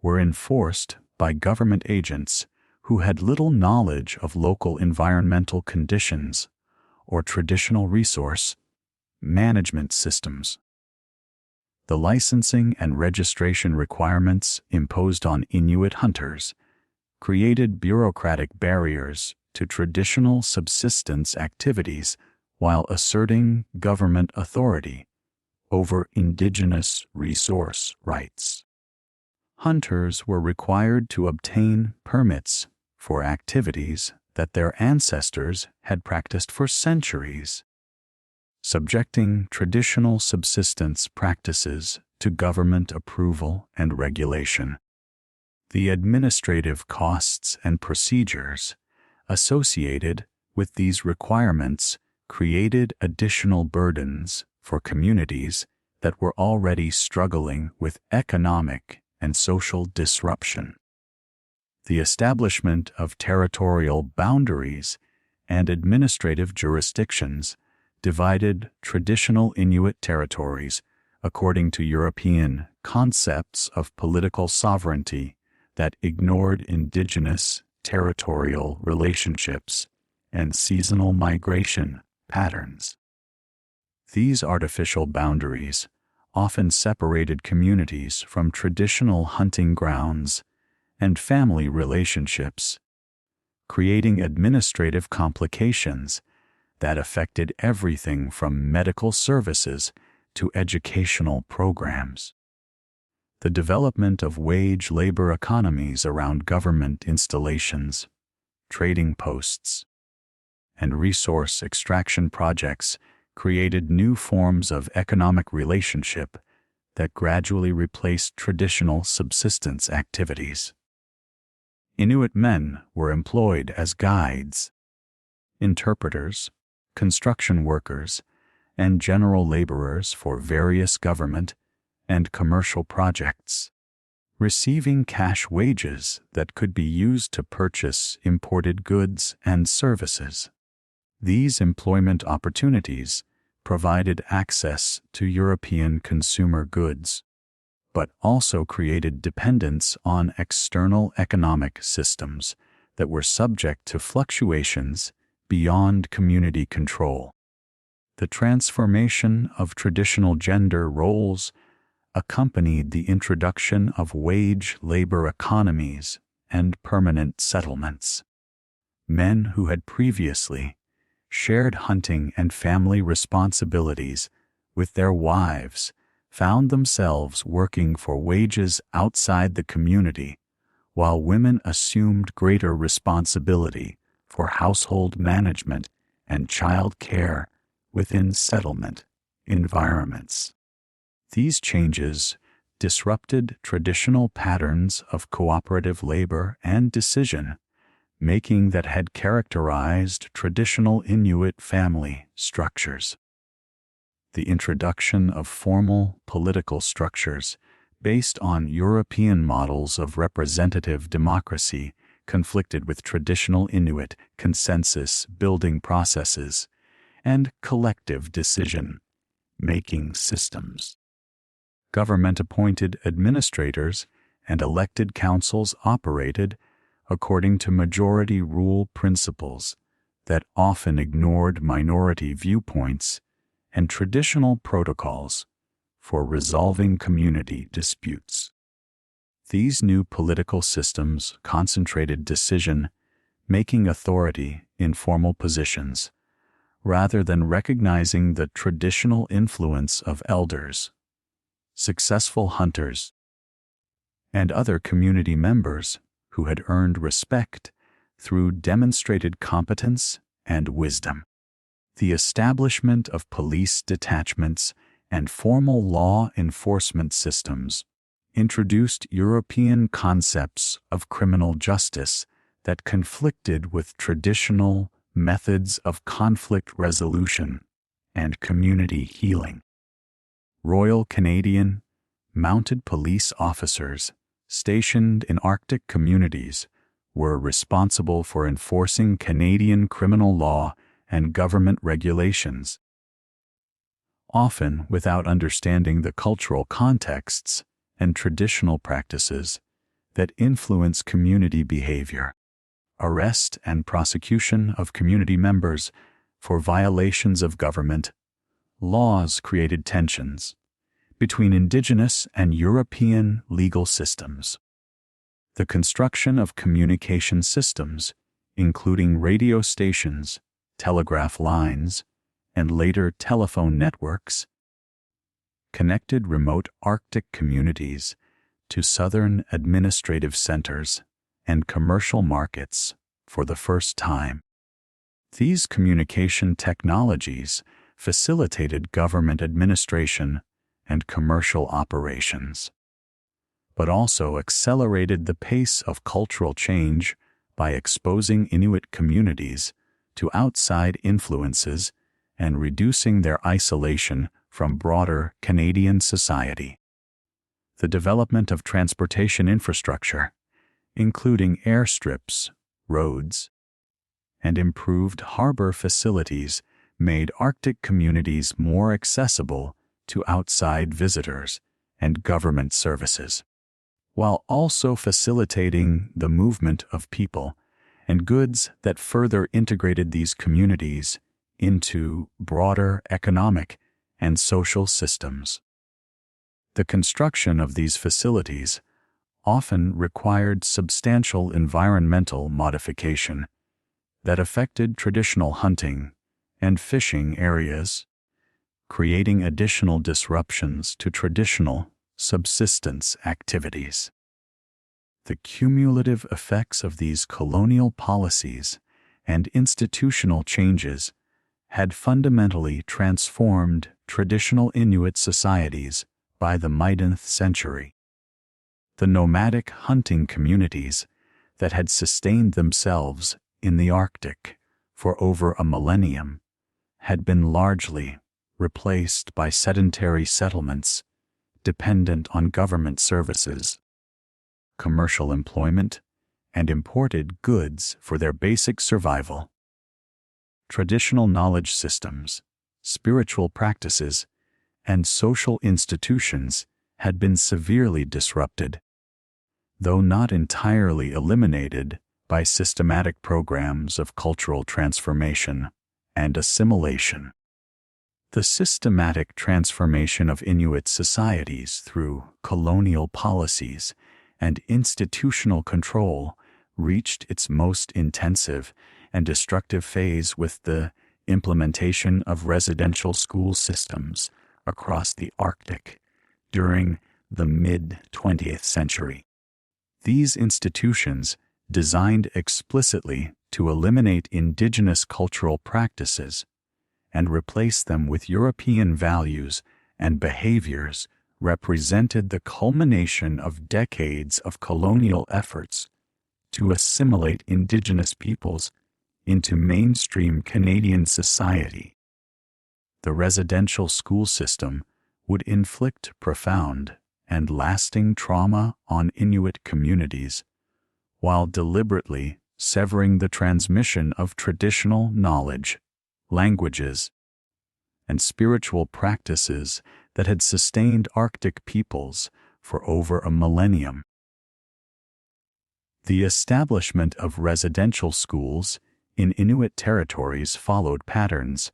were enforced by government agents who had little knowledge of local environmental conditions or traditional resource management systems. The licensing and registration requirements imposed on Inuit hunters created bureaucratic barriers to traditional subsistence activities while asserting government authority over indigenous resource rights. Hunters were required to obtain permits for activities that their ancestors had practiced for centuries, subjecting traditional subsistence practices to government approval and regulation. The administrative costs and procedures associated with these requirements created additional burdens for communities that were already struggling with economic and social disruption. The establishment of territorial boundaries and administrative jurisdictions divided traditional Inuit territories according to European concepts of political sovereignty that ignored indigenous territorial relationships and seasonal migration patterns. These artificial boundaries often separated communities from traditional hunting grounds and family relationships, creating administrative complications that affected everything from medical services to educational programs. The development of wage labor economies around government installations, trading posts, and resource extraction projects created new forms of economic relationship that gradually replaced traditional subsistence activities. Inuit men were employed as guides, interpreters, construction workers, and general laborers for various government and commercial projects, receiving cash wages that could be used to purchase imported goods and services. These employment opportunities provided access to European consumer goods, but also created dependence on external economic systems that were subject to fluctuations beyond community control. The transformation of traditional gender roles accompanied the introduction of wage labor economies and permanent settlements. Men who had previously shared hunting and family responsibilities with their wives found themselves working for wages outside the community, while women assumed greater responsibility for household management and child care within settlement environments. These changes disrupted traditional patterns of cooperative labor and decision-making that had characterized traditional Inuit family structures. The introduction of formal political structures based on European models of representative democracy conflicted with traditional Inuit consensus-building processes and collective decision-making systems. Government-appointed administrators and elected councils operated according to majority rule principles that often ignored minority viewpoints and traditional protocols for resolving community disputes. These new political systems concentrated decision-making authority in formal positions, rather than recognizing the traditional influence of elders, successful hunters, and other community members who had earned respect through demonstrated competence and wisdom. The establishment of police detachments and formal law enforcement systems introduced European concepts of criminal justice that conflicted with traditional methods of conflict resolution and community healing. Royal Canadian Mounted Police officers stationed in Arctic communities were responsible for enforcing Canadian criminal law and government regulations, often without understanding the cultural contexts and traditional practices that influence community behavior. Arrest and prosecution of community members for violations of government laws created tensions between Indigenous and European legal systems. The construction of communication systems, including radio stations, telegraph lines, and later telephone networks, connected remote Arctic communities to southern administrative centers and commercial markets for the first time. These communication technologies facilitated government administration and commercial operations, but also accelerated the pace of cultural change by exposing Inuit communities to outside influences and reducing their isolation from broader Canadian society. The development of transportation infrastructure, including airstrips, roads, and improved harbor facilities, made Arctic communities more accessible to outside visitors and government services, while also facilitating the movement of people and goods that further integrated these communities into broader economic and social systems. The construction of these facilities often required substantial environmental modification that affected traditional hunting and fishing areas, creating additional disruptions to traditional subsistence activities. The cumulative effects of these colonial policies and institutional changes had fundamentally transformed traditional Inuit societies by the mid-19th century. The nomadic hunting communities that had sustained themselves in the Arctic for over a millennium had been largely replaced by sedentary settlements dependent on government services, commercial employment, and imported goods for their basic survival. Traditional knowledge systems, spiritual practices, and social institutions had been severely disrupted, though not entirely eliminated by systematic programs of cultural transformation and assimilation. The systematic transformation of Inuit societies through colonial policies and institutional control reached its most intensive and destructive phase with the implementation of residential school systems across the Arctic during the mid-20th century. These institutions, designed explicitly to eliminate indigenous cultural practices and replace them with European values and behaviors, represented the culmination of decades of colonial efforts to assimilate indigenous peoples into mainstream Canadian society. The residential school system would inflict profound and lasting trauma on Inuit communities, while deliberately severing the transmission of traditional knowledge, languages, and spiritual practices that had sustained Arctic peoples for over a millennium. The establishment of residential schools in Inuit territories followed patterns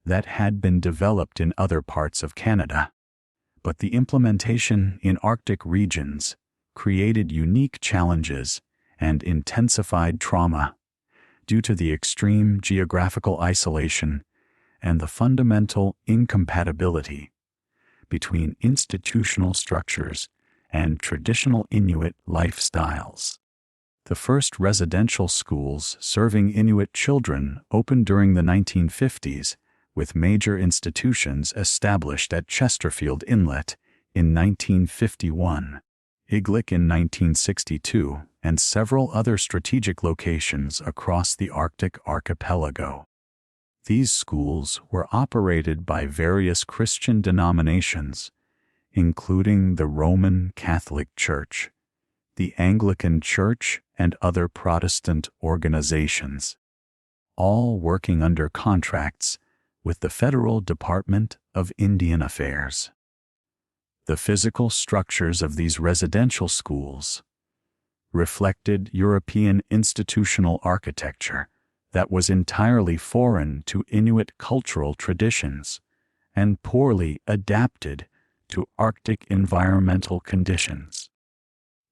that had been developed in other parts of Canada, but the implementation in Arctic regions created unique challenges and intensified trauma due to the extreme geographical isolation and the fundamental incompatibility between institutional structures and traditional Inuit lifestyles. The first residential schools serving Inuit children opened during the 1950s, with major institutions established at Chesterfield Inlet in 1951, Iglik in 1962, and several other strategic locations across the Arctic archipelago. These schools were operated by various Christian denominations, including the Roman Catholic Church, the Anglican Church, and other Protestant organizations, all working under contracts with the Federal Department of Indian Affairs. The physical structures of these residential schools reflected European institutional architecture that was entirely foreign to Inuit cultural traditions and poorly adapted to Arctic environmental conditions.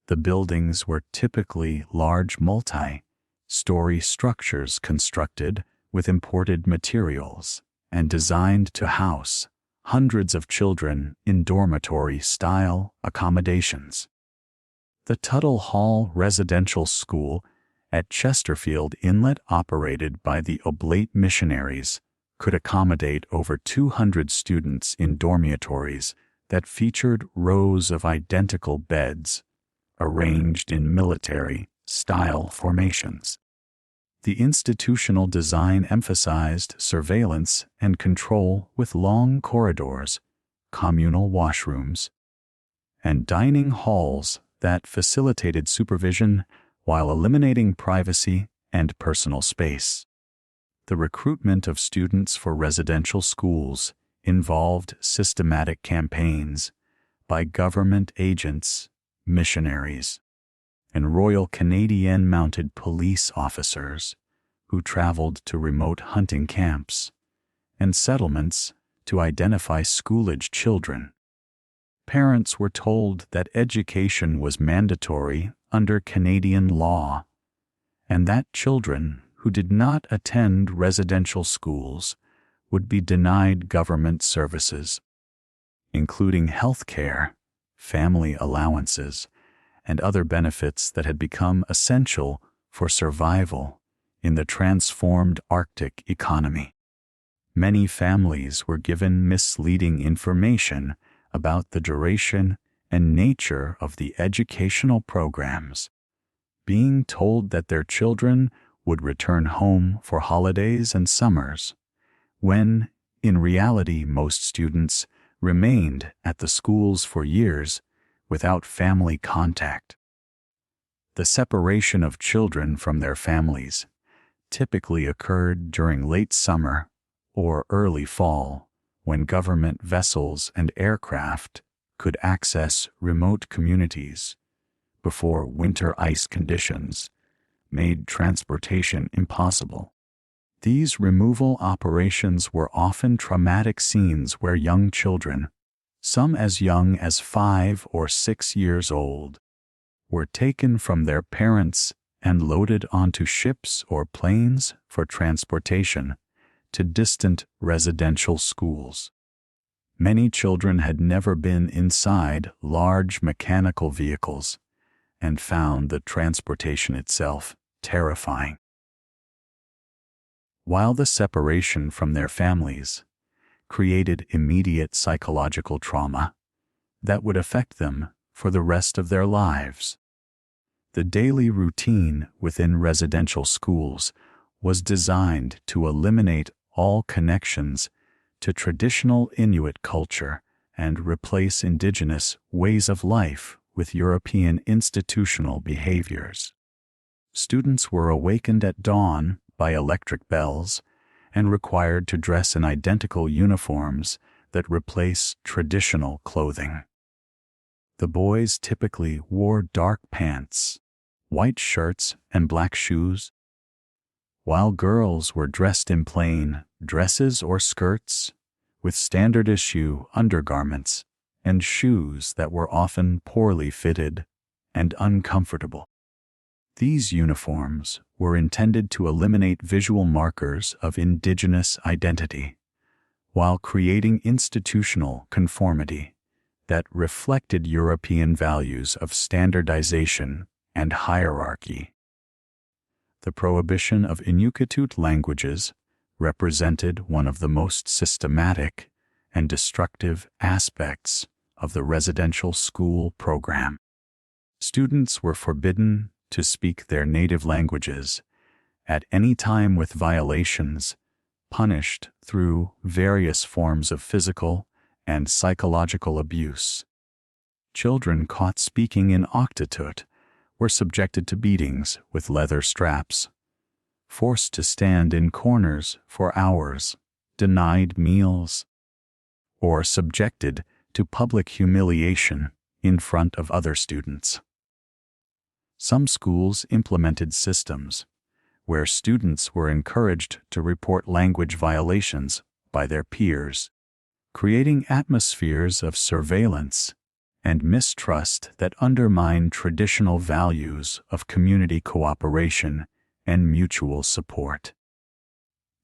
The buildings were typically large multi-story structures constructed with imported materials and designed to house hundreds of children in dormitory-style accommodations. The Tuttle Hall Residential School at Chesterfield Inlet, operated by the Oblate Missionaries, could accommodate over 200 students in dormitories that featured rows of identical beds arranged in military-style formations. The institutional design emphasized surveillance and control with long corridors, communal washrooms, and dining halls that facilitated supervision while eliminating privacy and personal space. The recruitment of students for residential schools involved systematic campaigns by government agents, missionaries, and Royal Canadian Mounted Police officers who traveled to remote hunting camps and settlements to identify school-age children. Parents were told that education was mandatory under Canadian law, and that children who did not attend residential schools would be denied government services, including health care, family allowances, and other benefits that had become essential for survival in the transformed Arctic economy. Many families were given misleading information about the duration and nature of the educational programs, being told that their children would return home for holidays and summers, when, in reality, most students remained at the schools for years without family contact. The separation of children from their families typically occurred during late summer or early fall, when government vessels and aircraft could access remote communities before winter ice conditions made transportation impossible. These removal operations were often traumatic scenes where young children, some as young as 5 or 6 years old, were taken from their parents and loaded onto ships or planes for transportation to distant residential schools. Many children had never been inside large mechanical vehicles and found the transportation itself terrifying. While the separation from their families created immediate psychological trauma that would affect them for the rest of their lives, the daily routine within residential schools was designed to eliminate all connections to traditional Inuit culture and replace indigenous ways of life with European institutional behaviors. Students were awakened at dawn by electric bells and required to dress in identical uniforms that replace traditional clothing. The boys typically wore dark pants, white shirts, and black shoes, while girls were dressed in plain dresses or skirts with standard-issue undergarments and shoes that were often poorly fitted and uncomfortable. These uniforms were intended to eliminate visual markers of indigenous identity, while creating institutional conformity that reflected European values of standardization and hierarchy. The prohibition of Inuktitut languages represented one of the most systematic and destructive aspects of the residential school program. Students were forbidden to speak their native languages at any time, with violations punished through various forms of physical and psychological abuse. Children caught speaking in Inuktitut were subjected to beatings with leather straps, forced to stand in corners for hours, denied meals, or subjected to public humiliation in front of other students. Some schools implemented systems where students were encouraged to report language violations by their peers, creating atmospheres of surveillance and mistrust that undermine traditional values of community cooperation and mutual support.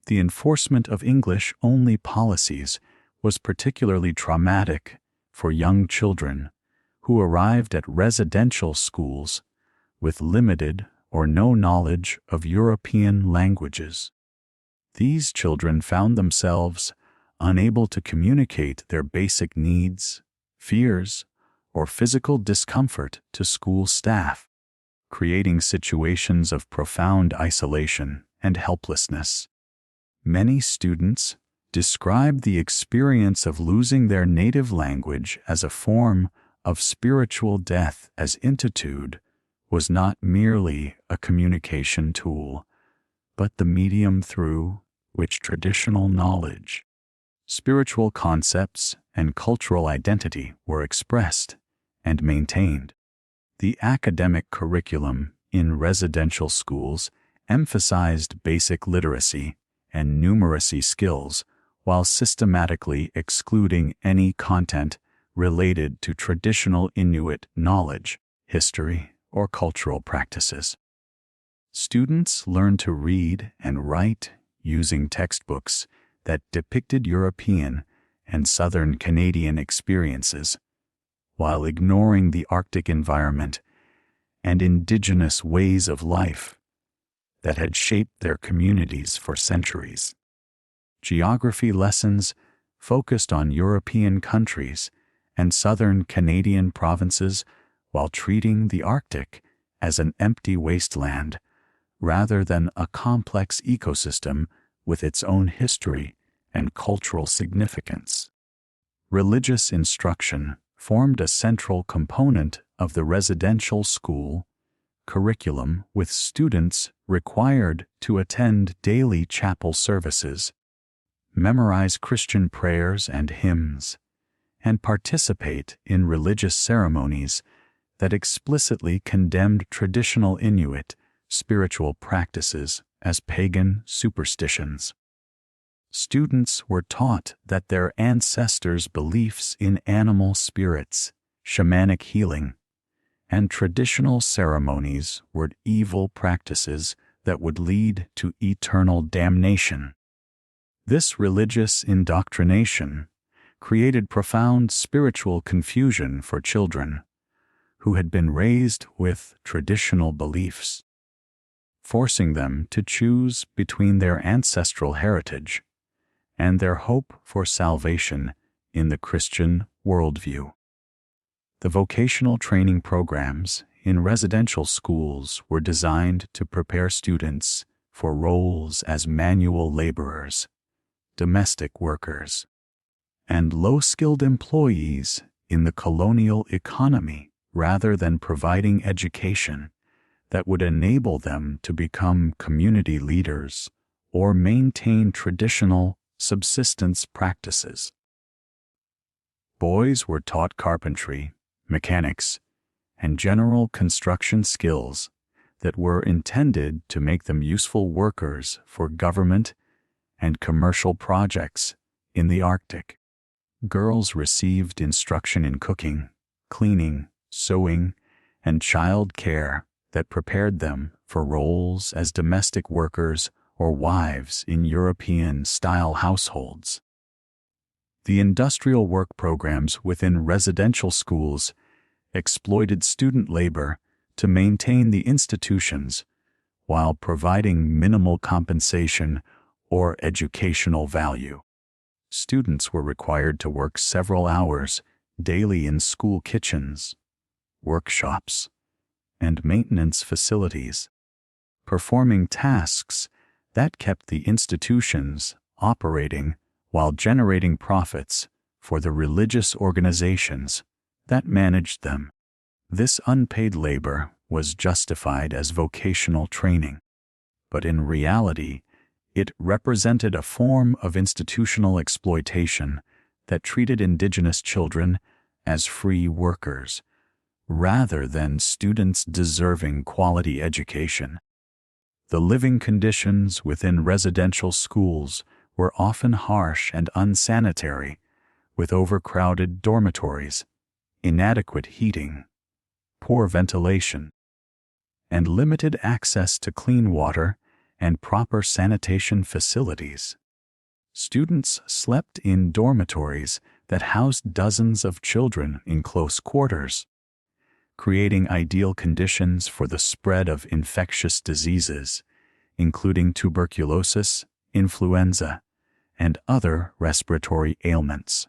The enforcement of English-only policies was particularly traumatic for young children who arrived at residential schools with limited or no knowledge of European languages. These children found themselves unable to communicate their basic needs, fears, or physical discomfort to school staff, creating situations of profound isolation and helplessness. Many students describe the experience of losing their native language as a form of spiritual death, as Inuktitut was not merely a communication tool, but the medium through which traditional knowledge, spiritual concepts, and cultural identity were expressed and maintained. The academic curriculum in residential schools emphasized basic literacy and numeracy skills while systematically excluding any content related to traditional Inuit knowledge, history, or cultural practices. Students learned to read and write using textbooks that depicted European and Southern Canadian experiences, while ignoring the Arctic environment and indigenous ways of life that had shaped their communities for centuries. Geography lessons focused on European countries and Southern Canadian provinces, while treating the Arctic as an empty wasteland rather than a complex ecosystem with its own history and cultural significance. Religious instruction formed a central component of the residential school curriculum, with students required to attend daily chapel services, memorize Christian prayers and hymns, and participate in religious ceremonies that explicitly condemned traditional Inuit spiritual practices as pagan superstitions. Students were taught that their ancestors' beliefs in animal spirits, shamanic healing, and traditional ceremonies were evil practices that would lead to eternal damnation. This religious indoctrination created profound spiritual confusion for children who had been raised with traditional beliefs, forcing them to choose between their ancestral heritage and their hope for salvation in the Christian worldview. The vocational training programs in residential schools were designed to prepare students for roles as manual laborers, domestic workers, and low-skilled employees in the colonial economy, rather than providing education that would enable them to become community leaders or maintain traditional subsistence practices. Boys were taught carpentry, mechanics, and general construction skills that were intended to make them useful workers for government and commercial projects in the Arctic. Girls received instruction in cooking, cleaning, sewing, and child care that prepared them for roles as domestic workers or wives in European-style households. The industrial work programs within residential schools exploited student labor to maintain the institutions while providing minimal compensation or educational value. Students were required to work several hours daily in school kitchens, workshops, and maintenance facilities, performing tasks that kept the institutions operating while generating profits for the religious organizations that managed them. This unpaid labor was justified as vocational training, but in reality, it represented a form of institutional exploitation that treated indigenous children as free workers, rather than students deserving quality education. The living conditions within residential schools were often harsh and unsanitary, with overcrowded dormitories, inadequate heating, poor ventilation, and limited access to clean water and proper sanitation facilities. Students slept in dormitories that housed dozens of children in close quarters, creating ideal conditions for the spread of infectious diseases, including tuberculosis, influenza, and other respiratory ailments.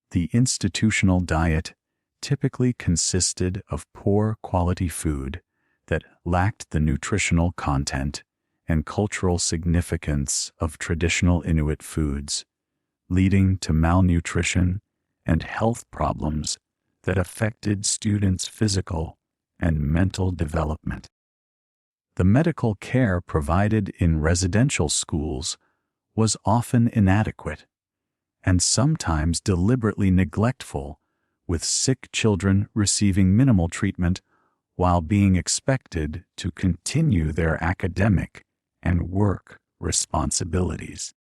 The institutional diet typically consisted of poor quality food that lacked the nutritional content and cultural significance of traditional Inuit foods, leading to malnutrition and health problems that affected students' physical and mental development. The medical care provided in residential schools was often inadequate and sometimes deliberately neglectful, with sick children receiving minimal treatment while being expected to continue their academic and work responsibilities.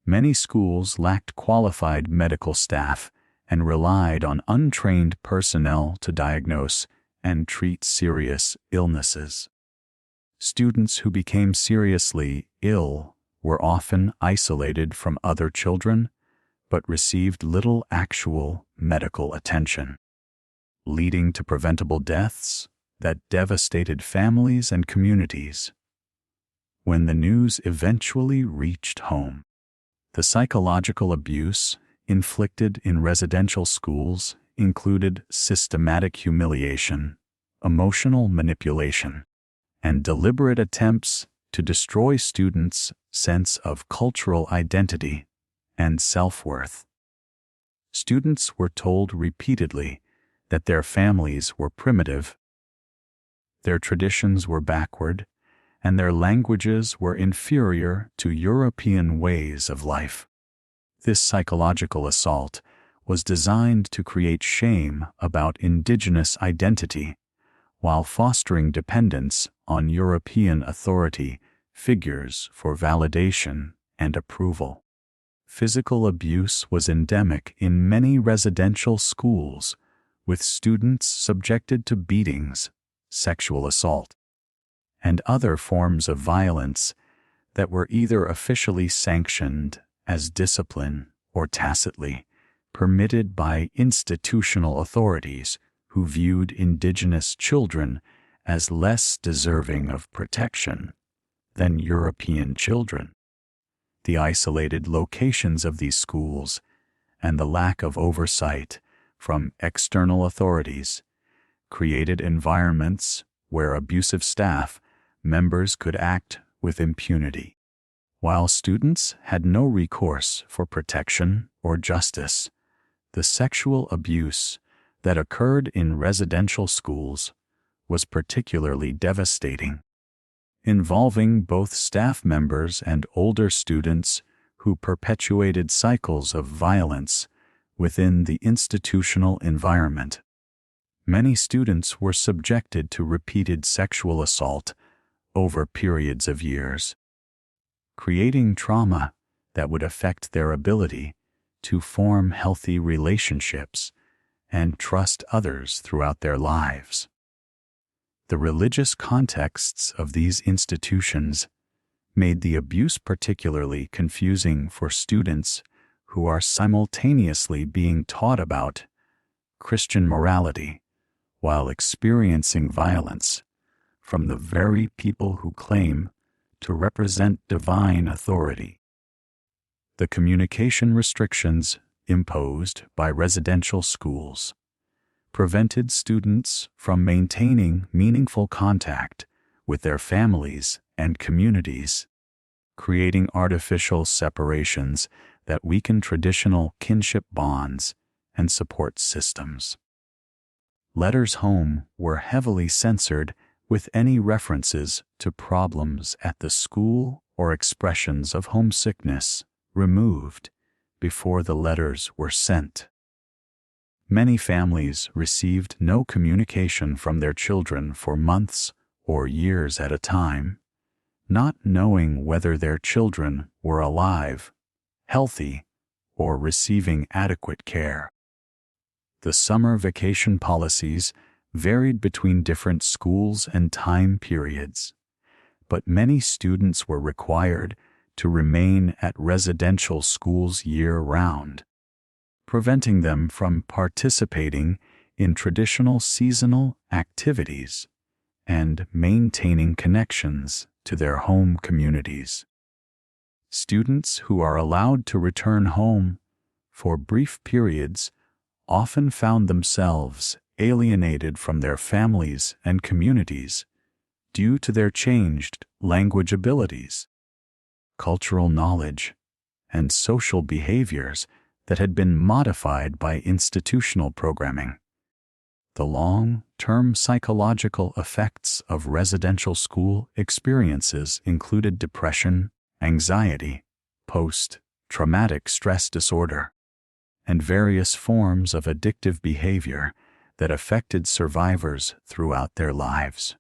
Many schools lacked qualified medical staff and relied on untrained personnel to diagnose and treat serious illnesses. Students who became seriously ill were often isolated from other children, but received little actual medical attention, leading to preventable deaths that devastated families and communities. When the news eventually reached home, the psychological abuse inflicted in residential schools included systematic humiliation, emotional manipulation, and deliberate attempts to destroy students' sense of cultural identity and self-worth. Students were told repeatedly that their families were primitive, their traditions were backward, and their languages were inferior to European ways of life. This psychological assault was designed to create shame about indigenous identity, while fostering dependence on European authority figures for validation and approval. Physical abuse was endemic in many residential schools, with students subjected to beatings, sexual assault, and other forms of violence that were either officially sanctioned as discipline or tacitly permitted by institutional authorities who viewed Indigenous children as less deserving of protection than European children. The isolated locations of these schools and the lack of oversight from external authorities created environments where abusive staff members could act with impunity. While students had no recourse for protection or justice, the sexual abuse that occurred in residential schools was particularly devastating, involving both staff members and older students who perpetuated cycles of violence within the institutional environment. Many students were subjected to repeated sexual assault over periods of years, creating trauma that would affect their ability to form healthy relationships and trust others throughout their lives. The religious contexts of these institutions made the abuse particularly confusing for students who are simultaneously being taught about Christian morality while experiencing violence from the very people who claim to represent divine authority. The communication restrictions imposed by residential schools prevented students from maintaining meaningful contact with their families and communities, creating artificial separations that weaken traditional kinship bonds and support systems. Letters home were heavily censored, with any references to problems at the school or expressions of homesickness removed before the letters were sent. Many families received no communication from their children for months or years at a time, not knowing whether their children were alive, healthy, or receiving adequate care. The summer vacation policies varied between different schools and time periods, but many students were required to remain at residential schools year-round, preventing them from participating in traditional seasonal activities and maintaining connections to their home communities. Students who are allowed to return home for brief periods often found themselves alienated from their families and communities due to their changed language abilities, cultural knowledge, and social behaviors that had been modified by institutional programming. The long-term psychological effects of residential school experiences included depression, anxiety, post-traumatic stress disorder, and various forms of addictive behavior that affected survivors throughout their lives.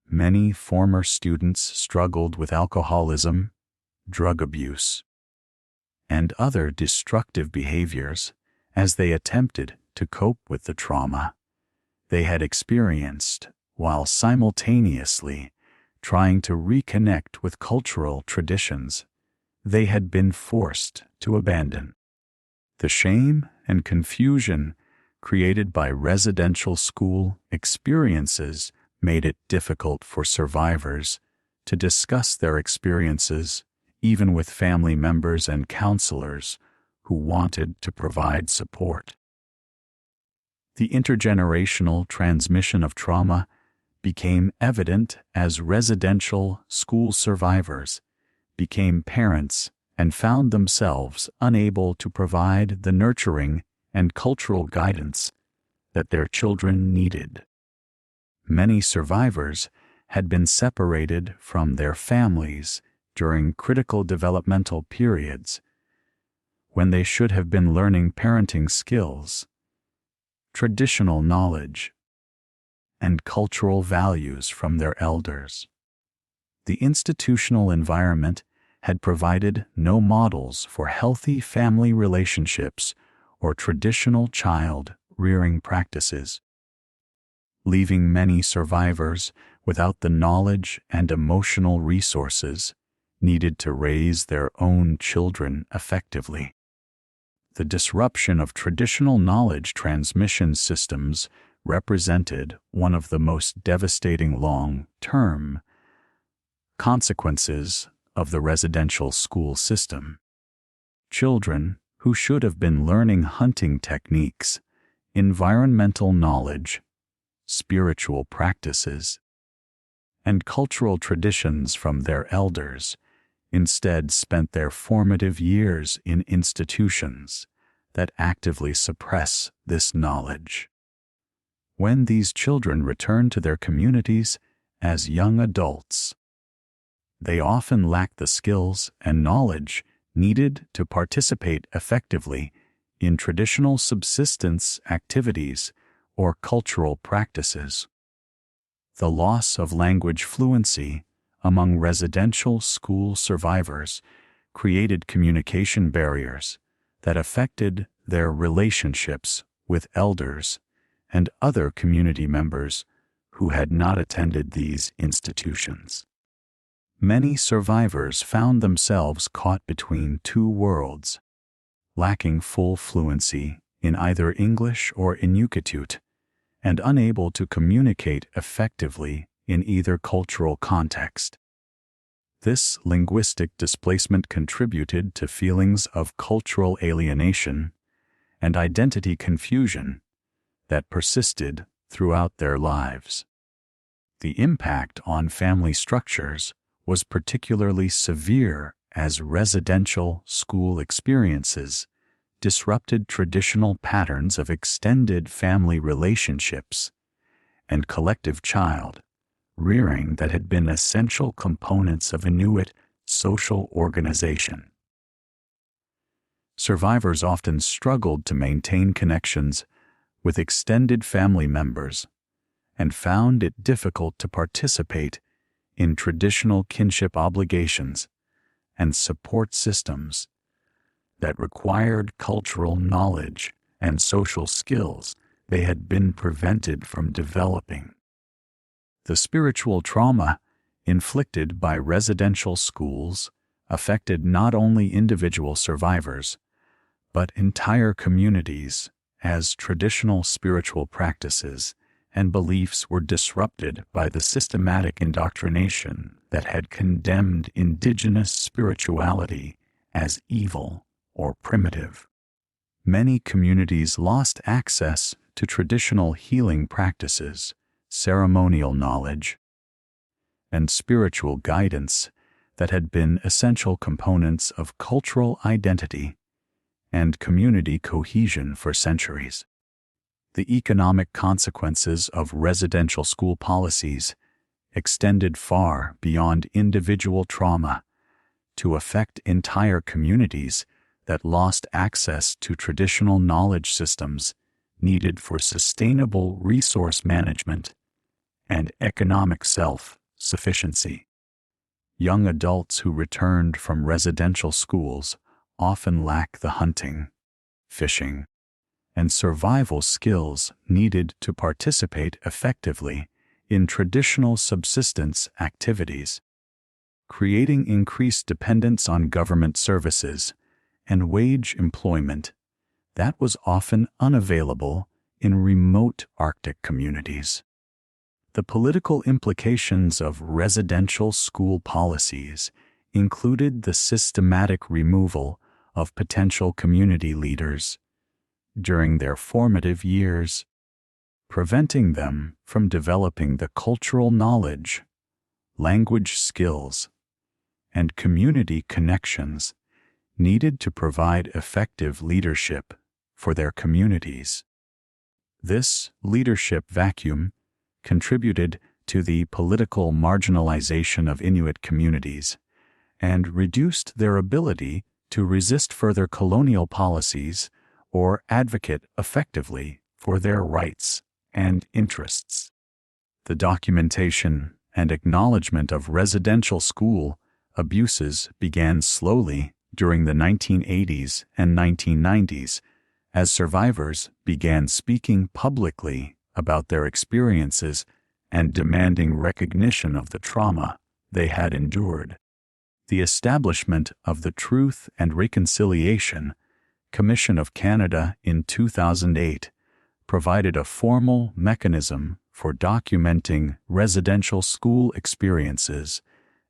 Many former students struggled with alcoholism, drug abuse, and other destructive behaviors as they attempted to cope with the trauma they had experienced while simultaneously trying to reconnect with cultural traditions they had been forced to abandon. The shame and confusion created by residential school experiences made it difficult for survivors to discuss their experiences, even with family members and counselors who wanted to provide support. The intergenerational transmission of trauma became evident as residential school survivors became parents and found themselves unable to provide the nurturing and cultural guidance that their children needed. Many survivors had been separated from their families during critical developmental periods when they should have been learning parenting skills, traditional knowledge, and cultural values from their elders. The institutional environment had provided no models for healthy family relationships or traditional child-rearing practices, leaving many survivors without the knowledge and emotional resources needed to raise their own children effectively. The disruption of traditional knowledge transmission systems represented one of the most devastating long-term consequences of the residential school system. Children who should have been learning hunting techniques, environmental knowledge, spiritual practices, and cultural traditions from their elders instead spent their formative years in institutions that actively suppress this knowledge. When these children return to their communities as young adults, they often lack the skills and knowledge needed to participate effectively in traditional subsistence activities or cultural practices. The loss of language fluency among residential school survivors created communication barriers that affected their relationships with elders and other community members who had not attended these institutions. Many survivors found themselves caught between two worlds, lacking full fluency in either English or Inuktitut, and unable to communicate effectively in either cultural context. This linguistic displacement contributed to feelings of cultural alienation and identity confusion that persisted throughout their lives. The impact on family structures was particularly severe as residential school experiences disrupted traditional patterns of extended family relationships and collective child rearing that had been essential components of Inuit social organization. Survivors often struggled to maintain connections with extended family members and found it difficult to participate in traditional kinship obligations and support systems that required cultural knowledge and social skills they had been prevented from developing. The spiritual trauma inflicted by residential schools affected not only individual survivors, but entire communities as traditional spiritual practices and beliefs were disrupted by the systematic indoctrination that had condemned indigenous spirituality as evil or primitive. Many communities lost access to traditional healing practices, ceremonial knowledge, and spiritual guidance that had been essential components of cultural identity and community cohesion for centuries. The economic consequences of residential school policies extended far beyond individual trauma to affect entire communities that lost access to traditional knowledge systems needed for sustainable resource management and economic self-sufficiency. Young adults who returned from residential schools often lack the hunting, fishing, and survival skills needed to participate effectively in traditional subsistence activities, creating increased dependence on government services and wage employment that was often unavailable in remote Arctic communities. The political implications of residential school policies included the systematic removal of potential community leaders during their formative years, preventing them from developing the cultural knowledge, language skills, and community connections needed to provide effective leadership for their communities. This leadership vacuum contributed to the political marginalization of Inuit communities and reduced their ability to resist further colonial policies or advocate effectively for their rights and interests. The documentation and acknowledgement of residential school abuses began slowly during the 1980s and 1990s as survivors began speaking publicly about their experiences and demanding recognition of the trauma they had endured. The establishment of the Truth and Reconciliation Commission of Canada in 2008 provided a formal mechanism for documenting residential school experiences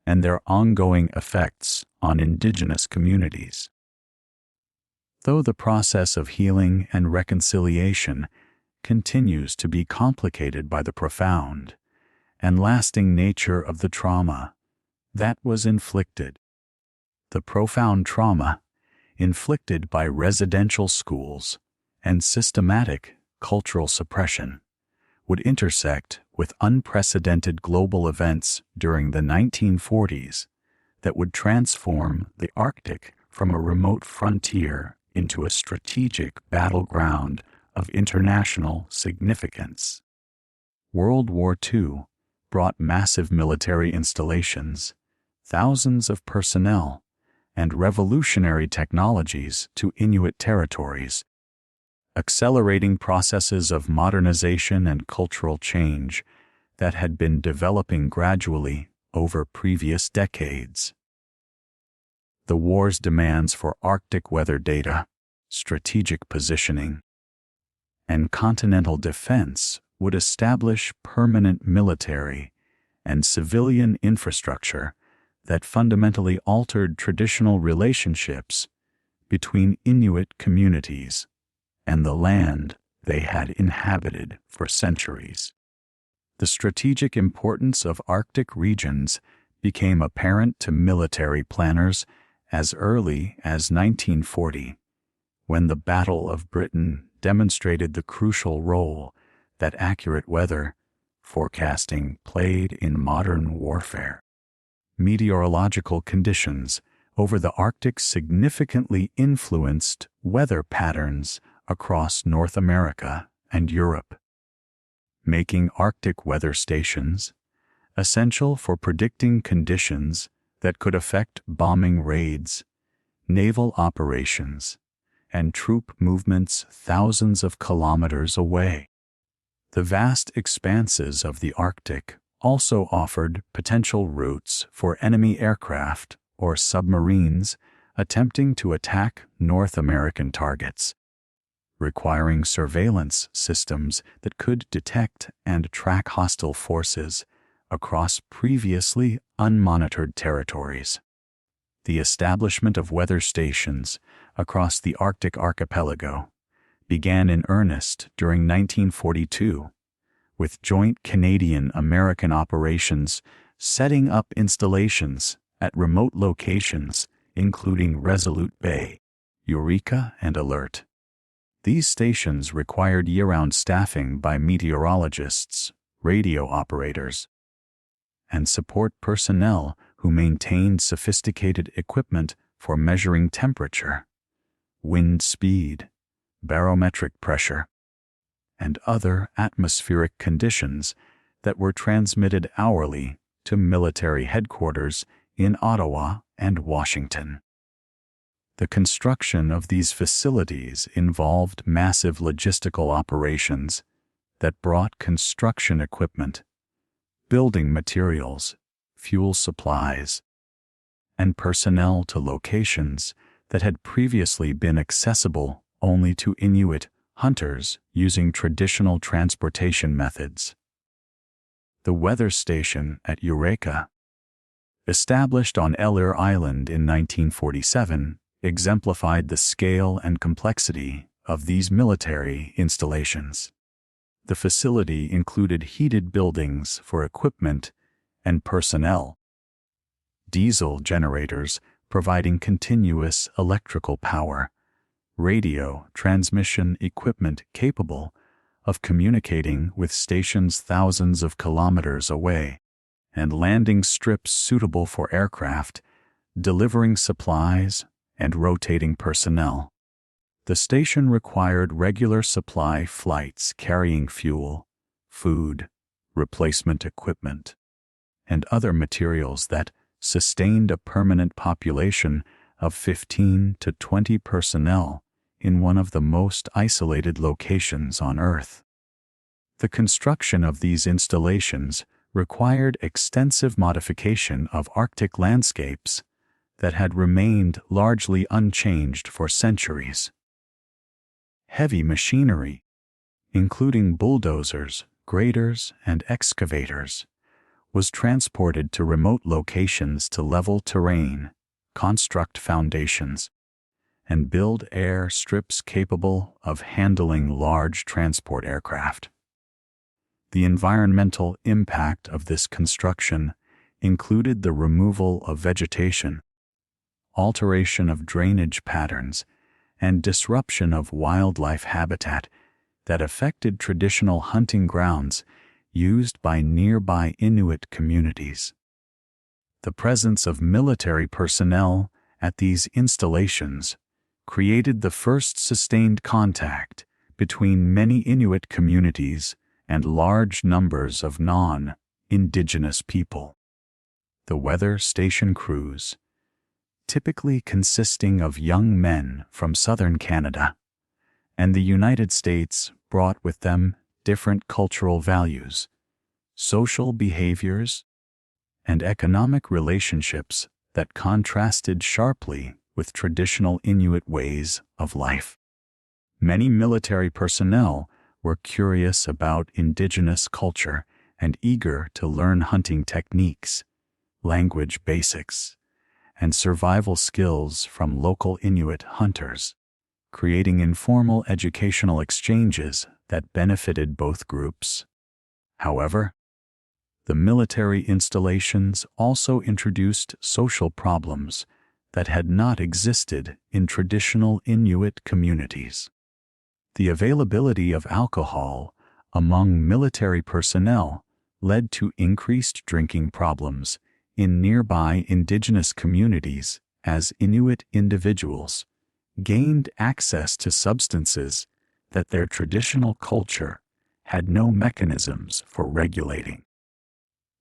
and their ongoing effects on Indigenous communities. Though the process of healing and reconciliation continues to be complicated by the profound and lasting nature of the trauma that was inflicted, the profound trauma inflicted by residential schools and systematic cultural suppression would intersect with unprecedented global events during the 1940s that would transform the Arctic from a remote frontier into a strategic battleground of international significance. World War II brought massive military installations, thousands of personnel, and revolutionary technologies to Inuit territories, accelerating processes of modernization and cultural change that had been developing gradually over previous decades. The war's demands for Arctic weather data, strategic positioning, and continental defense would establish permanent military and civilian infrastructure that fundamentally altered traditional relationships between Inuit communities and the land they had inhabited for centuries. The strategic importance of Arctic regions became apparent to military planners as early as 1940, when the Battle of Britain demonstrated the crucial role that accurate weather forecasting played in modern warfare. Meteorological conditions over the Arctic significantly influenced weather patterns across North America and Europe, making Arctic weather stations essential for predicting conditions that could affect bombing raids, naval operations, and troop movements thousands of kilometers away. The vast expanses of the Arctic also offered potential routes for enemy aircraft or submarines attempting to attack North American targets, requiring surveillance systems that could detect and track hostile forces across previously unmonitored territories. The establishment of weather stations across the Arctic archipelago began in earnest during 1942, with joint Canadian-American operations setting up installations at remote locations including Resolute Bay, Eureka, and Alert. These stations required year-round staffing by meteorologists, radio operators, and support personnel who maintained sophisticated equipment for measuring temperature, wind speed, barometric pressure, and other atmospheric conditions that were transmitted hourly to military headquarters in Ottawa and Washington. The construction of these facilities involved massive logistical operations that brought construction equipment, building materials, fuel supplies, and personnel to locations that had previously been accessible only to Inuit hunters using traditional transportation methods. The weather station at Eureka, established on Elliott Island in 1947, exemplified the scale and complexity of these military installations. The facility included heated buildings for equipment and personnel, diesel generators providing continuous electrical power, radio transmission equipment capable of communicating with stations thousands of kilometers away, and landing strips suitable for aircraft, delivering supplies and rotating personnel. The station required regular supply flights carrying fuel, food, replacement equipment, and other materials that sustained a permanent population of 15 to 20 personnel in one of the most isolated locations on Earth. The construction of these installations required extensive modification of Arctic landscapes that had remained largely unchanged for centuries. Heavy machinery, including bulldozers, graders, and excavators, was transported to remote locations to level terrain, construct foundations, and build air strips capable of handling large transport aircraft. The environmental impact of this construction included the removal of vegetation, alteration of drainage patterns, and disruption of wildlife habitat that affected traditional hunting grounds used by nearby Inuit communities. The presence of military personnel at these installations created the first sustained contact between many Inuit communities and large numbers of non-Indigenous people. The weather station crews, typically consisting of young men from southern Canada and the United States, brought with them different cultural values, social behaviors, and economic relationships that contrasted sharply with traditional Inuit ways of life. Many military personnel were curious about Indigenous culture and eager to learn hunting techniques, language basics, and survival skills from local Inuit hunters, creating informal educational exchanges that benefited both groups. However, the military installations also introduced social problems that had not existed in traditional Inuit communities. The availability of alcohol among military personnel led to increased drinking problems in nearby Indigenous communities as Inuit individuals gained access to substances that their traditional culture had no mechanisms for regulating.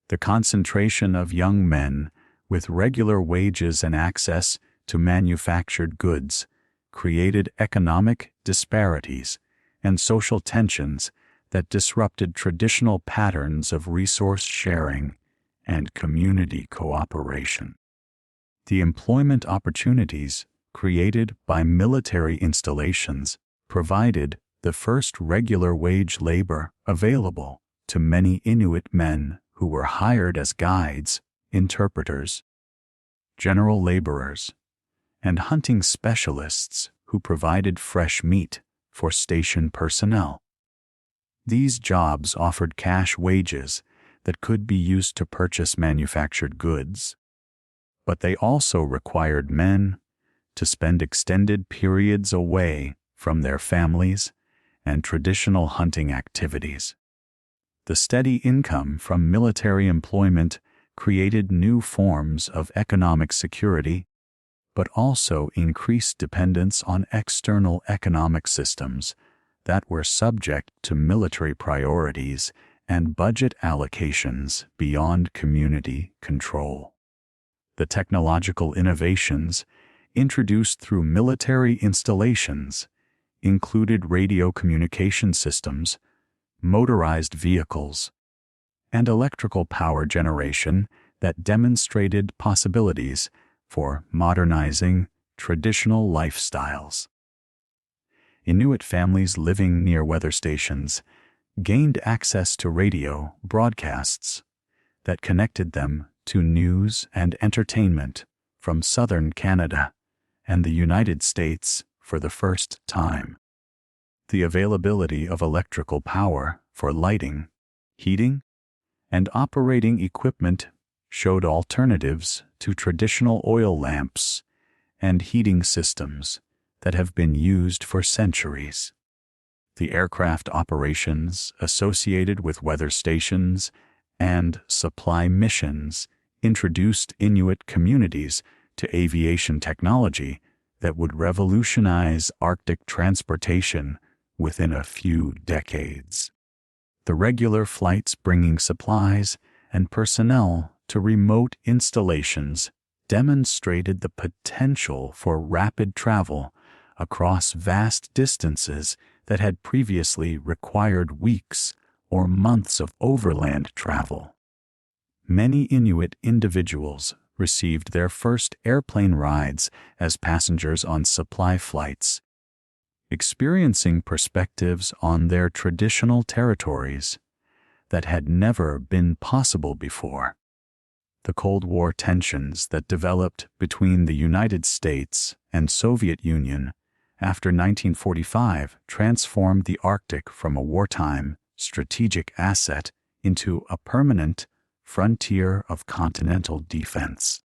The concentration of young men with regular wages and access to manufactured goods created economic disparities and social tensions that disrupted traditional patterns of resource sharing and community cooperation. The employment opportunities created by military installations provided the first regular wage labor available to many Inuit men who were hired as guides, interpreters, general laborers, and hunting specialists who provided fresh meat for station personnel. These jobs offered cash wages that could be used to purchase manufactured goods, but they also required men to spend extended periods away from their families and traditional hunting activities. The steady income from military employment created new forms of economic security, but also increased dependence on external economic systems that were subject to military priorities and budget allocations beyond community control. The technological innovations introduced through military installations included radio communication systems, motorized vehicles, and electrical power generation that demonstrated possibilities for modernizing traditional lifestyles. Inuit families living near weather stations gained access to radio broadcasts that connected them to news and entertainment from southern Canada and the United States for the first time. The availability of electrical power for lighting, heating, and operating equipment showed alternatives to traditional oil lamps and heating systems that have been used for centuries. The aircraft operations associated with weather stations and supply missions introduced Inuit communities to aviation technology that would revolutionize Arctic transportation within a few decades. The regular flights bringing supplies and personnel to remote installations demonstrated the potential for rapid travel across vast distances that had previously required weeks or months of overland travel. Many Inuit individuals received their first airplane rides as passengers on supply flights, experiencing perspectives on their traditional territories that had never been possible before. The Cold War tensions that developed between the United States and Soviet Union after 1945 transformed the Arctic from a wartime strategic asset into a permanent frontier of continental defense.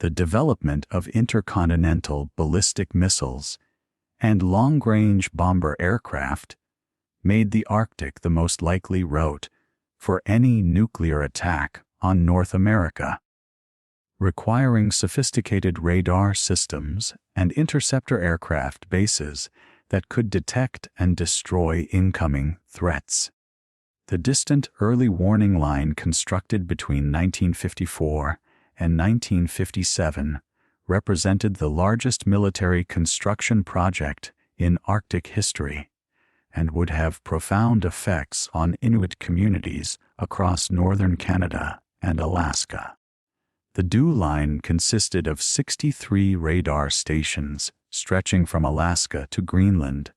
The development of intercontinental ballistic missiles and long-range bomber aircraft made the Arctic the most likely route for any nuclear attack on North America, requiring sophisticated radar systems and interceptor aircraft bases that could detect and destroy incoming threats. The distant early warning line constructed between 1954 and 1957 represented the largest military construction project in Arctic history and would have profound effects on Inuit communities across northern Canada and Alaska. The DEW line consisted of 63 radar stations stretching from Alaska to Greenland,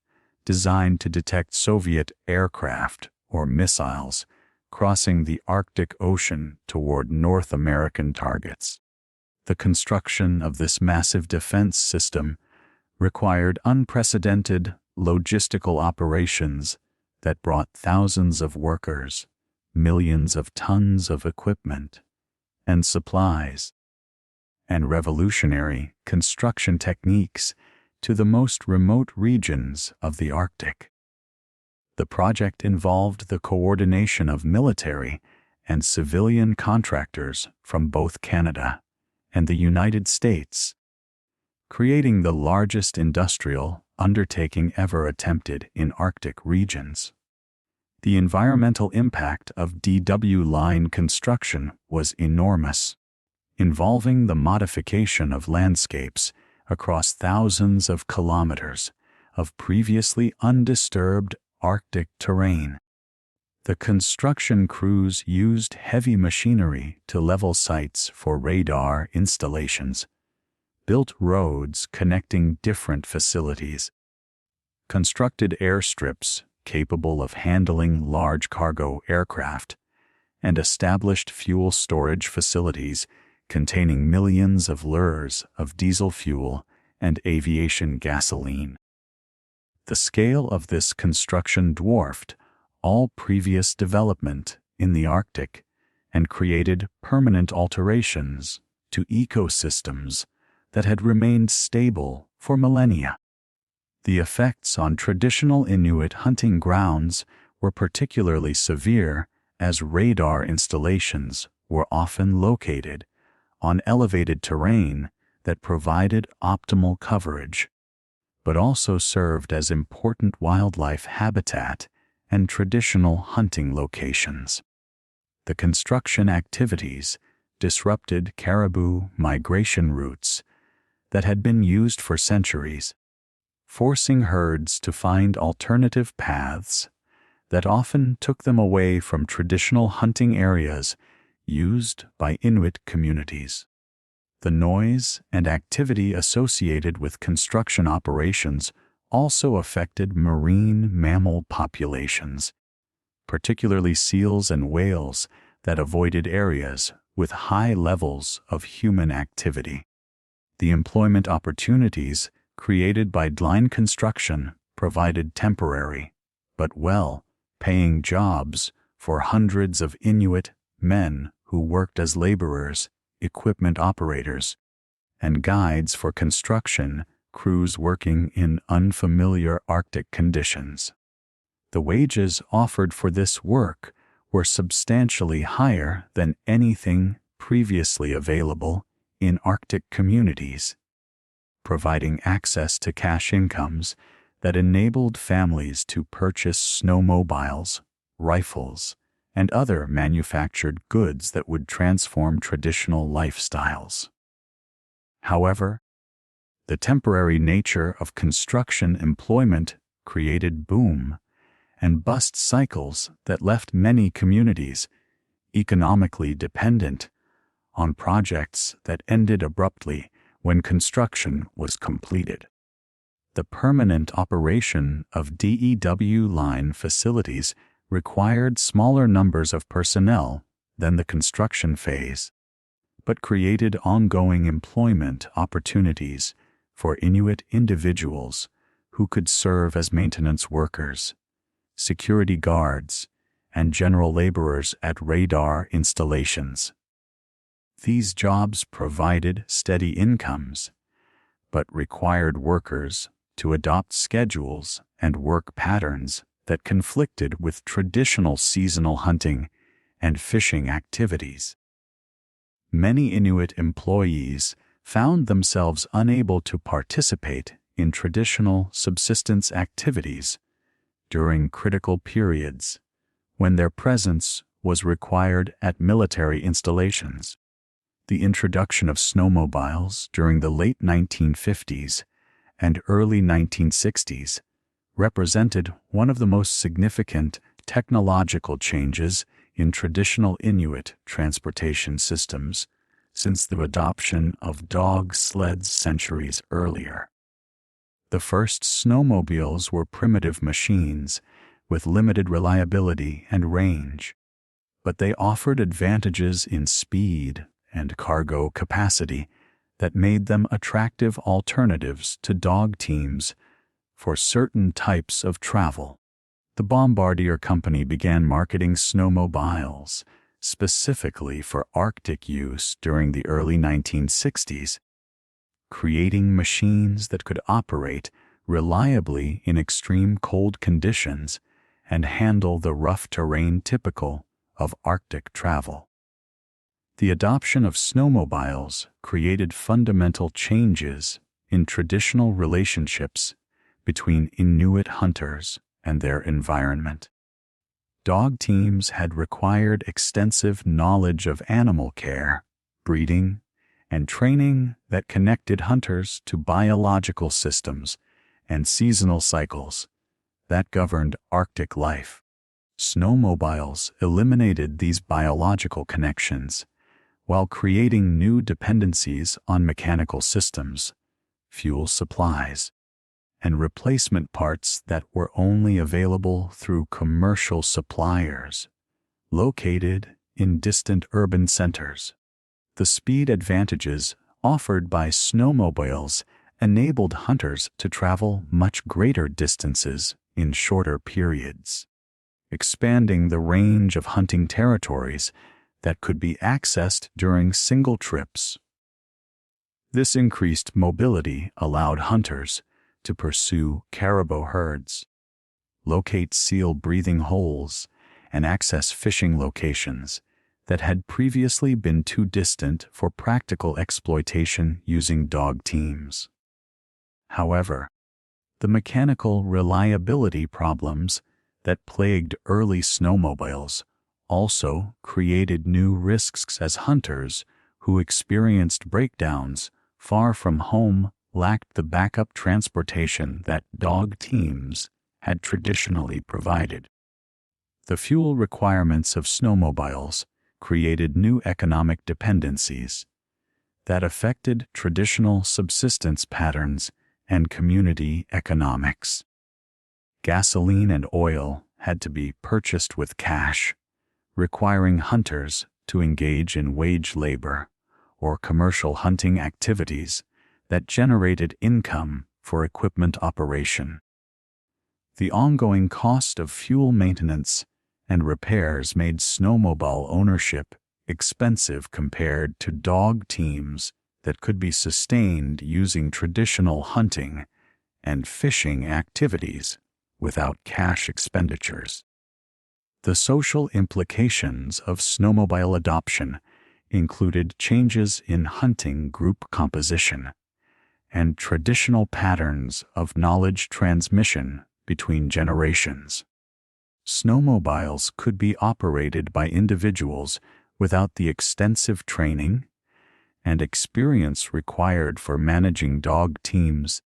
designed to detect Soviet aircraft or missiles crossing the Arctic Ocean toward North American targets. The construction of this massive defense system required unprecedented logistical operations that brought thousands of workers, millions of tons of equipment and supplies, and revolutionary construction techniques to the most remote regions of the Arctic. The project involved the coordination of military and civilian contractors from both Canada and the United States, creating the largest industrial undertaking ever attempted in Arctic regions. The environmental impact of DW line construction was enormous, involving the modification of landscapes across thousands of kilometers of previously undisturbed Arctic terrain. The construction crews used heavy machinery to level sites for radar installations, built roads connecting different facilities, constructed airstrips capable of handling large cargo aircraft, and established fuel storage facilities containing millions of liters of diesel fuel and aviation gasoline. The scale of this construction dwarfed all previous development in the Arctic and created permanent alterations to ecosystems that had remained stable for millennia. The effects on traditional Inuit hunting grounds were particularly severe as radar installations were often located on elevated terrain that provided optimal coverage, but also served as important wildlife habitat and traditional hunting locations. The construction activities disrupted caribou migration routes that had been used for centuries, forcing herds to find alternative paths that often took them away from traditional hunting areas used by Inuit communities. The noise and activity associated with construction operations also affected marine mammal populations, particularly seals and whales that avoided areas with high levels of human activity. The employment opportunities created by line construction provided temporary, but well-paying jobs for hundreds of Inuit men who worked as laborers, equipment operators, and guides for construction crews working in unfamiliar Arctic conditions. The wages offered for this work were substantially higher than anything previously available in Arctic communities, providing access to cash incomes that enabled families to purchase snowmobiles, rifles, and other manufactured goods that would transform traditional lifestyles. However, the temporary nature of construction employment created boom and bust cycles that left many communities economically dependent on projects that ended abruptly when construction was completed. The permanent operation of DEW line facilities required smaller numbers of personnel than the construction phase, but created ongoing employment opportunities for Inuit individuals who could serve as maintenance workers, security guards, and general laborers at radar installations. These jobs provided steady incomes, but required workers to adopt schedules and work patterns that conflicted with traditional seasonal hunting and fishing activities. Many Inuit employees found themselves unable to participate in traditional subsistence activities during critical periods when their presence was required at military installations. The introduction of snowmobiles during the late 1950s and early 1960s represented one of the most significant technological changes in traditional Inuit transportation systems since the adoption of dog sleds centuries earlier. The first snowmobiles were primitive machines with limited reliability and range, but they offered advantages in speed and cargo capacity that made them attractive alternatives to dog teams for certain types of travel. The Bombardier Company began marketing snowmobiles specifically for Arctic use during the early 1960s, creating machines that could operate reliably in extreme cold conditions and handle the rough terrain typical of Arctic travel. The adoption of snowmobiles created fundamental changes in traditional relationships between Inuit hunters and their environment. Dog teams had required extensive knowledge of animal care, breeding, and training that connected hunters to biological systems and seasonal cycles that governed Arctic life. Snowmobiles eliminated these biological connections while creating new dependencies on mechanical systems, fuel supplies, and replacement parts that were only available through commercial suppliers located in distant urban centers. The speed advantages offered by snowmobiles enabled hunters to travel much greater distances in shorter periods, expanding the range of hunting territories that could be accessed during single trips. This increased mobility allowed hunters to pursue caribou herds, locate seal breathing holes, and access fishing locations that had previously been too distant for practical exploitation using dog teams. However, the mechanical reliability problems that plagued early snowmobiles also created new risks as hunters who experienced breakdowns far from home lacked the backup transportation that dog teams had traditionally provided. The fuel requirements of snowmobiles created new economic dependencies that affected traditional subsistence patterns and community economics. Gasoline and oil had to be purchased with cash, requiring hunters to engage in wage labor or commercial hunting activities that generated income for equipment operation. The ongoing cost of fuel maintenance and repairs made snowmobile ownership expensive compared to dog teams that could be sustained using traditional hunting and fishing activities without cash expenditures. The social implications of snowmobile adoption included changes in hunting group composition and traditional patterns of knowledge transmission between generations. Snowmobiles could be operated by individuals without the extensive training and experience required for managing dog teams,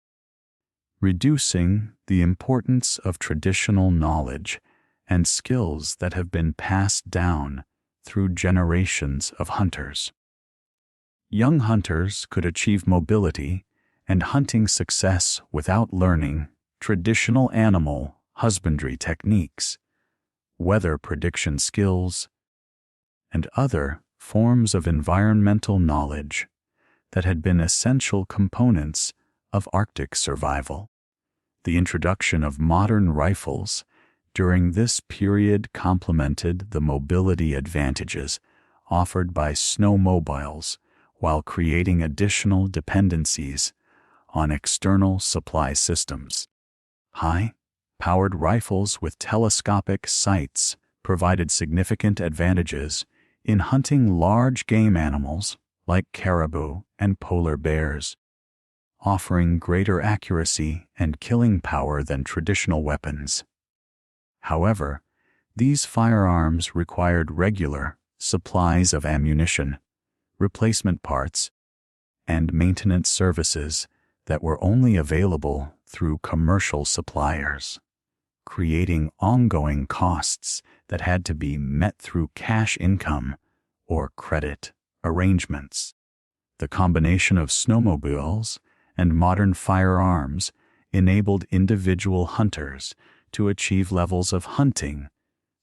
reducing the importance of traditional knowledge and skills that have been passed down through generations of hunters. Young hunters could achieve mobility and hunting success without learning traditional animal husbandry techniques, weather prediction skills, and other forms of environmental knowledge that had been essential components of Arctic survival. The introduction of modern rifles during this period complemented the mobility advantages offered by snowmobiles while creating additional dependencies on external supply systems. High-powered rifles with telescopic sights provided significant advantages in hunting large game animals like caribou and polar bears, offering greater accuracy and killing power than traditional weapons. However, these firearms required regular supplies of ammunition, replacement parts, and maintenance services that were only available through commercial suppliers, creating ongoing costs that had to be met through cash income or credit arrangements. The combination of snowmobiles and modern firearms enabled individual hunters to achieve levels of hunting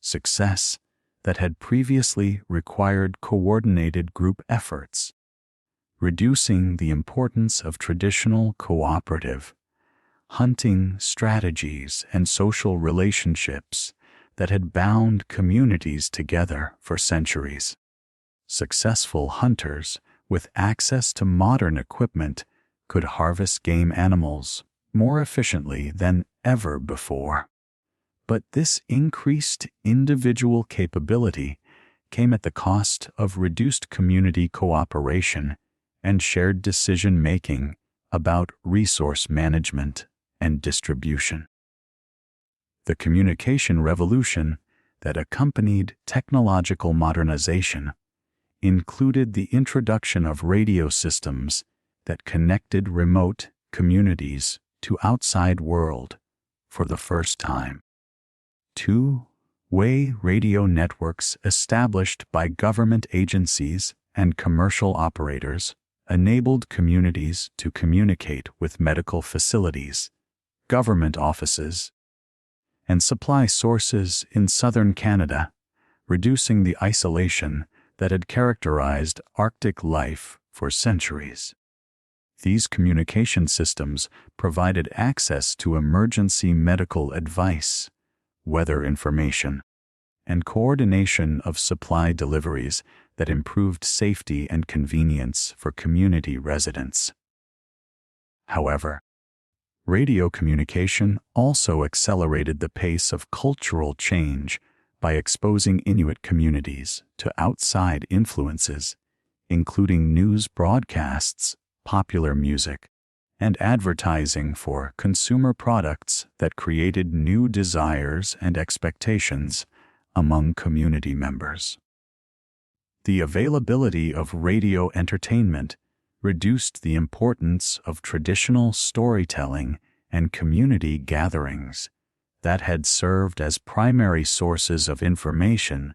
success that had previously required coordinated group efforts, reducing the importance of traditional cooperative hunting strategies and social relationships that had bound communities together for centuries. Successful hunters with access to modern equipment could harvest game animals more efficiently than ever before. But this increased individual capability came at the cost of reduced community cooperation and shared decision-making about resource management and distribution. The communication revolution that accompanied technological modernization included the introduction of radio systems that connected remote communities to outside world for the first time. Two-way radio networks established by government agencies and commercial operators enabled communities to communicate with medical facilities, government offices, and supply sources in southern Canada, reducing the isolation that had characterized Arctic life for centuries. These communication systems provided access to emergency medical advice, weather information, and coordination of supply deliveries that improved safety and convenience for community residents. However, radio communication also accelerated the pace of cultural change by exposing Inuit communities to outside influences, including news broadcasts, popular music, and advertising for consumer products that created new desires and expectations among community members. The availability of radio entertainment reduced the importance of traditional storytelling and community gatherings that had served as primary sources of information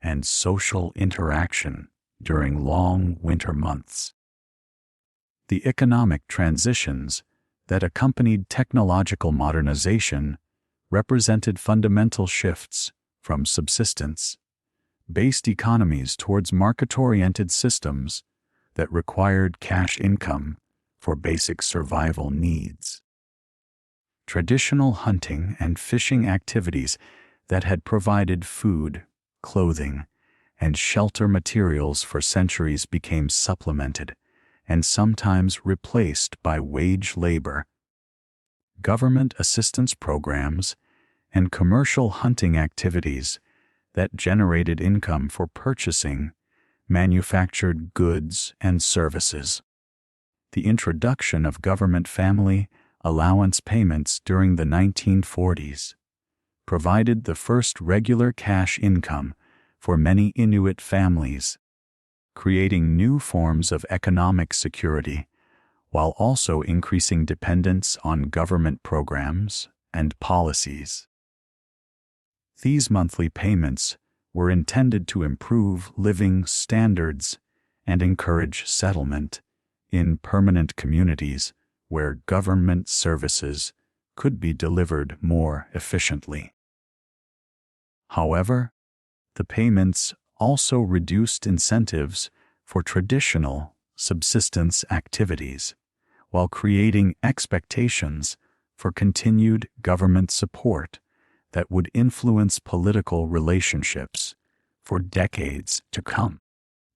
and social interaction during long winter months. The economic transitions that accompanied technological modernization represented fundamental shifts from subsistence-based economies towards market-oriented systems that required cash income for basic survival needs. Traditional hunting and fishing activities that had provided food, clothing, and shelter materials for centuries became supplemented and sometimes replaced by wage labor, government assistance programs, and commercial hunting activities that generated income for purchasing manufactured goods and services. The introduction of government family allowance payments during the 1940s provided the first regular cash income for many Inuit families, creating new forms of economic security while also increasing dependence on government programs and policies. These monthly payments were intended to improve living standards and encourage settlement in permanent communities where government services could be delivered more efficiently. However, the payments also reduced incentives for traditional subsistence activities, while creating expectations for continued government support that would influence political relationships for decades to come.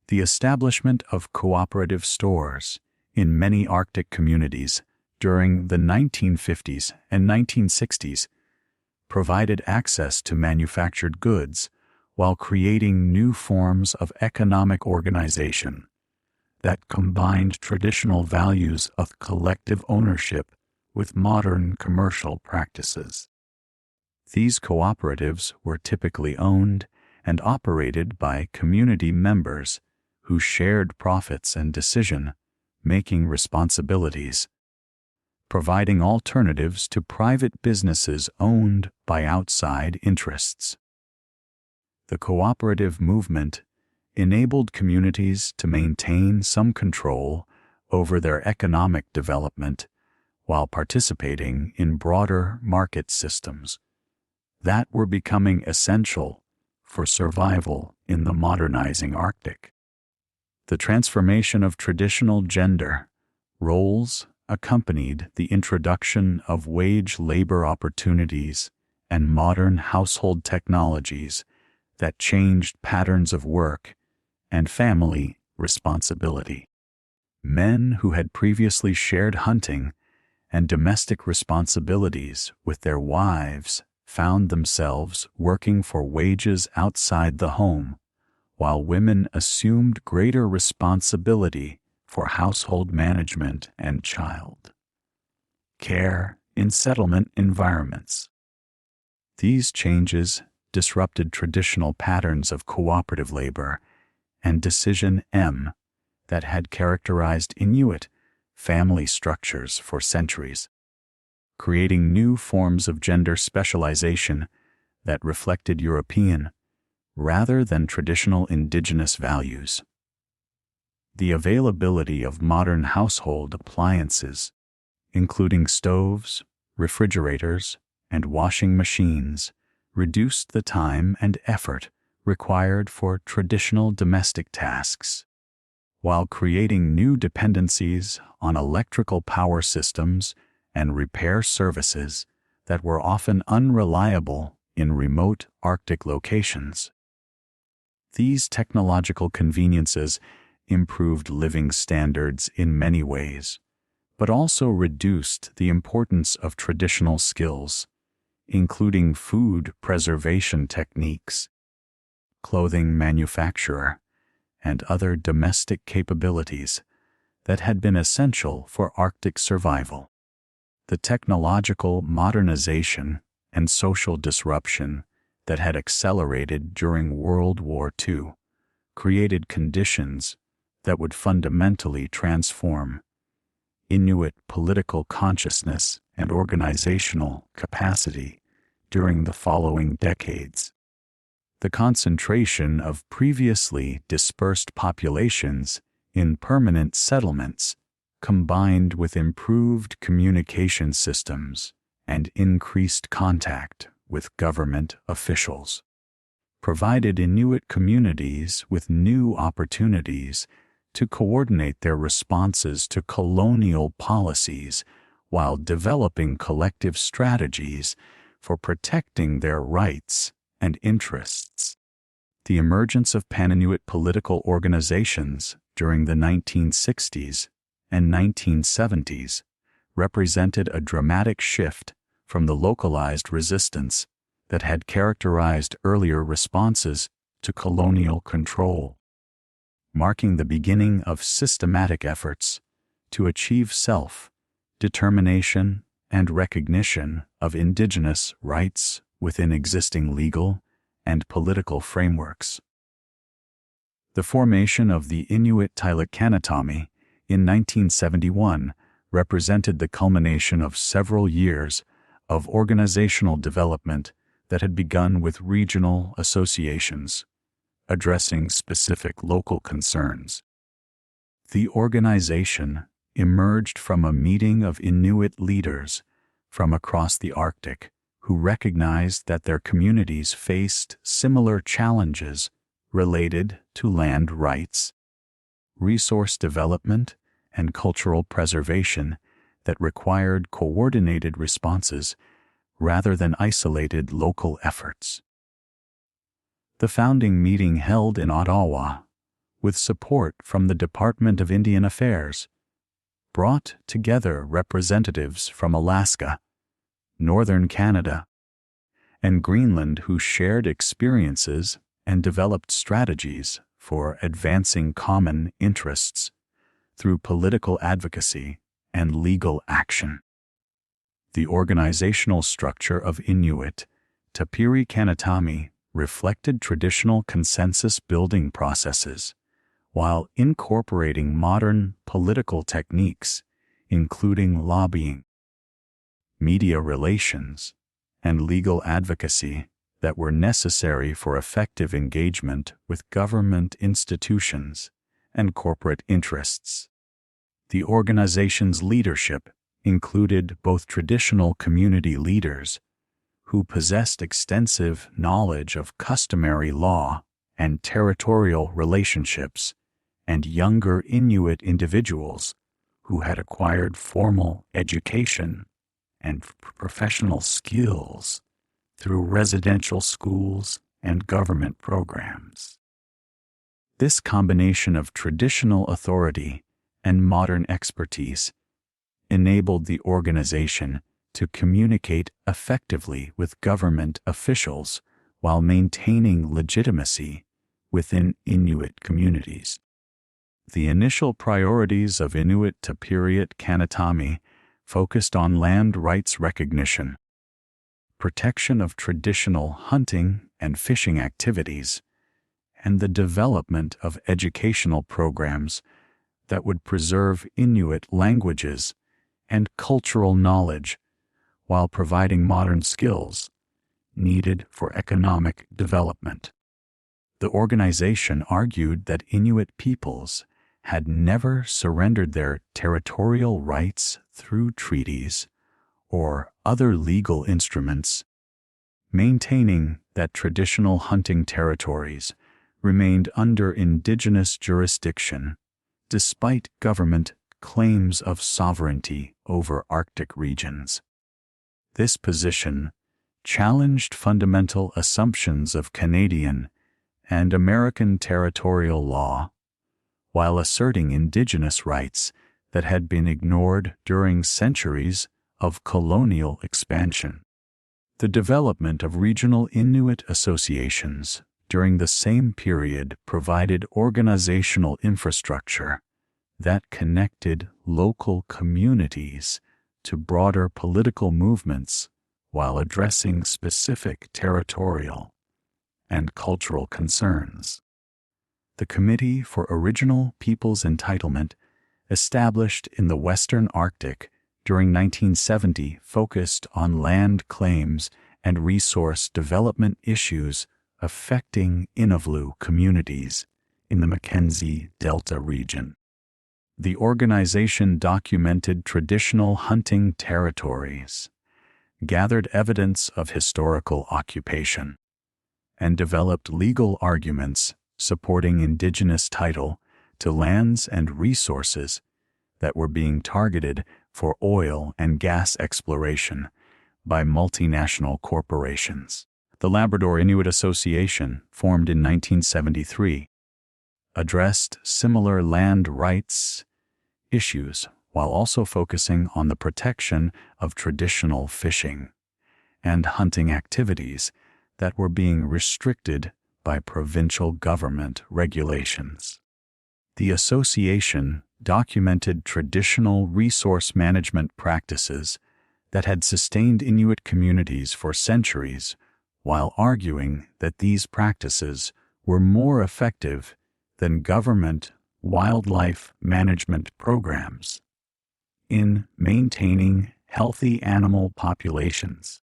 The establishment of cooperative stores in many Arctic communities during the 1950s and 1960s provided access to manufactured goods while creating new forms of economic organization that combined traditional values of collective ownership with modern commercial practices. These cooperatives were typically owned and operated by community members who shared profits and decision-making responsibilities, providing alternatives to private businesses owned by outside interests. The cooperative movement enabled communities to maintain some control over their economic development while participating in broader market systems that were becoming essential for survival in the modernizing Arctic. The transformation of traditional gender roles accompanied the introduction of wage labor opportunities and modern household technologies that changed patterns of work and family responsibility. Men who had previously shared hunting and domestic responsibilities with their wives found themselves working for wages outside the home, while women assumed greater responsibility for household management and child care in settlement environments. These changes disrupted traditional patterns of cooperative labor and decision that had characterized Inuit family structures for centuries, creating new forms of gender specialization that reflected European rather than traditional indigenous values. The availability of modern household appliances, including stoves, refrigerators, and washing machines, reduced the time and effort required for traditional domestic tasks, while creating new dependencies on electrical power systems and repair services that were often unreliable in remote Arctic locations. These technological conveniences improved living standards in many ways, but also reduced the importance of traditional skills, including food preservation techniques, clothing manufacture, and other domestic capabilities that had been essential for Arctic survival. The technological modernization and social disruption that had accelerated during World War II created conditions that would fundamentally transform Inuit political consciousness and organizational capacity during the following decades. The concentration of previously dispersed populations in permanent settlements, combined with improved communication systems and increased contact with government officials, provided Inuit communities with new opportunities to coordinate their responses to colonial policies while developing collective strategies for protecting their rights and interests. The emergence of pan-Inuit political organizations during the 1960s and 1970s represented a dramatic shift from the localized resistance that had characterized earlier responses to colonial control, marking the beginning of systematic efforts to achieve self-determination and recognition of indigenous rights, within existing legal and political frameworks. The formation of the Inuit Tylekanatami in 1971 represented the culmination of several years of organizational development that had begun with regional associations, addressing specific local concerns. The organization emerged from a meeting of Inuit leaders from across the Arctic who recognized that their communities faced similar challenges related to land rights, resource development, and cultural preservation that required coordinated responses rather than isolated local efforts. The founding meeting held in Ottawa, with support from the Department of Indian Affairs, brought together representatives from Alaska, northern Canada, and Greenland who shared experiences and developed strategies for advancing common interests through political advocacy and legal action. The organizational structure of Inuit Tylekanatami reflected traditional consensus-building processes while incorporating modern political techniques, including lobbying, media relations, and legal advocacy that were necessary for effective engagement with government institutions and corporate interests. The organization's leadership included both traditional community leaders who possessed extensive knowledge of customary law and territorial relationships, and younger Inuit individuals who had acquired formal education and professional skills through residential schools and government programs. This combination of traditional authority and modern expertise enabled the organization to communicate effectively with government officials while maintaining legitimacy within Inuit communities. The initial priorities of Inuit Tylekanatami focused on land rights recognition, protection of traditional hunting and fishing activities, and the development of educational programs that would preserve Inuit languages and cultural knowledge while providing modern skills needed for economic development. The organization argued that Inuit peoples had never surrendered their territorial rights through treaties or other legal instruments, maintaining that traditional hunting territories remained under indigenous jurisdiction despite government claims of sovereignty over Arctic regions. This position challenged fundamental assumptions of Canadian and American territorial law, while asserting indigenous rights that had been ignored during centuries of colonial expansion. The development of regional Inuit associations during the same period provided organizational infrastructure that connected local communities to broader political movements while addressing specific territorial and cultural concerns. The Committee for Original Peoples Entitlement, established in the Western Arctic during 1970, focused on land claims and resource development issues affecting Inuvialuit communities in the Mackenzie Delta region. The organization documented traditional hunting territories, gathered evidence of historical occupation, and developed legal arguments supporting indigenous title to lands and resources that were being targeted for oil and gas exploration by multinational corporations. The Labrador Inuit Association, formed in 1973, addressed similar land rights issues while also focusing on the protection of traditional fishing and hunting activities that were being restricted by provincial government regulations. The association documented traditional resource management practices that had sustained Inuit communities for centuries while arguing that these practices were more effective than government wildlife management programs in maintaining healthy animal populations.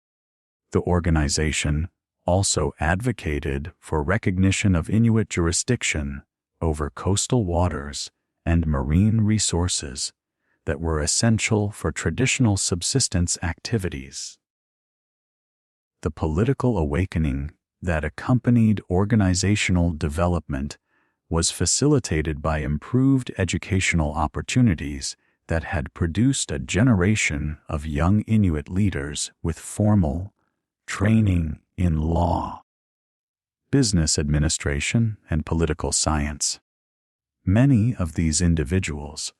The organization also advocated for recognition of Inuit jurisdiction over coastal waters and marine resources that were essential for traditional subsistence activities. The political awakening that accompanied organizational development was facilitated by improved educational opportunities that had produced a generation of young Inuit leaders with formal training in law, business administration, and political science. Many of these individuals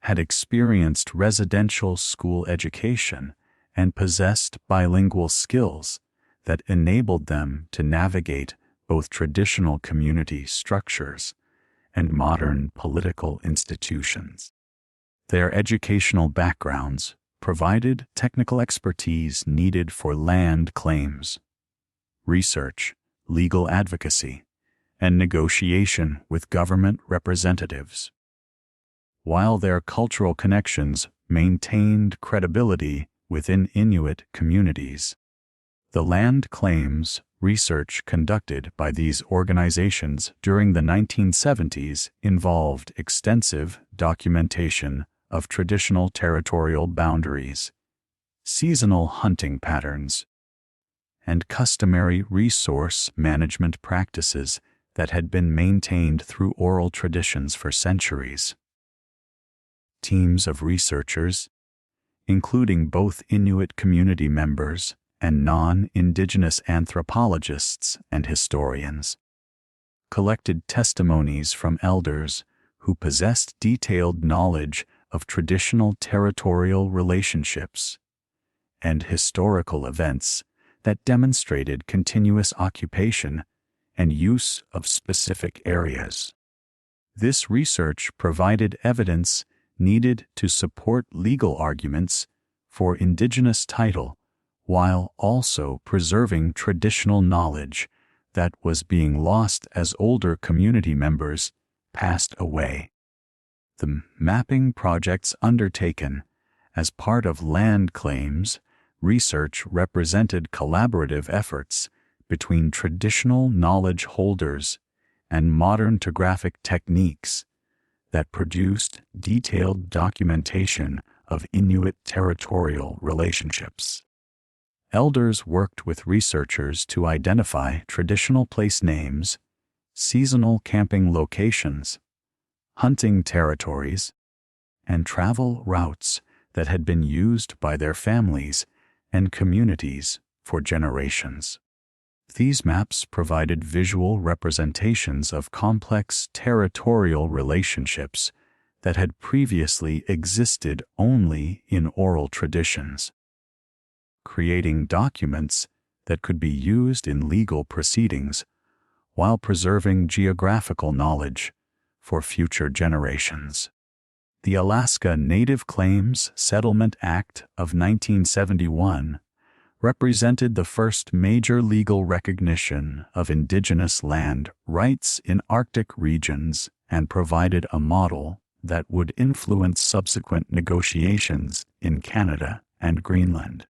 had experienced residential school education and possessed bilingual skills that enabled them to navigate both traditional community structures and modern political institutions. Their educational backgrounds provided technical expertise needed for land claims, research, legal advocacy, and negotiation with government representatives. While their cultural connections maintained credibility within Inuit communities, the land claims research conducted by these organizations during the 1970s involved extensive documentation of traditional territorial boundaries, seasonal hunting patterns, and customary resource management practices that had been maintained through oral traditions for centuries. Teams of researchers, including both Inuit community members and non-Indigenous anthropologists and historians, collected testimonies from elders who possessed detailed knowledge of traditional territorial relationships and historical events that demonstrated continuous occupation and use of specific areas. This research provided evidence needed to support legal arguments for Indigenous title while also preserving traditional knowledge that was being lost as older community members passed away. The mapping projects undertaken as part of land claims research represented collaborative efforts between traditional knowledge holders and modern topographic techniques that produced detailed documentation of Inuit territorial relationships. Elders worked with researchers to identify traditional place names, seasonal camping locations, hunting territories, and travel routes that had been used by their families and communities for generations. These maps provided visual representations of complex territorial relationships that had previously existed only in oral traditions, creating documents that could be used in legal proceedings while preserving geographical knowledge for future generations. The Alaska Native Claims Settlement Act of 1971 represented the first major legal recognition of Indigenous land rights in Arctic regions and provided a model that would influence subsequent negotiations in Canada and Greenland.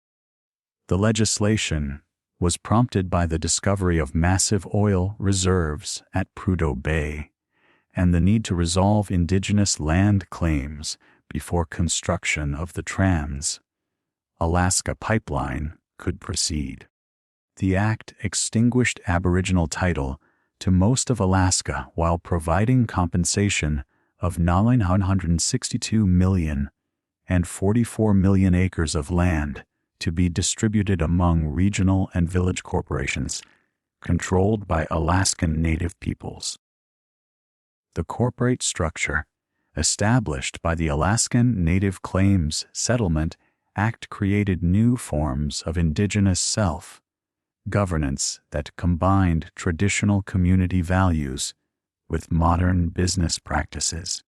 The legislation was prompted by the discovery of massive oil reserves at Prudhoe Bay and the need to resolve Indigenous land claims before construction of the Trans-Alaska Pipeline could proceed. The act extinguished Aboriginal title to most of Alaska while providing compensation of $962 million and 44 million acres of land to be distributed among regional and village corporations controlled by Alaskan Native peoples. The corporate structure established by the Alaskan Native Claims Settlement Act created new forms of Indigenous self-governance that combined traditional community values with modern business practices.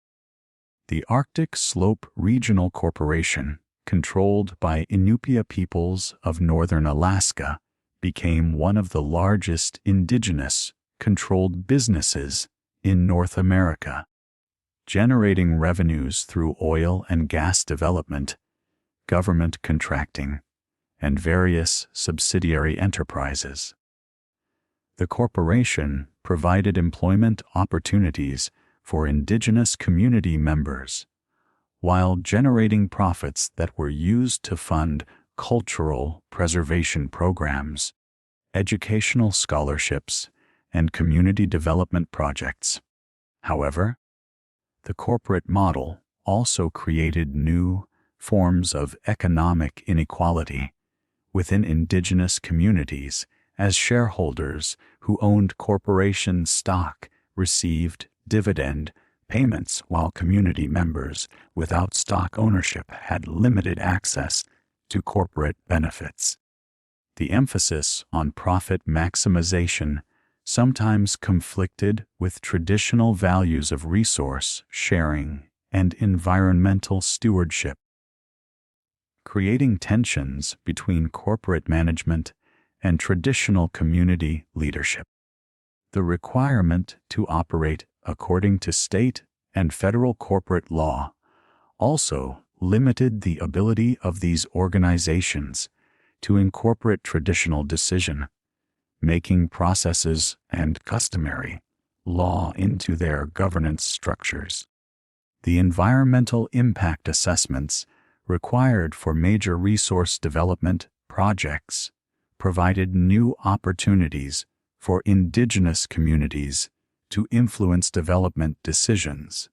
The Arctic Slope Regional Corporation, controlled by Inupiat peoples of northern Alaska, became one of the largest indigenous-controlled businesses in North America, generating revenues through oil and gas development, government contracting, and various subsidiary enterprises. The corporation provided employment opportunities for indigenous community members, while generating profits that were used to fund cultural preservation programs, educational scholarships, and community development projects. However, the corporate model also created new forms of economic inequality within indigenous communities, as shareholders who owned corporation stock received dividend payments while community members without stock ownership had limited access to corporate benefits. The emphasis on profit maximization sometimes conflicted with traditional values of resource sharing and environmental stewardship, creating tensions between corporate management and traditional community leadership. The requirement to operate according to state and federal corporate law also limited the ability of these organizations to incorporate traditional decision-making processes and customary law into their governance structures. The environmental impact assessments required for major resource development projects provided new opportunities for indigenous communities to influence development decisions,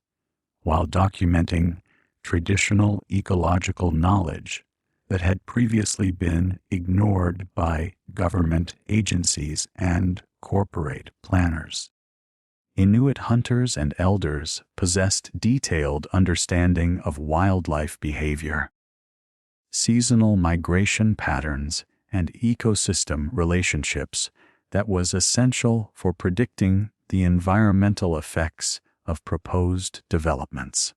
while documenting traditional ecological knowledge that had previously been ignored by government agencies and corporate planners. Inuit hunters and elders possessed detailed understanding of wildlife behavior, seasonal migration patterns, and ecosystem relationships that was essential for predicting the environmental effects of proposed developments.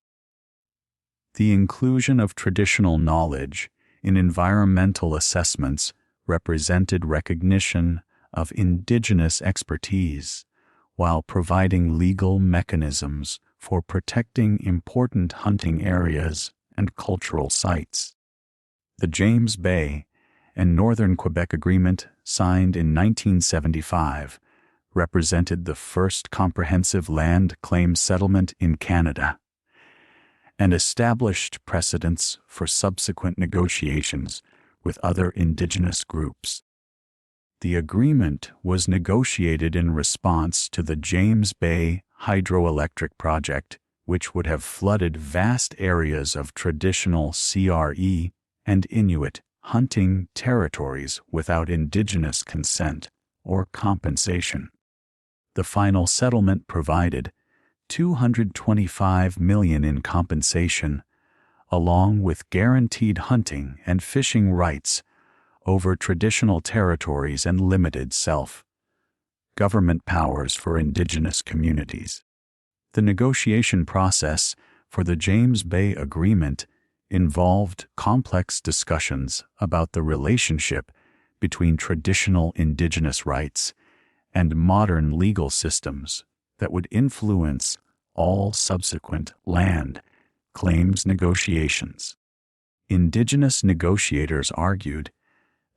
The inclusion of traditional knowledge in environmental assessments represented recognition of indigenous expertise, while providing legal mechanisms for protecting important hunting areas and cultural sites. The James Bay and Northern Quebec Agreement, signed in 1975, represented the first comprehensive land claim settlement in Canada, and established precedents for subsequent negotiations with other Indigenous groups. The agreement was negotiated in response to the James Bay hydroelectric project, which would have flooded vast areas of traditional CRE and Inuit hunting territories without Indigenous consent or compensation. The final settlement provided $225 million in compensation, along with guaranteed hunting and fishing rights over traditional territories and limited self-government powers for Indigenous communities. The negotiation process for the James Bay Agreement involved complex discussions about the relationship between traditional Indigenous rights and modern legal systems that would influence all subsequent land claims negotiations. Indigenous negotiators argued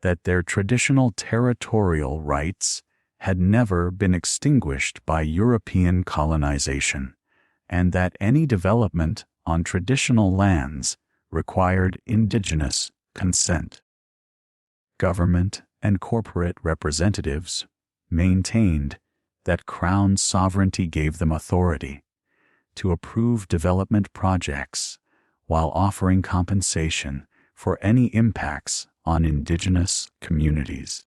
that their traditional territorial rights had never been extinguished by European colonization, and that any development on traditional lands required Indigenous consent. Government and corporate representatives maintained that Crown sovereignty gave them authority to approve development projects while offering compensation for any impacts on Indigenous communities.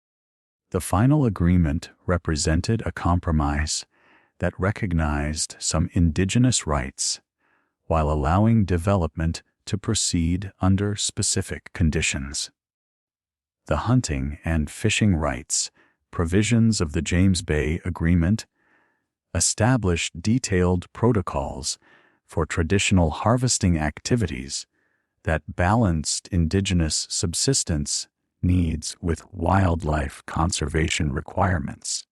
The final agreement represented a compromise that recognized some Indigenous rights while allowing development to proceed under specific conditions. The hunting and fishing rights provisions of the James Bay Agreement established detailed protocols for traditional harvesting activities that balanced Indigenous subsistence needs with wildlife conservation requirements.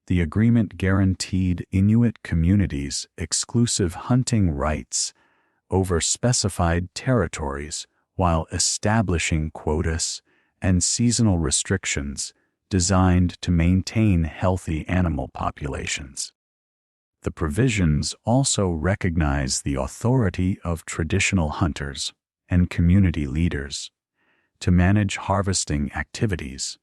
The agreement guaranteed Inuit communities exclusive hunting rights over specified territories while establishing quotas and seasonal restrictions designed to maintain healthy animal populations. The provisions also recognize the authority of traditional hunters and community leaders to manage harvesting activities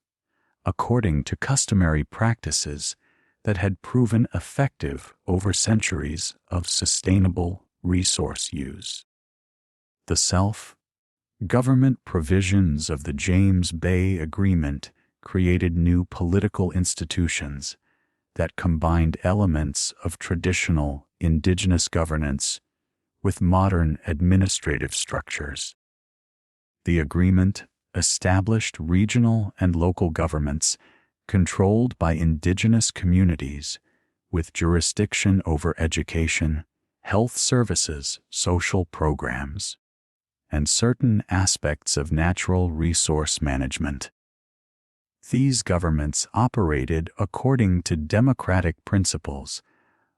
according to customary practices that had proven effective over centuries of sustainable resource use. The self-government provisions of the James Bay Agreement created new political institutions that combined elements of traditional indigenous governance with modern administrative structures. The agreement established regional and local governments controlled by indigenous communities with jurisdiction over education, health services, social programs, and certain aspects of natural resource management. These governments operated according to democratic principles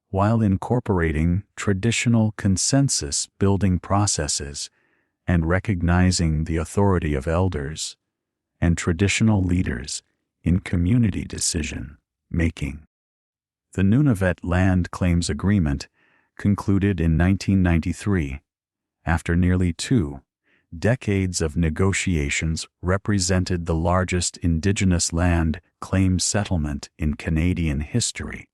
while incorporating traditional consensus-building processes and recognizing the authority of elders and traditional leaders in community decision-making. The Nunavut Land Claims Agreement concluded in 1993, after nearly 2 decades of negotiations, represented the largest Indigenous land claim settlement in Canadian history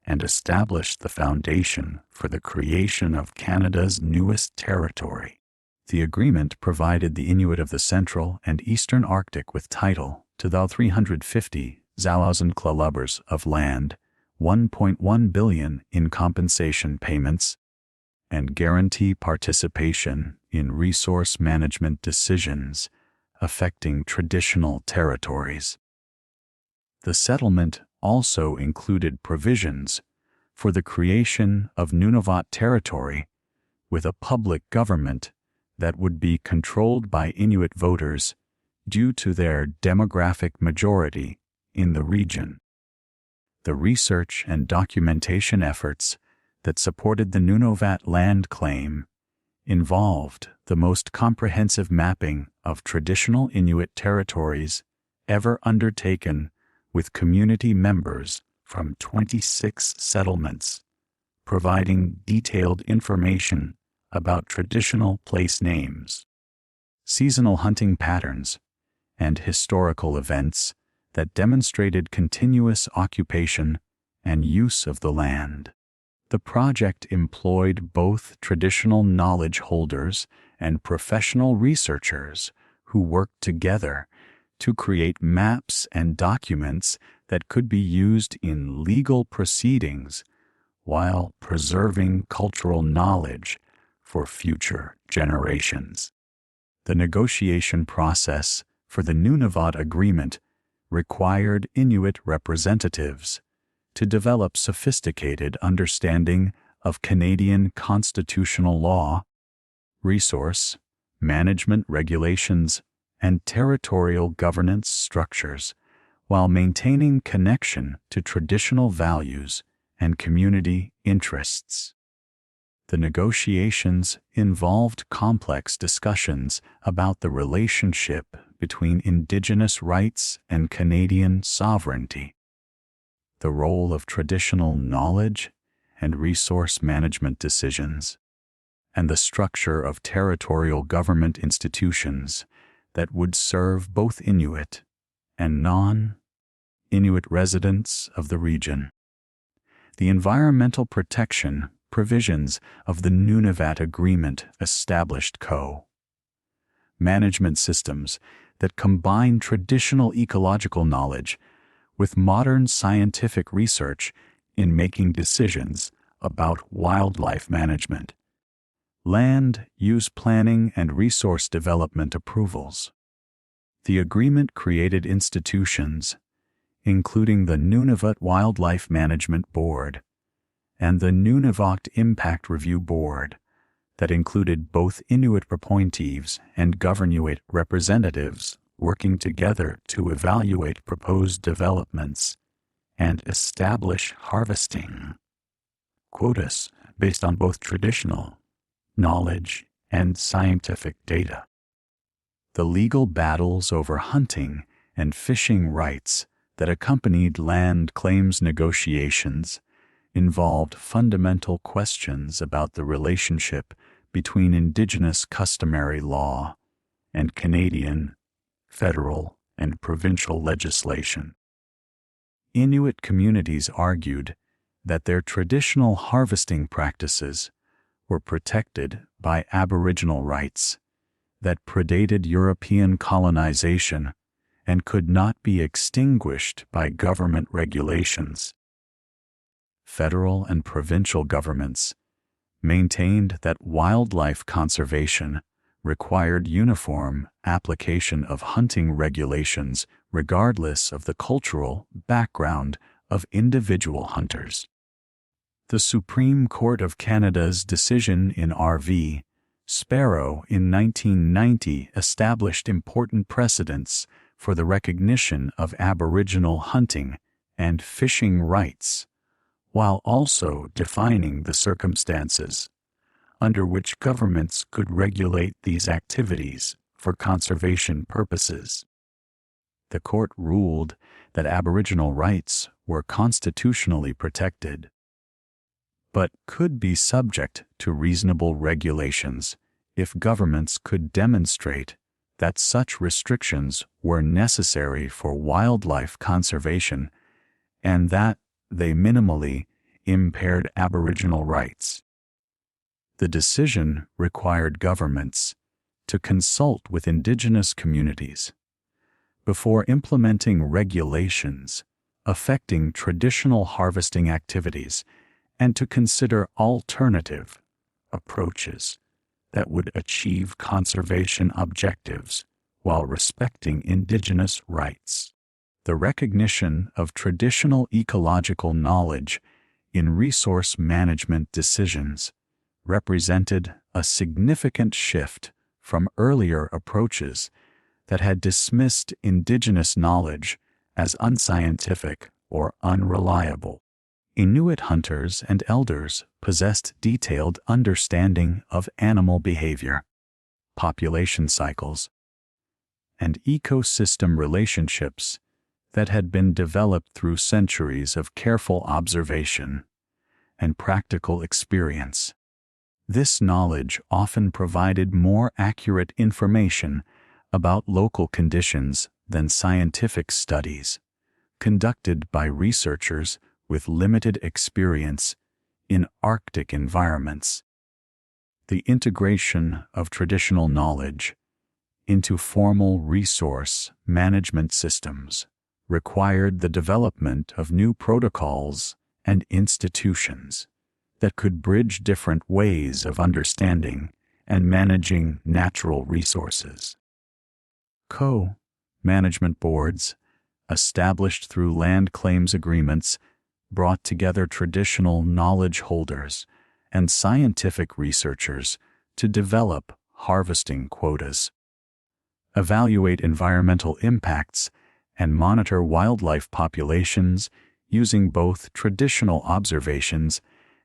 and established the foundation for the creation of Canada's newest territory. The agreement provided the Inuit of the Central and Eastern Arctic with title to the 350,000 kilometers of land, $1.1 billion in compensation payments, and guarantee participation in resource management decisions affecting traditional territories. The settlement also included provisions for the creation of Nunavut Territory with a public government that would be controlled by Inuit voters due to their demographic majority in the region. The research and documentation efforts that supported the Nunavut land claim involved the most comprehensive mapping of traditional Inuit territories ever undertaken, with community members from 26 settlements providing detailed information about traditional place names, seasonal hunting patterns, and historical events that demonstrated continuous occupation and use of the land. The project employed both traditional knowledge holders and professional researchers who worked together to create maps and documents that could be used in legal proceedings while preserving cultural knowledge for future generations. The negotiation process for the Nunavut Agreement required Inuit representatives to develop sophisticated understanding of Canadian constitutional law, resource management regulations, and territorial governance structures, while maintaining connection to traditional values and community interests. The negotiations involved complex discussions about the relationship between Indigenous rights and Canadian sovereignty, the role of traditional knowledge and resource management decisions, and the structure of territorial government institutions that would serve both Inuit and non-Inuit residents of the region. The environmental protection provisions of the Nunavut Agreement established co-management systems that combine traditional ecological knowledge with modern scientific research in making decisions about wildlife management, land use planning, and resource development approvals. The agreement created institutions, including the Nunavut Wildlife Management Board and the Nunavut Impact Review Board, that included both Inuit appointees and Governuit representatives working together to evaluate proposed developments and establish harvesting quotas based on both traditional knowledge and scientific data. The legal battles over hunting and fishing rights that accompanied land claims negotiations involved fundamental questions about the relationship between Indigenous customary law and Canadian, federal, and provincial legislation. Inuit communities argued that their traditional harvesting practices were protected by Aboriginal rights that predated European colonization and could not be extinguished by government regulations. Federal and provincial governments maintained that wildlife conservation required uniform application of hunting regulations regardless of the cultural background of individual hunters. The Supreme Court of Canada's decision in R.V. Sparrow in 1990 established important precedents for the recognition of Aboriginal hunting and fishing rights, while also defining the circumstances under which governments could regulate these activities for conservation purposes. The court ruled that Aboriginal rights were constitutionally protected, but could be subject to reasonable regulations if governments could demonstrate that such restrictions were necessary for wildlife conservation and that they minimally impaired Aboriginal rights. The decision required governments to consult with Indigenous communities before implementing regulations affecting traditional harvesting activities and to consider alternative approaches that would achieve conservation objectives while respecting Indigenous rights. The recognition of traditional ecological knowledge in resource management decisions represented a significant shift from earlier approaches that had dismissed Indigenous knowledge as unscientific or unreliable. Inuit hunters and elders possessed detailed understanding of animal behavior, population cycles, and ecosystem relationships that had been developed through centuries of careful observation and practical experience. This knowledge often provided more accurate information about local conditions than scientific studies conducted by researchers with limited experience in Arctic environments. The integration of traditional knowledge into formal resource management systems required the development of new protocols and institutions that could bridge different ways of understanding and managing natural resources. Co-management boards, established through land claims agreements, brought together traditional knowledge holders and scientific researchers to develop harvesting quotas, evaluate environmental impacts, and monitor wildlife populations using both traditional observations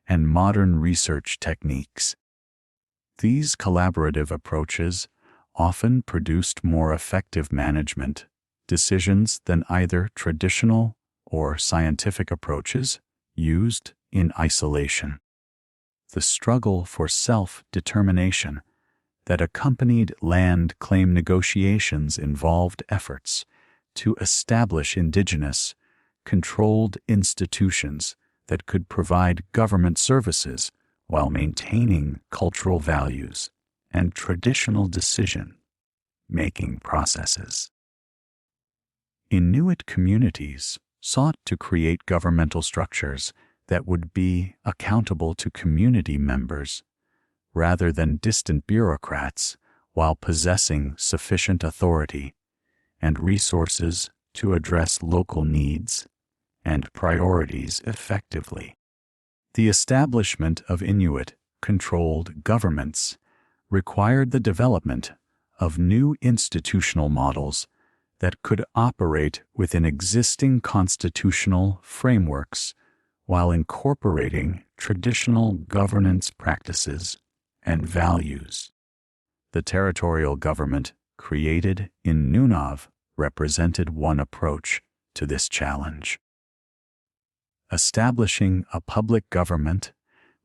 and modern research techniques. These collaborative approaches often produced more effective management decisions than either traditional or scientific approaches used in isolation. The struggle for self-determination that accompanied land claim negotiations involved efforts to establish Indigenous, controlled institutions that could provide government services while maintaining cultural values and traditional decision-making processes. Inuit communities sought to create governmental structures that would be accountable to community members rather than distant bureaucrats, while possessing sufficient authority and resources to address local needs and priorities effectively. The establishment of Inuit-controlled governments required the development of new institutional models that could operate within existing constitutional frameworks while incorporating traditional governance practices and values. The territorial government created in Nunavut represented one approach to this challenge. Establishing a public government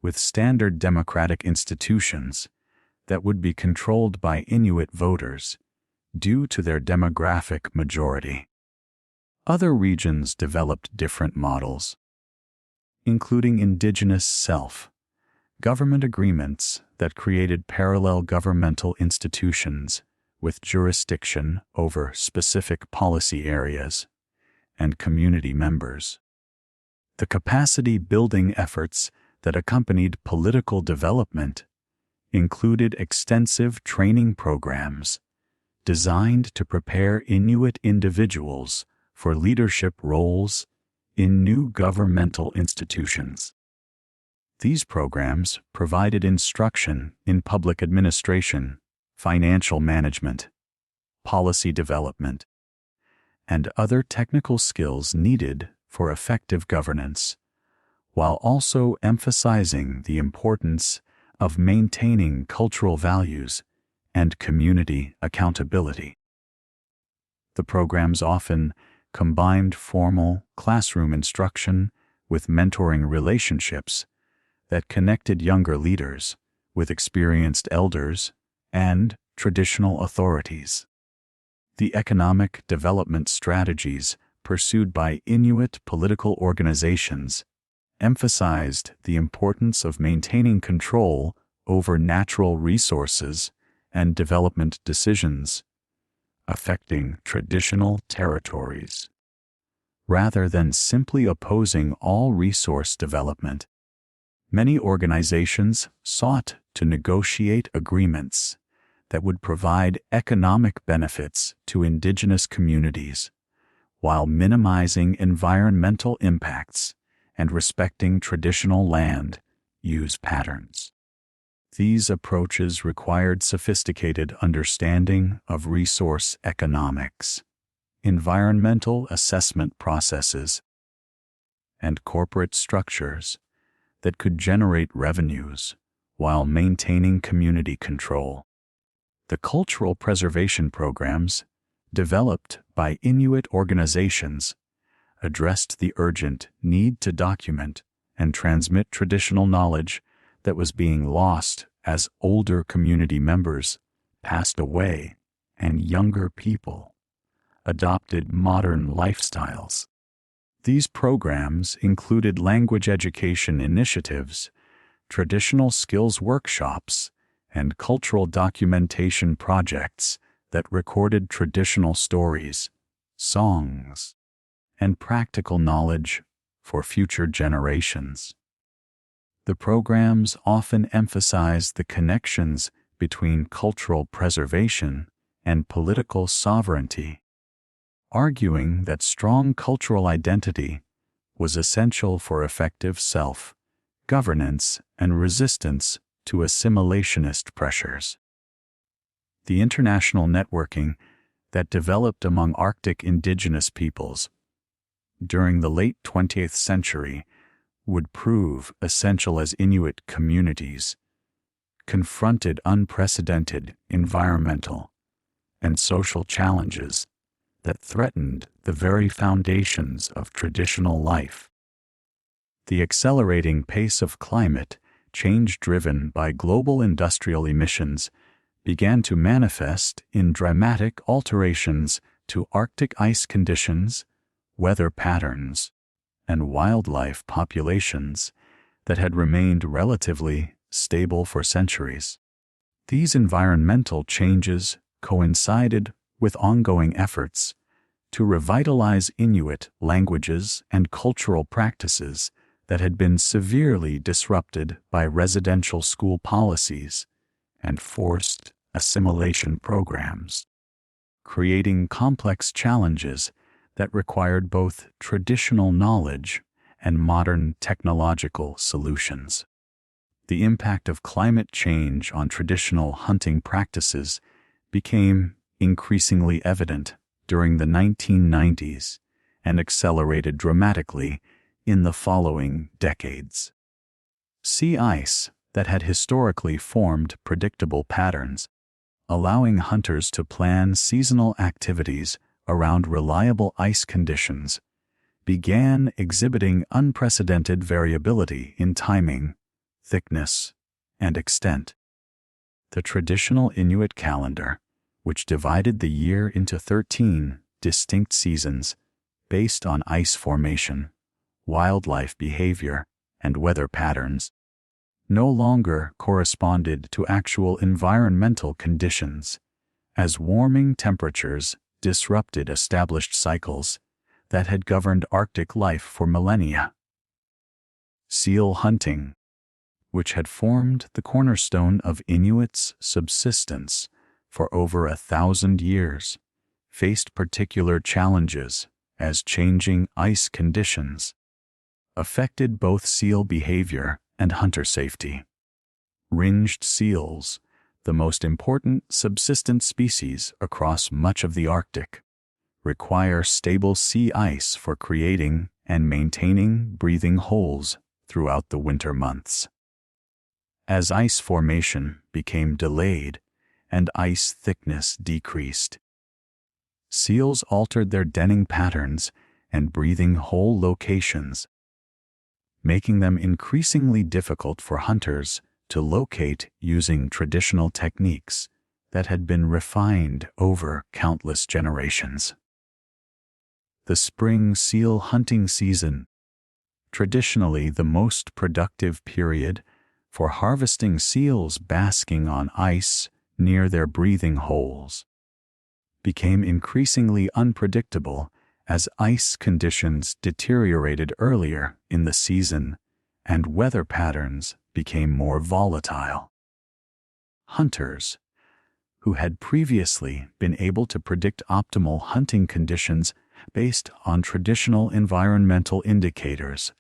with standard democratic institutions that would be controlled by Inuit voters due to their demographic majority. Other regions developed different models, including indigenous self-government agreements that created parallel governmental institutions with jurisdiction over specific policy areas and community members. The capacity-building efforts that accompanied political development included extensive training programs designed to prepare Inuit individuals for leadership roles in new governmental institutions. These programs provided instruction in public administration, financial management, policy development, and other technical skills needed for effective governance, while also emphasizing the importance of maintaining cultural values and community accountability. The programs often combined formal classroom instruction with mentoring relationships that connected younger leaders with experienced elders and traditional authorities. The economic development strategies pursued by Inuit political organizations emphasized the importance of maintaining control over natural resources and development decisions affecting traditional territories, rather than simply opposing all resource development. Many organizations sought to negotiate agreements that would provide economic benefits to indigenous communities while minimizing environmental impacts and respecting traditional land use patterns. These approaches required sophisticated understanding of resource economics, environmental assessment processes, and corporate structures that could generate revenues while maintaining community control. The cultural preservation programs developed by Inuit organizations addressed the urgent need to document and transmit traditional knowledge that was being lost as older community members passed away and younger people adopted modern lifestyles. These programs included language education initiatives, traditional skills workshops, and cultural documentation projects that recorded traditional stories, songs, and practical knowledge for future generations. The programs often emphasized the connections between cultural preservation and political sovereignty, arguing that strong cultural identity was essential for effective self-governance and resistance to assimilationist pressures. The international networking that developed among Arctic indigenous peoples during the late 20th century would prove essential as Inuit communities confronted unprecedented environmental and social challenges that threatened the very foundations of traditional life. The accelerating pace of climate change driven by global industrial emissions began to manifest in dramatic alterations to Arctic ice conditions, weather patterns, and wildlife populations that had remained relatively stable for centuries. These environmental changes coincided with ongoing efforts to revitalize Inuit languages and cultural practices that had been severely disrupted by residential school policies and forced assimilation programs, creating complex challenges that required both traditional knowledge and modern technological solutions. The impact of climate change on traditional hunting practices became increasingly evident during the 1990s and accelerated dramatically in the following decades. Sea ice that had historically formed predictable patterns, allowing hunters to plan seasonal activities around reliable ice conditions, began exhibiting unprecedented variability in timing, thickness, and extent. The traditional Inuit calendar, which divided the year into 13 distinct seasons based on ice formation, wildlife behavior, and weather patterns, no longer corresponded to actual environmental conditions, as warming temperatures disrupted established cycles that had governed Arctic life for millennia. Seal hunting, which had formed the cornerstone of Inuits' subsistence for over 1,000 years, faced particular challenges as changing ice conditions affected both seal behavior and hunter safety. Ringed seals, the most important subsistence species across much of the Arctic, require stable sea ice for creating and maintaining breathing holes throughout the winter months. As ice formation became delayed and ice thickness decreased, seals altered their denning patterns and breathing hole locations, making them increasingly difficult for hunters to locate using traditional techniques that had been refined over countless generations. The spring seal hunting season, traditionally the most productive period for harvesting seals basking on ice near their breathing holes, became increasingly unpredictable as ice conditions deteriorated earlier in the season and weather patterns became more volatile. Hunters, who had previously been able to predict optimal hunting conditions based on traditional environmental indicators,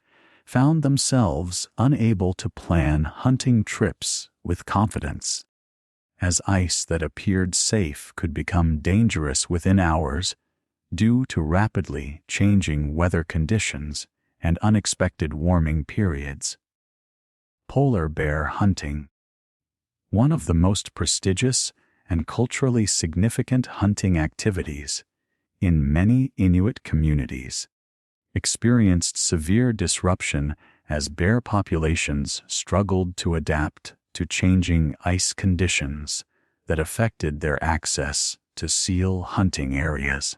found themselves unable to plan hunting trips with confidence, as ice that appeared safe could become dangerous within hours due to rapidly changing weather conditions and unexpected warming periods. Polar bear hunting, one of the most prestigious and culturally significant hunting activities in many Inuit communities, experienced severe disruption as bear populations struggled to adapt to changing ice conditions that affected their access to seal hunting areas.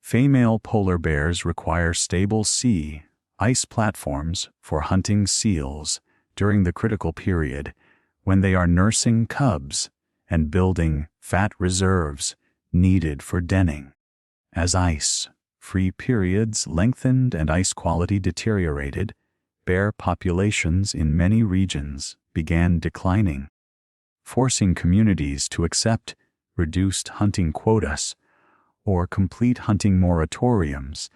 Female polar bears require stable sea ice platforms for hunting seals during the critical period when they are nursing cubs and building fat reserves needed for denning. As ice-free periods lengthened and ice quality deteriorated, bear populations in many regions began declining, forcing communities to accept reduced hunting quotas or complete hunting moratoriums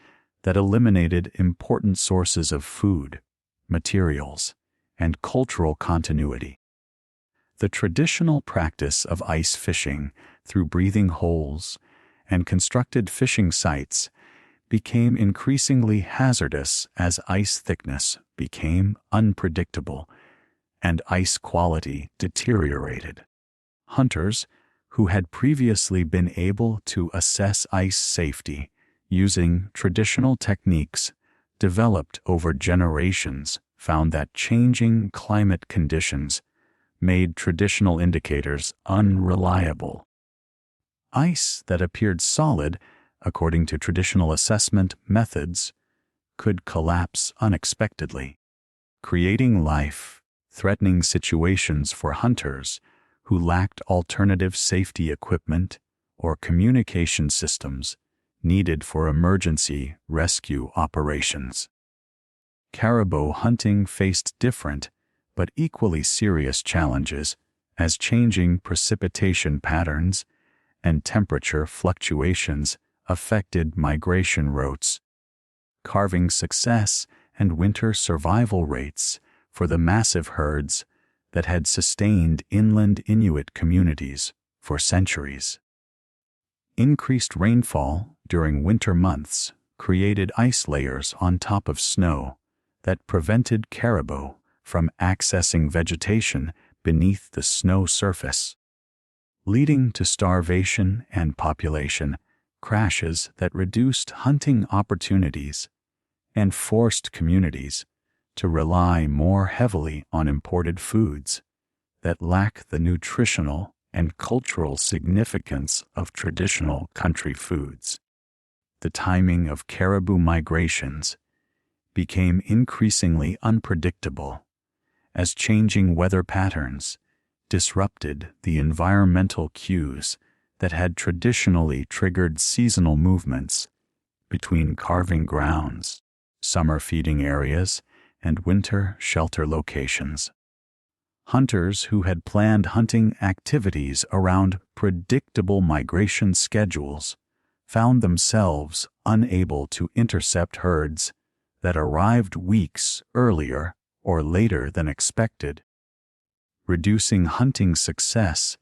that eliminated important sources of food, materials, and cultural continuity. The traditional practice of ice fishing through breathing holes and constructed fishing sites became increasingly hazardous as ice thickness became unpredictable and ice quality deteriorated. Hunters, who had previously been able to assess ice safety using traditional techniques developed over generations, found that changing climate conditions made traditional indicators unreliable. Ice that appeared solid, according to traditional assessment methods, could collapse unexpectedly, creating life-threatening situations for hunters who lacked alternative safety equipment or communication systems needed for emergency rescue operations. Caribou hunting faced different but equally serious challenges as changing precipitation patterns and temperature fluctuations affected migration routes, carving success and winter survival rates for the massive herds that had sustained inland Inuit communities for centuries. Increased rainfall during winter months created ice layers on top of snow that prevented caribou from accessing vegetation beneath the snow surface, leading to starvation and population crashes that reduced hunting opportunities and forced communities to rely more heavily on imported foods that lack the nutritional and cultural significance of traditional country foods. The timing of caribou migrations became increasingly unpredictable as changing weather patterns disrupted the environmental cues that had traditionally triggered seasonal movements between calving grounds, summer feeding areas, and winter shelter locations. Hunters who had planned hunting activities around predictable migration schedules found themselves unable to intercept herds that arrived weeks earlier or later than expected, reducing hunting success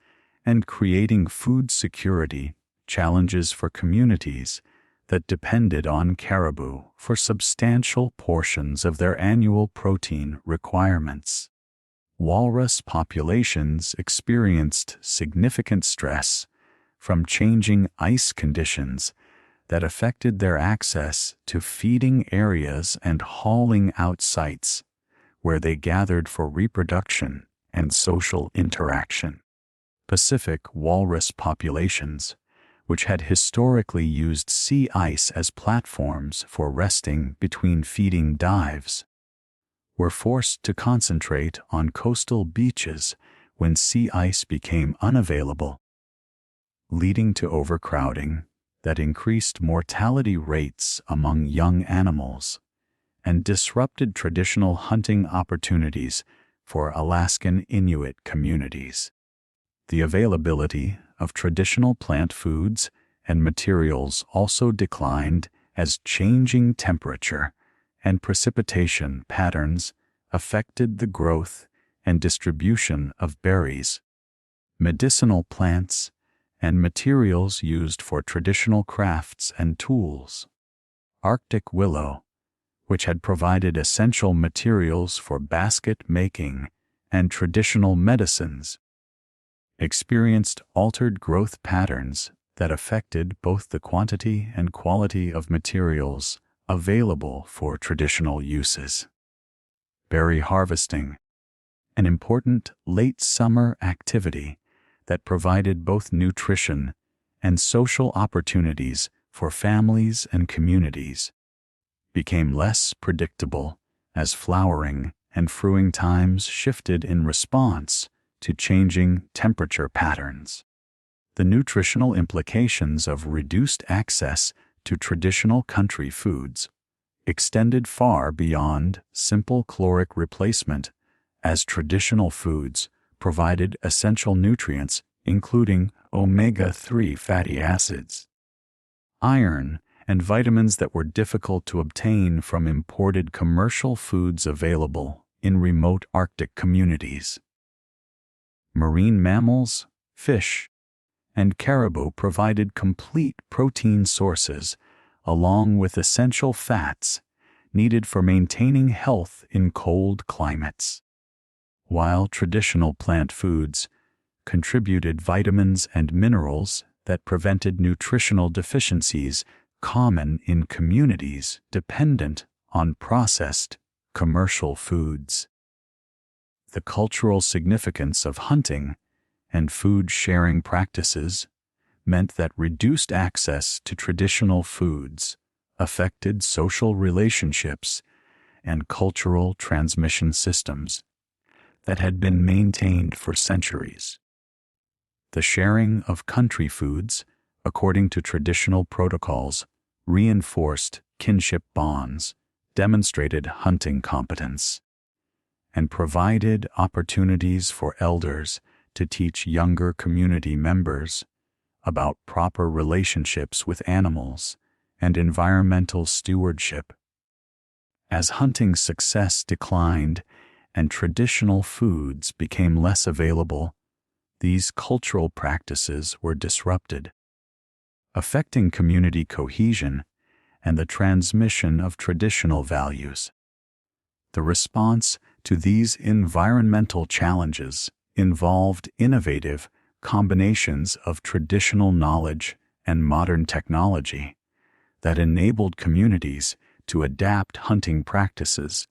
and creating food security challenges for communities that depended on caribou for substantial portions of their annual protein requirements. Walrus populations experienced significant stress from changing ice conditions that affected their access to feeding areas and hauling out sites where they gathered for reproduction and social interaction. Pacific walrus populations, which had historically used sea ice as platforms for resting between feeding dives, were forced to concentrate on coastal beaches when sea ice became unavailable, leading to overcrowding that increased mortality rates among young animals and disrupted traditional hunting opportunities for Alaskan Inuit communities. The availability of traditional plant foods and materials also declined as changing temperature and precipitation patterns affected the growth and distribution of berries, medicinal plants, and materials used for traditional crafts and tools. Arctic willow, which had provided essential materials for basket making and traditional medicines, experienced altered growth patterns that affected both the quantity and quality of materials available for traditional uses. Berry harvesting, an important late summer activity that provided both nutrition and social opportunities for families and communities, became less predictable as flowering and fruiting times shifted in response to changing temperature patterns. The nutritional implications of reduced access to traditional country foods extended far beyond simple caloric replacement, as traditional foods provided essential nutrients including omega-3 fatty acids, iron, and vitamins that were difficult to obtain from imported commercial foods available in remote Arctic communities. Marine mammals, fish, and caribou provided complete protein sources along with essential fats needed for maintaining health in cold climates, while traditional plant foods contributed vitamins and minerals that prevented nutritional deficiencies common in communities dependent on processed commercial foods. The cultural significance of hunting and food sharing practices meant that reduced access to traditional foods affected social relationships and cultural transmission systems that had been maintained for centuries. The sharing of country foods, according to traditional protocols, reinforced kinship bonds, demonstrated hunting competence, and provided opportunities for elders to teach younger community members about proper relationships with animals and environmental stewardship. As hunting success declined and traditional foods became less available, these cultural practices were disrupted. affecting community cohesion and the transmission of traditional values. The response to these environmental challenges involved innovative combinations of traditional knowledge and modern technology that enabled communities to adapt hunting practices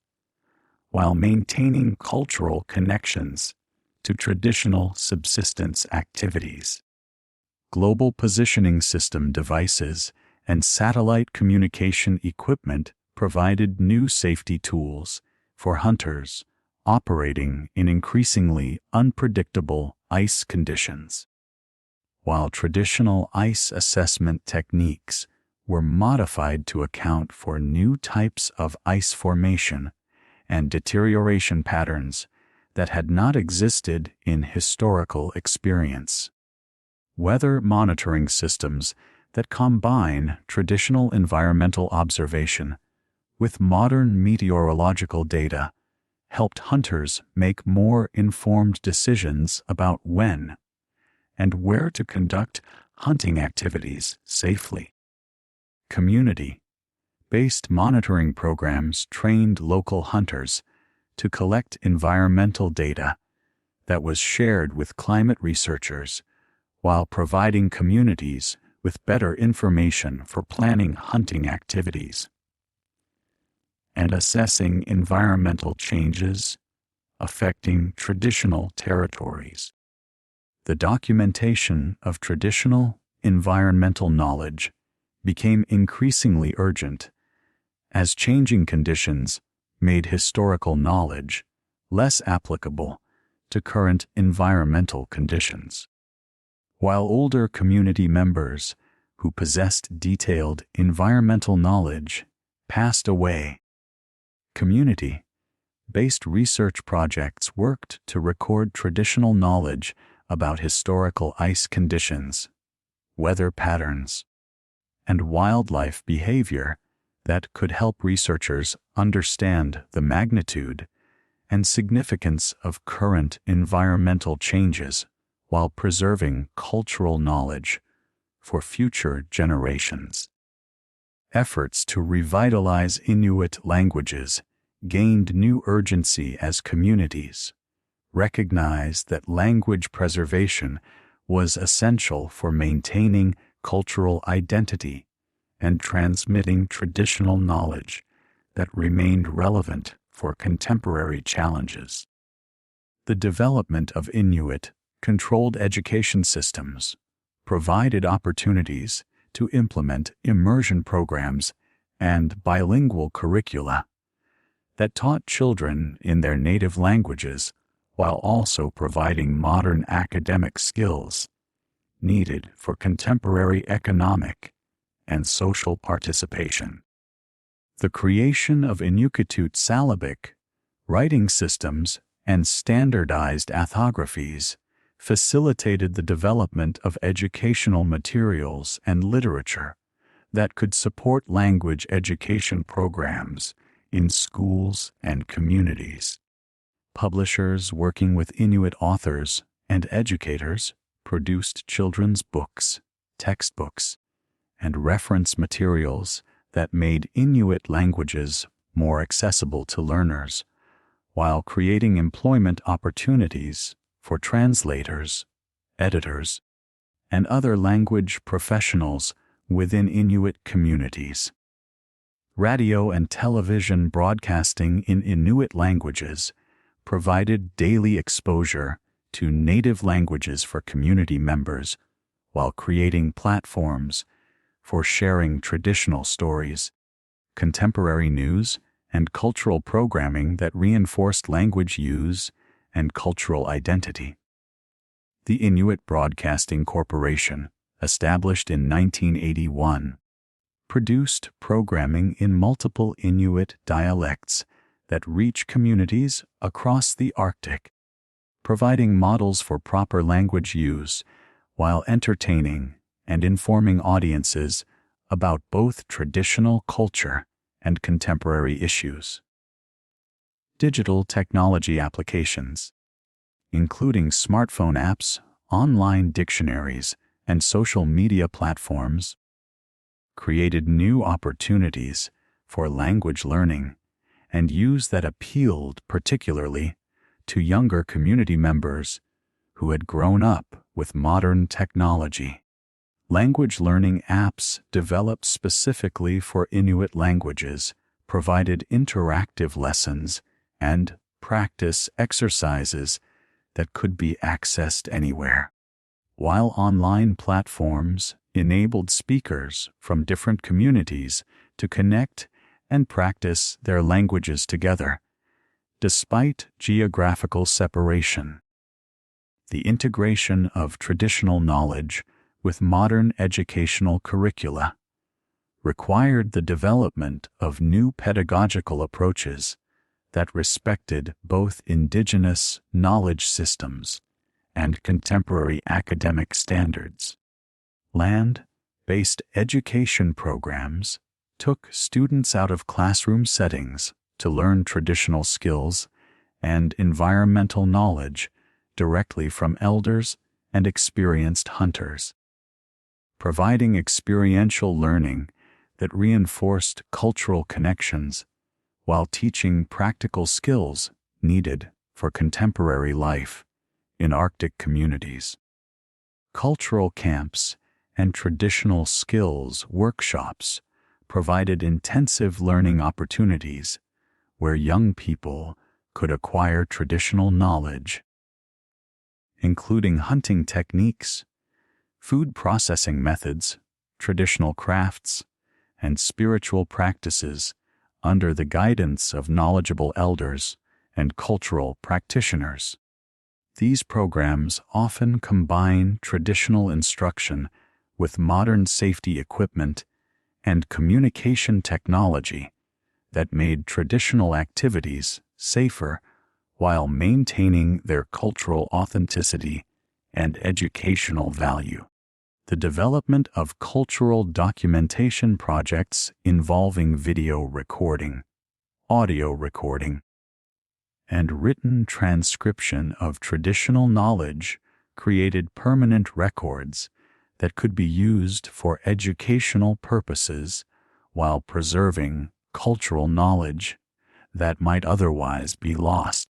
while maintaining cultural connections to traditional subsistence activities. Global positioning system devices and satellite communication equipment provided new safety tools for hunters operating in increasingly unpredictable ice conditions. While traditional ice assessment techniques were modified to account for new types of ice formation and deterioration patterns that had not existed in historical experience. Weather monitoring systems that combine traditional environmental observation with modern meteorological data helped hunters make more informed decisions about when and where to conduct hunting activities safely. Community-based monitoring programs trained local hunters to collect environmental data that was shared with climate researchers while providing communities with better information for planning hunting activities and assessing environmental changes affecting traditional territories. The documentation of traditional environmental knowledge became increasingly urgent as changing conditions made historical knowledge less applicable to current environmental conditions. While older community members who possessed detailed environmental knowledge passed away, community-based research projects worked to record traditional knowledge about historical ice conditions, weather patterns, and wildlife behavior that could help researchers understand the magnitude and significance of current environmental changes while preserving cultural knowledge for future generations. Efforts to revitalize Inuit languages gained new urgency as communities recognized that language preservation was essential for maintaining cultural identity and transmitting traditional knowledge that remained relevant for contemporary challenges. The development of Inuit-controlled education systems provided opportunities to implement immersion programs and bilingual curricula that taught children in their native languages while also providing modern academic skills needed for contemporary economic and social participation. The creation of Inuktitut syllabic writing systems and standardized orthographies facilitated the development of educational materials and literature that could support language education programs in schools and communities. Publishers working with Inuit authors and educators produced children's books, textbooks, and reference materials that made Inuit languages more accessible to learners, while creating employment opportunities for translators, editors, and other language professionals within Inuit communities. Radio and television broadcasting in Inuit languages provided daily exposure to native languages for community members while creating platforms for sharing traditional stories, contemporary news, and cultural programming that reinforced language use and cultural identity. The Inuit Broadcasting Corporation, established in 1981, produced programming in multiple Inuit dialects that reach communities across the Arctic, providing models for proper language use while entertaining and informing audiences about both traditional culture and contemporary issues. Digital technology applications, including smartphone apps, online dictionaries, and social media platforms created new opportunities for language learning and use that appealed particularly to younger community members who had grown up with modern technology. Language learning apps developed specifically for Inuit languages provided interactive lessons and practice exercises that could be accessed anywhere, while online platforms enabled speakers from different communities to connect and practice their languages together, despite geographical separation. The integration of traditional knowledge with modern educational curricula required the development of new pedagogical approaches that respected both indigenous knowledge systems and contemporary academic standards. Land-based education programs took students out of classroom settings to learn traditional skills and environmental knowledge directly from elders and experienced hunters, providing experiential learning that reinforced cultural connections while teaching practical skills needed for contemporary life in Arctic communities. Cultural camps and traditional skills workshops provided intensive learning opportunities where young people could acquire traditional knowledge, including hunting techniques, food processing methods, traditional crafts, and spiritual practices under the guidance of knowledgeable elders and cultural practitioners. These programs often combine traditional instruction with modern safety equipment and communication technology that made traditional activities safer while maintaining their cultural authenticity and educational value. The development of cultural documentation projects involving video recording, audio recording, and written transcription of traditional knowledge created permanent records that could be used for educational purposes while preserving cultural knowledge that might otherwise be lost.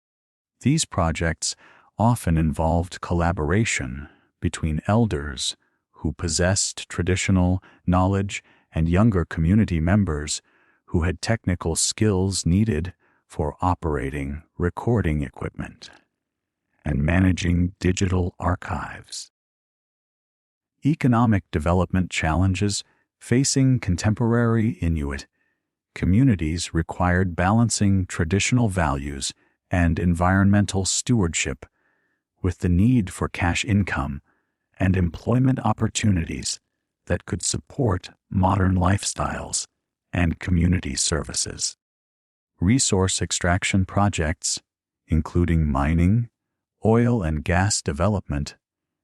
These projects often involved collaboration between elders who possessed traditional knowledge and younger community members who had technical skills needed for operating recording equipment and managing digital archives. Economic development challenges facing contemporary Inuit communities required balancing traditional values and environmental stewardship with the need for cash income and employment opportunities that could support modern lifestyles and community services. Resource extraction projects, including mining, oil and gas development,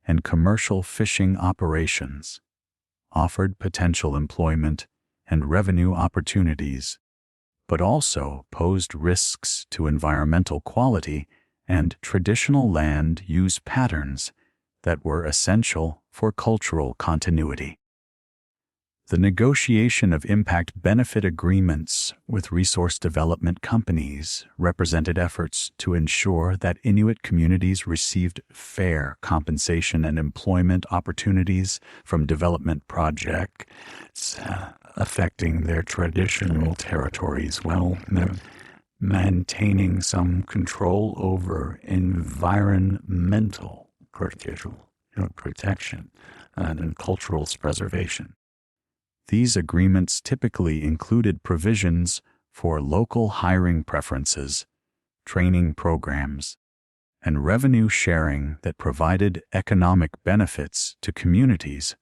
and commercial fishing operations, offered potential employment and revenue opportunities, but also posed risks to environmental quality and traditional land use patterns that were essential for cultural continuity. The negotiation of impact benefit agreements with resource development companies represented efforts to ensure that Inuit communities received fair compensation and employment opportunities from development projects affecting their traditional territories while maintaining some control over environmental protection and cultural preservation. These agreements typically included provisions for local hiring preferences, training programs, and revenue sharing that provided economic benefits to communities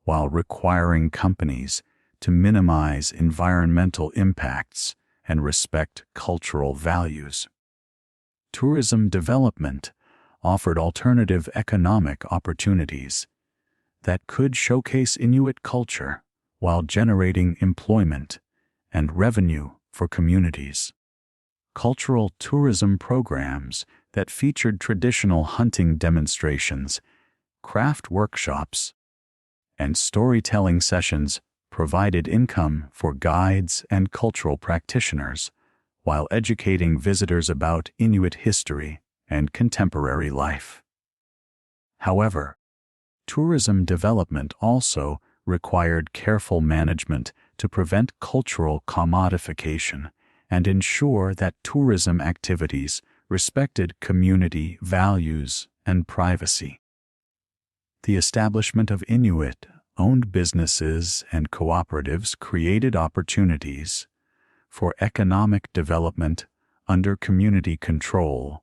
while requiring companies to minimize environmental impacts and respect cultural values. Tourism development offered alternative economic opportunities that could showcase Inuit culture while generating employment and revenue for communities. Cultural tourism programs that featured traditional hunting demonstrations, craft workshops, and storytelling sessions provided income for guides and cultural practitioners, while educating visitors about Inuit history and contemporary life. However, tourism development also required careful management to prevent cultural commodification and ensure that tourism activities respected community values and privacy. The establishment of Inuit-owned businesses and cooperatives created opportunities for economic development under community control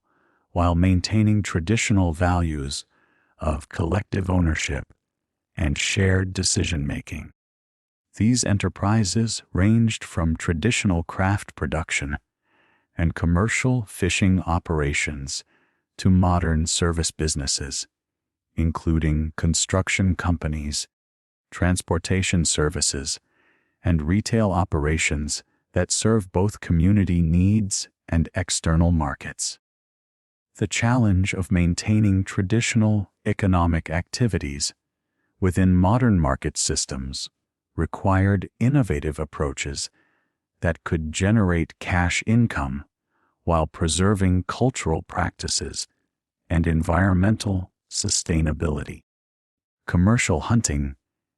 while maintaining traditional values of collective ownership and shared decision-making. These enterprises ranged from traditional craft production and commercial fishing operations to modern service businesses, including construction companies, transportation services, and retail operations that serve both community needs and external markets. The challenge of maintaining traditional economic activities within modern market systems required innovative approaches that could generate cash income while preserving cultural practices and environmental sustainability. Commercial hunting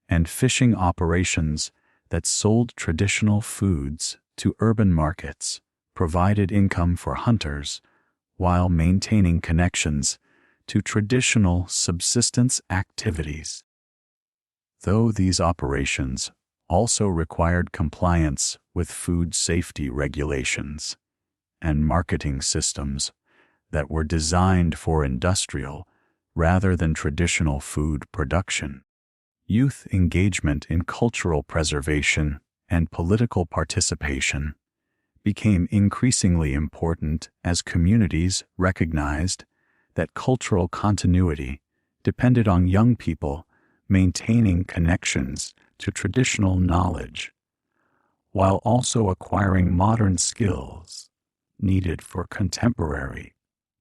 and fishing operations that sold traditional foods to urban markets provided income for hunters while maintaining connections to traditional subsistence activities. Though these operations also required compliance with food safety regulations and marketing systems that were designed for industrial rather than traditional food production, youth engagement in cultural preservation and political participation became increasingly important as communities recognized that cultural continuity depended on young people maintaining connections to traditional knowledge, while also acquiring modern skills needed for contemporary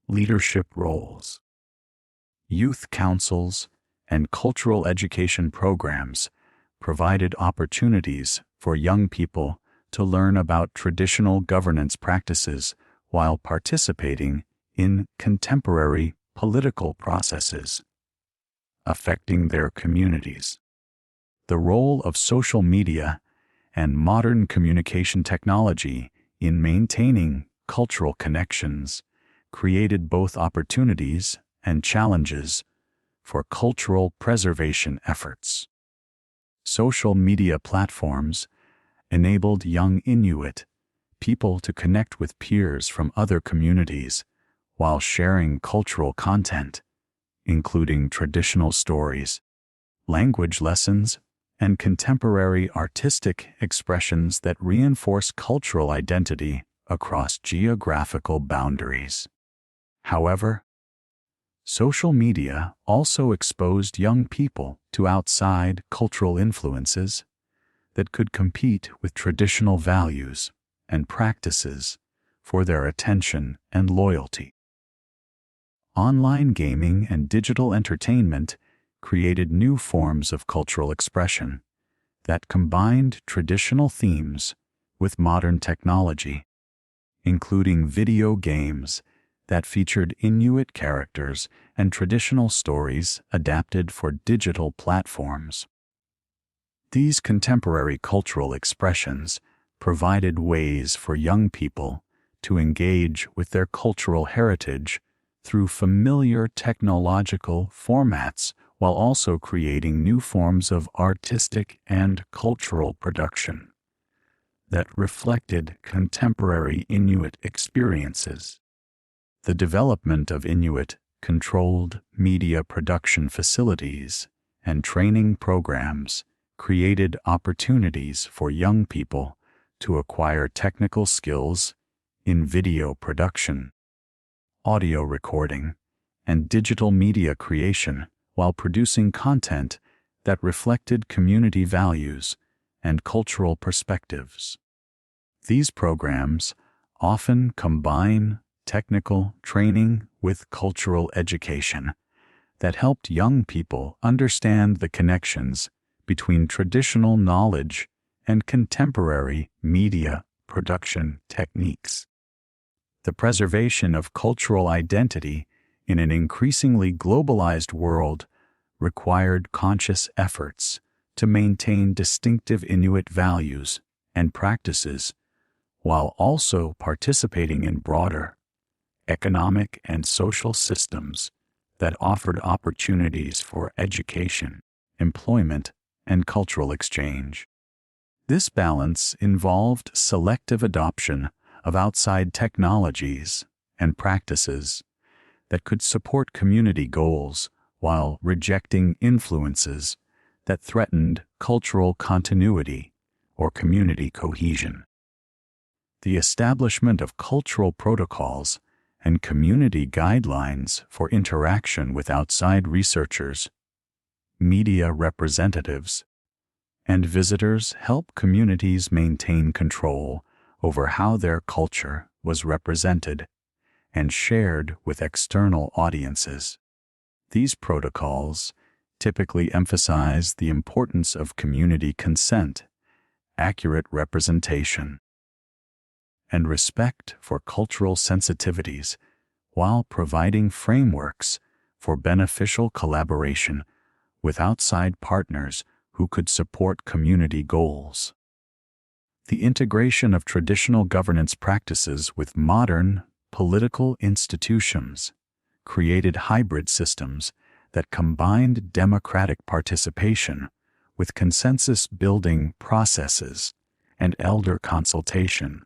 leadership roles. Youth councils and cultural education programs provided opportunities for young people to learn about traditional governance practices while participating in contemporary political processes affecting their communities. The role of social media and modern communication technology in maintaining cultural connections created both opportunities and challenges for cultural preservation efforts. Social media platforms enabled young Inuit people to connect with peers from other communities while sharing cultural content, including traditional stories, language lessons, and contemporary artistic expressions that reinforce cultural identity across geographical boundaries. However, social media also exposed young people to outside cultural influences that could compete with traditional values and practices for their attention and loyalty. Online gaming and digital entertainment created new forms of cultural expression that combined traditional themes with modern technology, including video games that featured Inuit characters and traditional stories adapted for digital platforms. These contemporary cultural expressions provided ways for young people to engage with their cultural heritage through familiar technological formats while also creating new forms of artistic and cultural production that reflected contemporary Inuit experiences. The development of Inuit-controlled media production facilities and training programs created opportunities for young people to acquire technical skills in video production, audio recording, and digital media creation while producing content that reflected community values and cultural perspectives. These programs often combine technical training with cultural education that helped young people understand the connections between traditional knowledge and contemporary media production techniques. The preservation of cultural identity in an increasingly globalized world required conscious efforts to maintain distinctive Inuit values and practices while also participating in broader economic and social systems that offered opportunities for education, employment, and cultural exchange. This balance involved selective adoption of outside technologies and practices that could support community goals while rejecting influences that threatened cultural continuity or community cohesion. The establishment of cultural protocols and community guidelines for interaction with outside researchers, media representatives, and visitors help communities maintain control over how their culture was represented and shared with external audiences. These protocols typically emphasize the importance of community consent, accurate representation, and respect for cultural sensitivities, while providing frameworks for beneficial collaboration with outside partners who could support community goals. The integration of traditional governance practices with modern political institutions created hybrid systems that combined democratic participation with consensus-building processes and elder consultation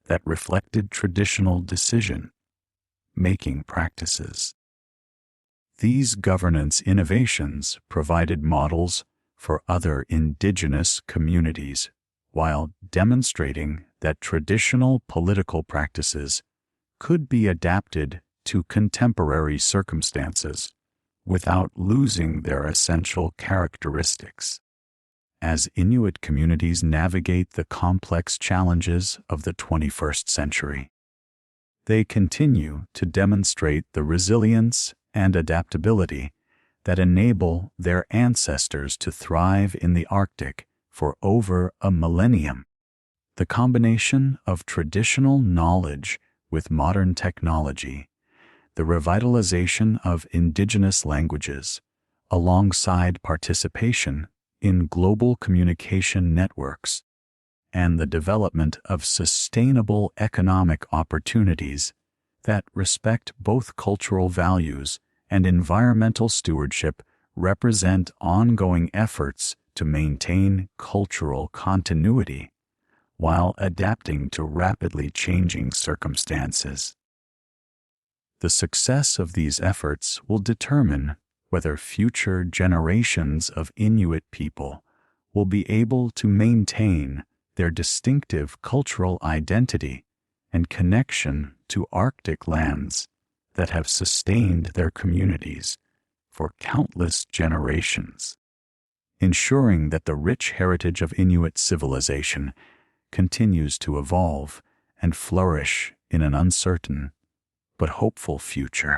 that reflected traditional decision-making practices. These governance innovations provided models for other indigenous communities while demonstrating that traditional political practices could be adapted to contemporary circumstances without losing their essential characteristics. As Inuit communities navigate the complex challenges of the 21st century, they continue to demonstrate the resilience and adaptability that enable their ancestors to thrive in the Arctic for over a millennium. The combination of traditional knowledge with modern technology, the revitalization of indigenous languages, alongside participation in global communication networks, and the development of sustainable economic opportunities that respect both cultural values and environmental stewardship represent ongoing efforts to maintain cultural continuity while adapting to rapidly changing circumstances. The success of these efforts will determine whether future generations of Inuit people will be able to maintain their distinctive cultural identity and connection to Arctic lands that have sustained their communities for countless generations, ensuring that the rich heritage of Inuit civilization continues to evolve and flourish in an uncertain but hopeful future.